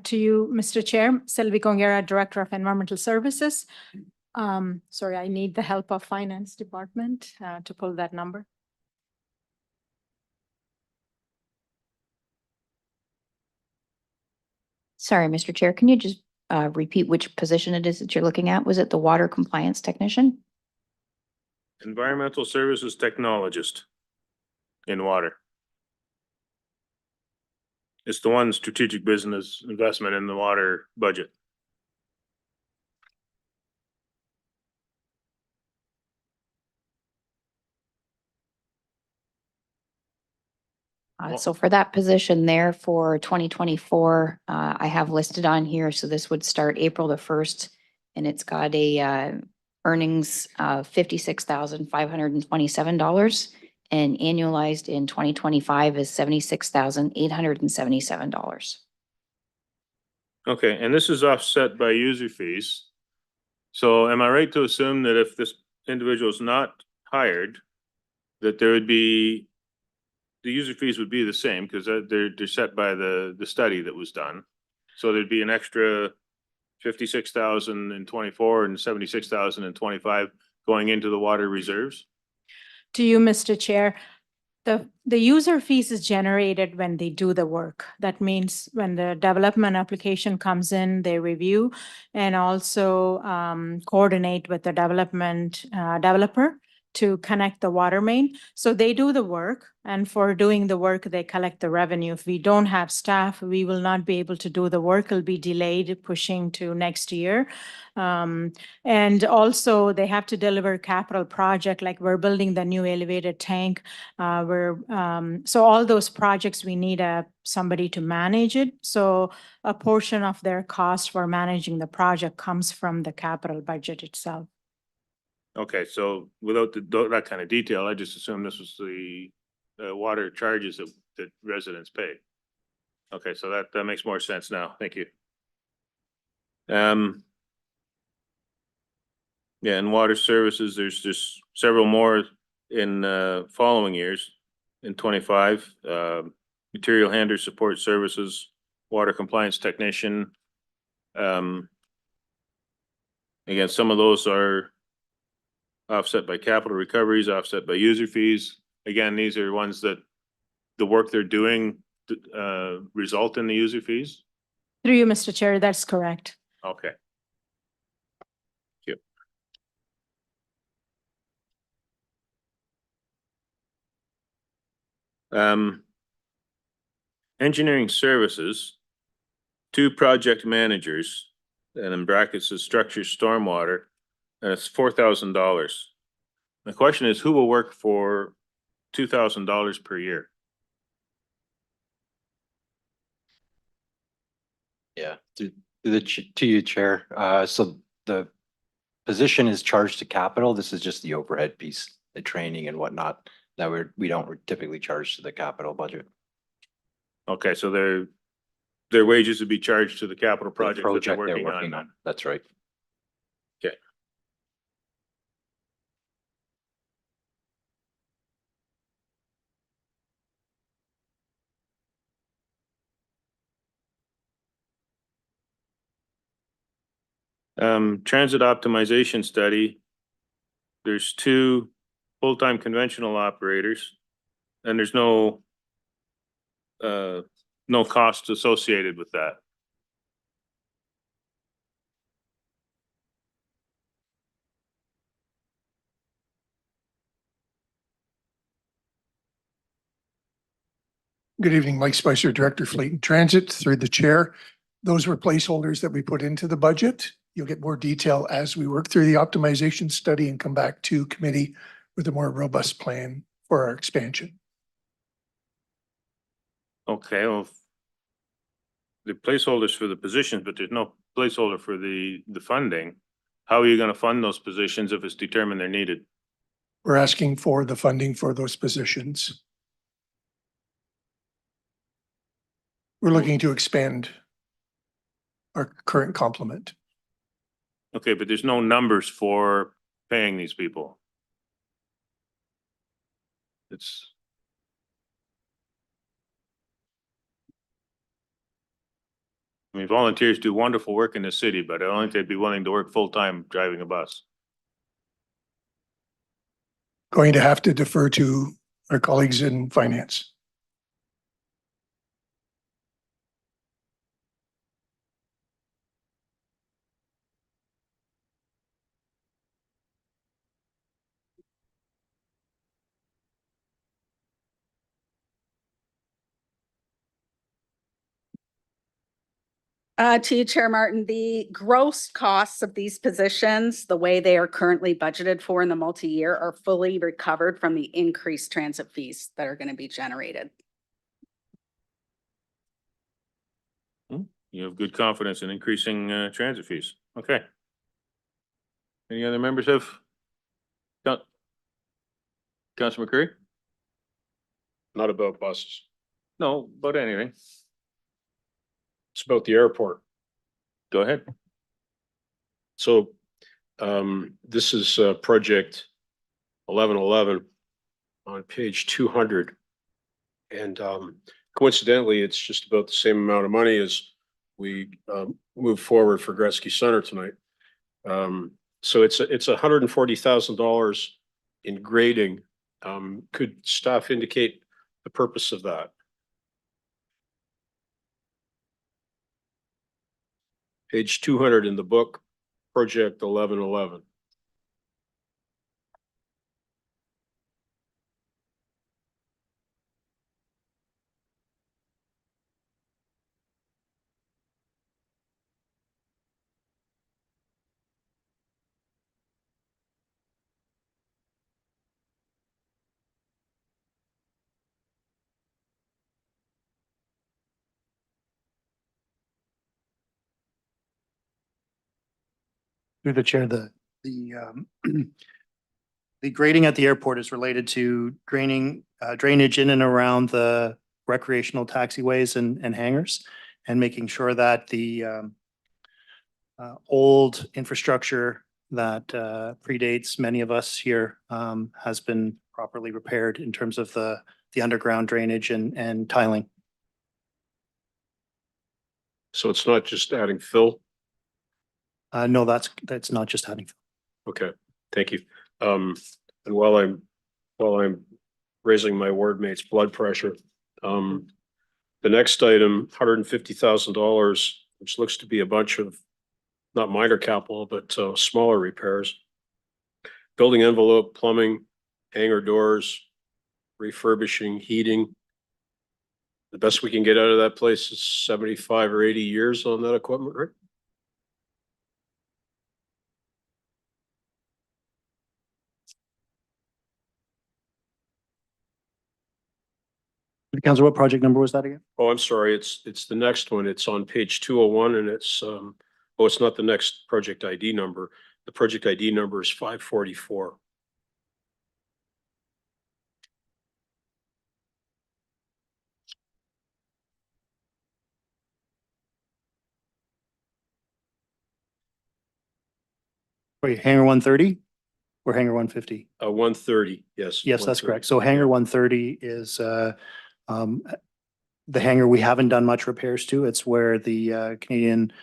To you, Mr. Chair, Selvi Congera, Director of Environmental Services. Sorry, I need the help of Finance Department to pull that number. Sorry, Mr. Chair, can you just repeat which position it is that you're looking at? Was it the water compliance technician? Environmental services technologist in water. It's the one strategic business investment in the water budget. So for that position there for 2024, I have listed on here, so this would start April the 1st, and it's got a earnings of $56,527, and annualized in 2025 is $76,877. Okay, and this is offset by user fees. So am I right to assume that if this individual is not hired, that there would be the user fees would be the same because they're set by the study that was done. So there'd be an extra 56,000 in 24 and 76,000 in 25 going into the water reserves. To you, Mr. Chair, the user fees is generated when they do the work. That means when the development application comes in, they review and also coordinate with the development developer to connect the water main. So they do the work, and for doing the work, they collect the revenue. If we don't have staff, we will not be able to do the work. It'll be delayed, pushing to next year. And also they have to deliver capital project, like we're building the new elevated tank. So all those projects, we need somebody to manage it. So a portion of their cost for managing the project comes from the capital budget itself. Okay, so without that kind of detail, I just assumed this was the water charges that residents pay. Okay, so that makes more sense now. Thank you. Yeah, and water services, there's just several more in following years. In 25, material handler support services, water compliance technician. Again, some of those are offset by capital recoveries, offset by user fees. Again, these are ones that the work they're doing result in the user fees. Through you, Mr. Chair, that's correct. Okay. Thank you. Engineering services, 2 project managers, and in brackets is structured stormwater, and it's $4,000. The question is, who will work for $2,000 per year? Yeah, to you, Chair. So the position is charged to capital. This is just the overhead piece, the training and whatnot that we don't typically charge to the capital budget. Okay, so their wages would be charged to the capital project that they're working on. That's right. Okay. Transit optimization study. There's 2 full-time conventional operators, and there's no cost associated with that. Good evening, Mike Spicer, Director Fleet and Transit, through the chair. Those were placeholders that we put into the budget. You'll get more detail as we work through the optimization study and come back to committee with a more robust plan for our expansion. Okay, well, the placeholders for the positions, but there's no placeholder for the funding. How are you gonna fund those positions if it's determined they're needed? We're asking for the funding for those positions. We're looking to expand our current complement. Okay, but there's no numbers for paying these people. I mean, volunteers do wonderful work in the city, but I don't think they'd be willing to work full-time driving a bus. Going to have to defer to our colleagues in finance. To you, Chair Martin, the gross costs of these positions, the way they are currently budgeted for in the multi-year, are fully recovered from the increased transit fees that are going to be generated. You have good confidence in increasing transit fees. Okay. Any other members have? Councilor McCurry? Not about buses. No, about anything. It's about the airport. Go ahead. So this is project 1111 on page 200. And coincidentally, it's just about the same amount of money as we move forward for Gretzky Center tonight. So it's $140,000 in grading. Could staff indicate the purpose of that? Page 200 in the book, project 1111. Through the chair, the grading at the airport is related to drainage in and around the recreational taxiways and hangars, and making sure that the old infrastructure that predates many of us here has been properly repaired in terms of the underground drainage and tiling. So it's not just adding fill? No, that's not just adding. Okay, thank you. And while I'm raising my ward mate's blood pressure, the next item, $150,000, which looks to be a bunch of not minor capital, but smaller repairs. Building envelope, plumbing, hangar doors, refurbishing, heating. The best we can get out of that place is 75 or 80 years on that equipment, right? Councilor, what project number was that again? Oh, I'm sorry. It's the next one. It's on page 201 and it's it's not the next project ID number. The project ID number is 544. Wait, hangar 130 or hangar 150? 130, yes. Yes, that's 130. correct. So hangar 130 is the hangar we haven't done much repairs to. It's where the Canadian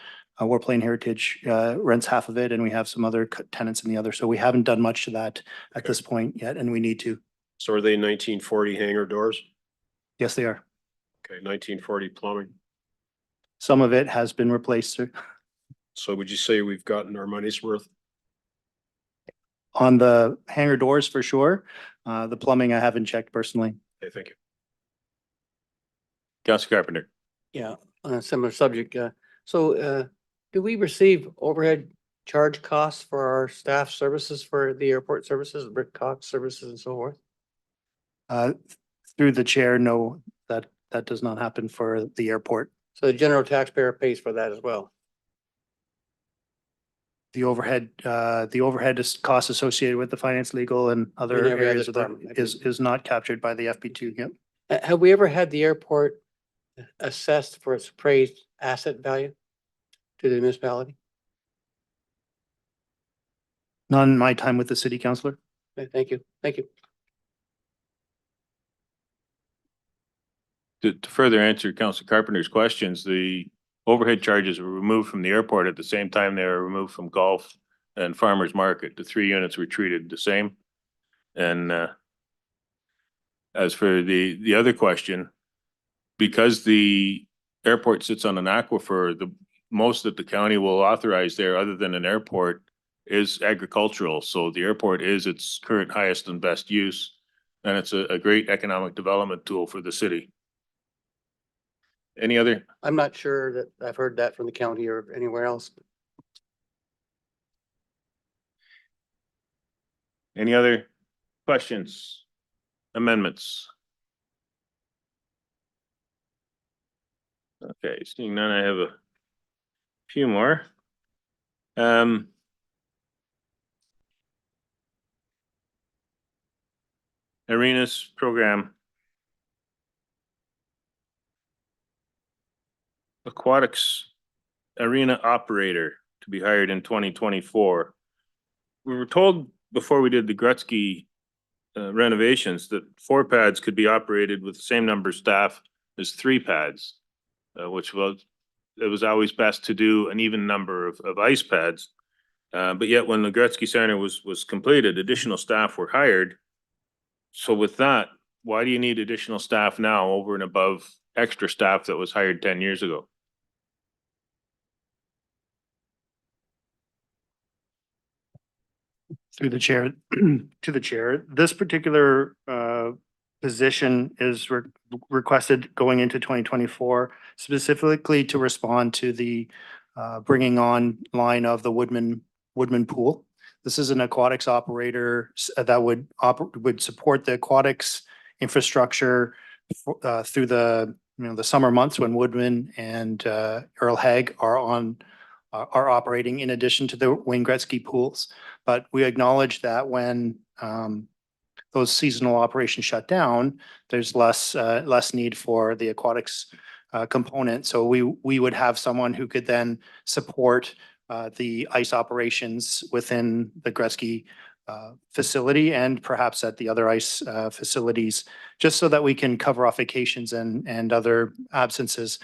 Warplane Heritage rents half of it, and we have some other tenants in the other. So we haven't done much to that at this point yet, and we need to. So are they 1940 hangar doors? Yes, they are. Okay, 1940 plumbing. Some of it has been replaced, sir. So would you say we've gotten our money's worth? On the hangar doors for sure. The plumbing I haven't checked personally. Okay, thank you. Councilor Carpenter. Yeah, on a similar subject. So do we receive overhead charge costs for our staff services for the airport services, Brick Cox services and so forth? Through the chair, no, that does not happen for the airport. So the general taxpayer pays for that as well. The overhead is costs associated with the finance, legal and other And every other areas of the, department. is not captured by the FP2. Yep. Have we ever had the airport assessed for its appraised asset value to the municipality? Not in my time with the city councillor. Okay, thank you. Thank you. To further answer Councilor Carpenter's questions, the overhead charges were removed from the airport at the same time they were removed from golf and farmers market. The 3 units were treated the same. And as for the other question, because the airport sits on an aquifer, the most that the county will authorize there, other than an airport, is agricultural. So the airport is its current highest and best use, and it's a great economic development tool for the city. Any other? I'm not sure that I've heard that from the county or anywhere else. Any other questions, amendments? Okay, seeing none, I have a few more. Arenas program. Aquatics arena operator to be hired in 2024. We were told before we did the Gretzky renovations, that 4 pads could be operated with the same number of staff as 3 pads, which it was always best to do an even number of ice pads. But yet when the Gretzky Center was completed, additional staff were hired. So with that, why do you need additional staff now over and above extra staff that was hired 10 years ago? Through the chair, to the chair, this particular position is requested going into 2024, specifically to respond to the bringing online of the Woodman Pool. This is an aquatics operator that would support the aquatics infrastructure through the the summer months when Woodman and Earl Hague are operating in addition to the Wayne Gretzky pools. But we acknowledge that when those seasonal operations shut down, there's less need for the aquatics component. So we would have someone who could then support the ice operations within the Gretzky facility and perhaps at the other ice facilities, just so that we can cover off vacations and other absences.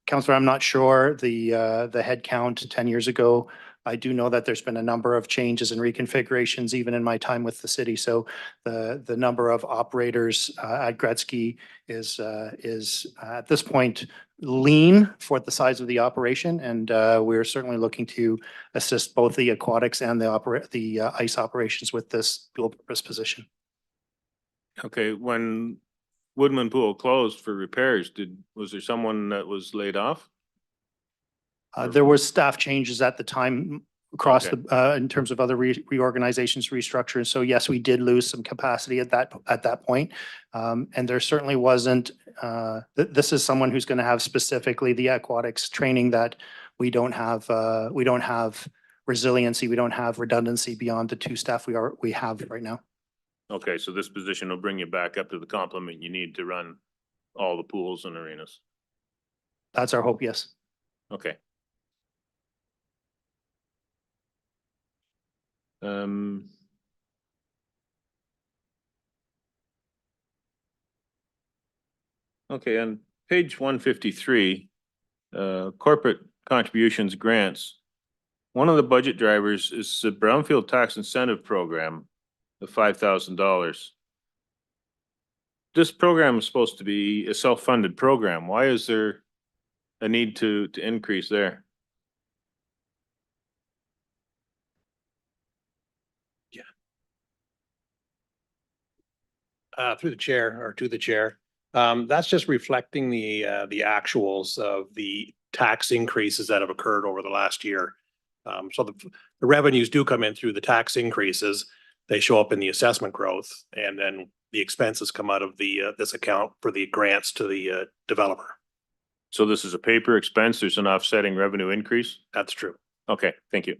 Councillor, I'm not sure the head count 10 years ago. I do know that there's been a number of changes and reconfigurations even in my time with the city. So the number of operators at Gretzky is at this point lean for the size of the operation, and we're certainly looking to assist both the aquatics and the ice operations with this dual purpose position. Okay, when Woodman Pool closed for repairs, was there someone that was laid off? There was staff changes at the time across Okay. the, in terms of other reorganizations, restructures. So yes, we did lose some capacity at that point. And there certainly wasn't, this is someone who's going to have specifically the aquatics training that we don't have resiliency, we don't have redundancy beyond the 2 staff we have right now. Okay, so this position will bring you back up to the complement you need to run all the pools and arenas. That's our hope, yes. Okay. Okay, on page 153, corporate contributions grants. One of the budget drivers is the Brownfield Tax Incentive Program of $5,000. This program is supposed to be a self-funded program. Why is there a need to increase there? Through the chair or to the chair. That's just reflecting the actuals of the tax increases that have occurred over the last year. So the revenues do come in through the tax increases. They show up in the assessment growth, and then the expenses come out of this account for the grants to the developer. So this is a paper expense. There's an offsetting revenue increase? That's true. Okay, thank you.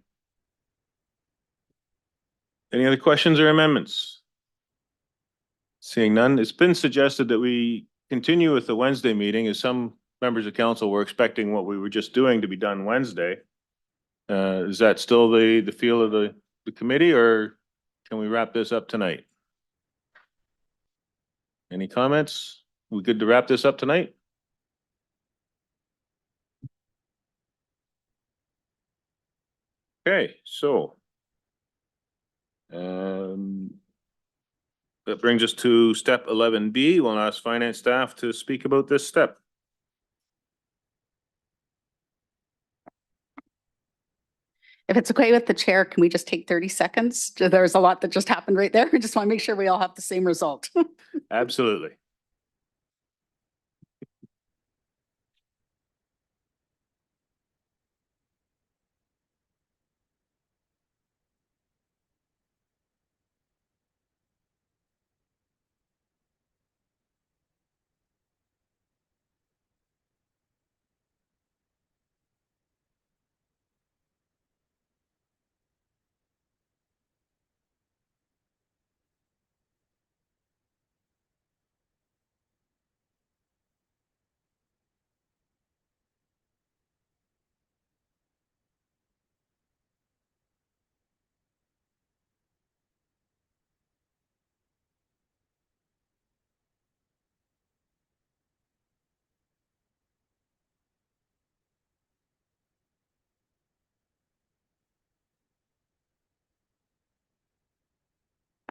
Any other questions or amendments? Seeing none, it's been suggested that we continue with the Wednesday meeting, as some members of council were expecting what we were just doing to be done Wednesday. Is that still the feel of the committee, or can we wrap this up tonight? Any comments? We good to wrap this up tonight? Okay, so that brings us to step 11B. We'll ask finance staff to speak about this step. If it's okay with the chair, can we just take 30 seconds? There's a lot that just happened right there. We just want to make sure we all have the same result. Absolutely.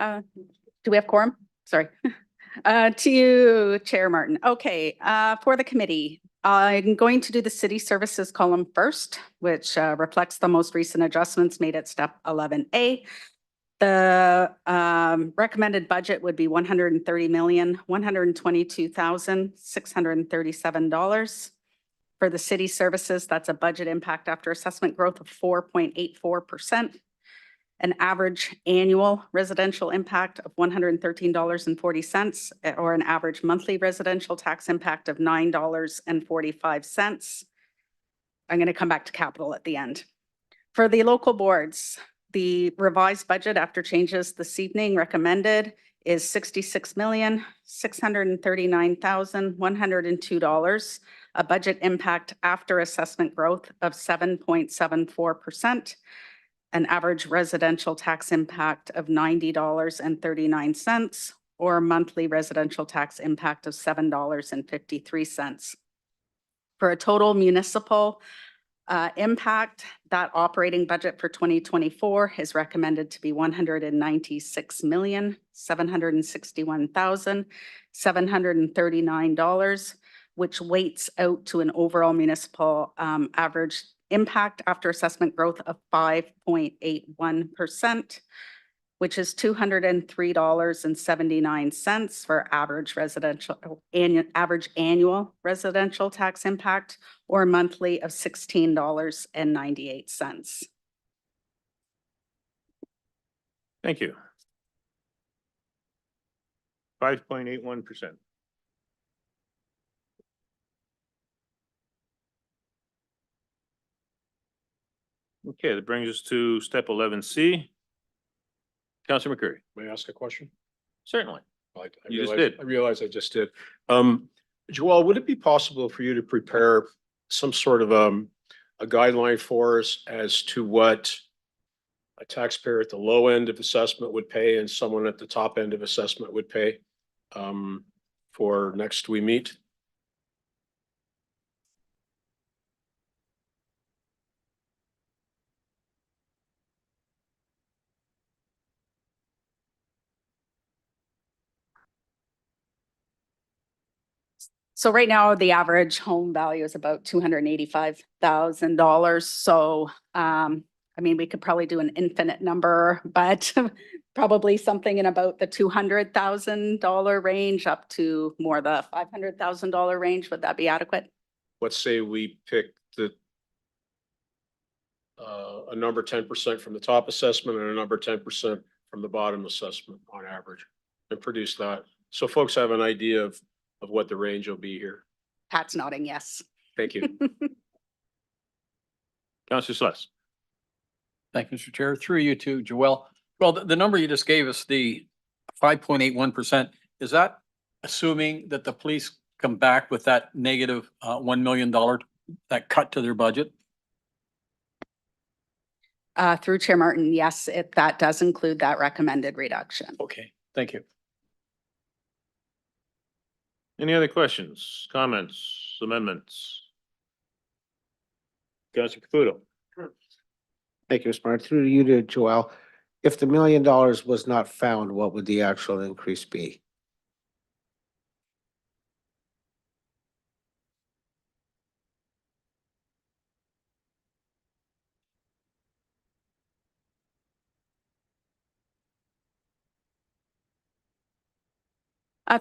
Do we have quorum? Sorry. To you, Chair Martin. Okay, for the committee, I'm going to do the city services column first, which reflects the most recent adjustments made at step 11A. The recommended budget would be $130,122,637. For the city services, that's a budget impact after assessment growth of 4.84%. An average annual residential impact of $113.40, or an average monthly residential tax impact of $9.45. I'm going to come back to capital at the end. For the local boards, the revised budget after changes this evening recommended is $66,639,102, a budget impact after assessment growth of 7.74%. An average residential tax impact of $90.39, or a monthly residential tax impact of $7.53. For a total municipal impact, that operating budget for 2024 is recommended to be $196,761,739, which weights out to an overall municipal average impact after assessment growth of 5.81%, which is $203.79 for average annual residential tax impact, or monthly of $16.98. Thank you. 5.81%. Okay, that brings us to step 11C. Councilor McCurry. May I ask a question? Certainly. You just realize- did. I realize I just did. Joelle, would it be possible for you to prepare some sort of a guideline for us as to what a taxpayer at the low end of assessment would pay and someone at the top end of assessment would pay for next we meet? So right now, the average home value is about $285,000. So, I mean, we could probably do an infinite number, but probably something in about the $200,000 range up to more the $500,000 range. Would that be adequate? Let's say we pick a number 10% from the top assessment and a number 10% from the bottom assessment on average, and produce that. So folks have an idea of what the range will be here. Pat's nodding yes. Thank you. Councilor Sluss. Thank you, Mr. Chair. Through you to Joelle. Well, the number you just gave us, the 5.81%, is that assuming that the police come back with that negative $1 million, that cut to their budget? Through Chair Martin, yes, that does include that recommended reduction. Okay, thank you. Any other questions, comments, amendments? Councilor Caputo. Thank you, Mr. Mayor. Through you to Joelle. If the $1 million was not found, what would the actual increase be?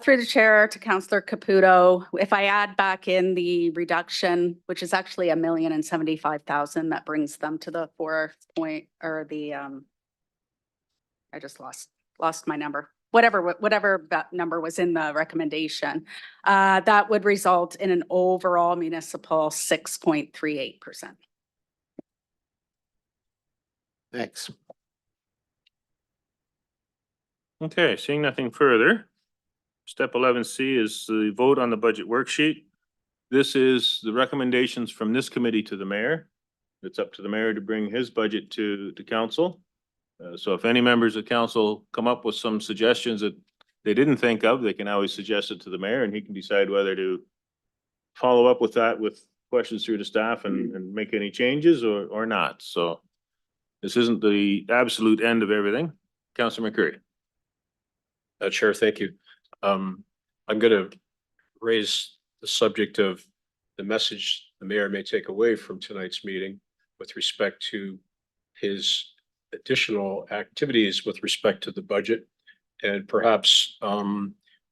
Through the chair to Councillor Caputo, if I add back in the reduction, which is actually $1,075,000, that brings them to the I just lost my number. Whatever that number was in the recommendation, that would result in an overall municipal 6.38%. Thanks. Okay, seeing nothing further. Step 11C is the vote on the budget worksheet. This is the recommendations from this committee to the mayor. It's up to the mayor to bring his budget to council. So if any members of council come up with some suggestions that they didn't think of, they can always suggest it to the mayor and he can decide whether to follow up with that with questions through the staff and make any changes or not. So this isn't the absolute end of everything. Councilor McCurry. Chair, thank you. I'm going to raise the subject of the message the mayor may take away from tonight's meeting with respect to his additional activities with respect to the budget. And perhaps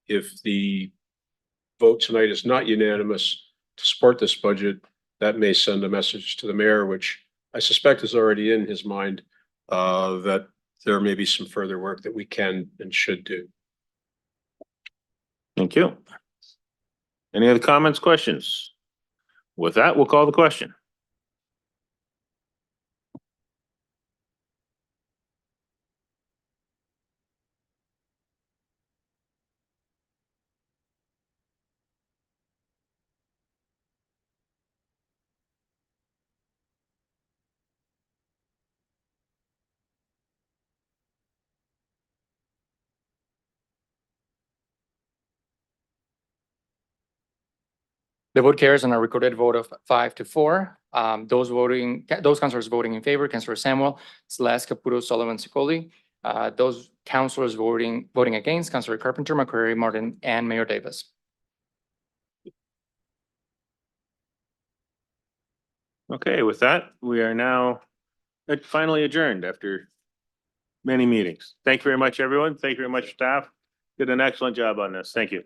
if the vote tonight is not unanimous to support this budget, that may send a message to the mayor, which I suspect is already in his mind, that there may be some further work that we can and should do. Thank you. Any other comments, questions? With that, we'll call the question. The vote carries on a recorded vote of 5-4. Those councillors voting in favor, Councillor Samuel, Celeste, Caputo, Sullivan, Sikoli. Those councillors voting against, Councillor Carpenter, McCreary, Martin, and Mayor Davis. Okay, with that, we are now finally adjourned after many meetings. Thank you very much, everyone. Thank you very much, staff. Did an excellent job on this. Thank you.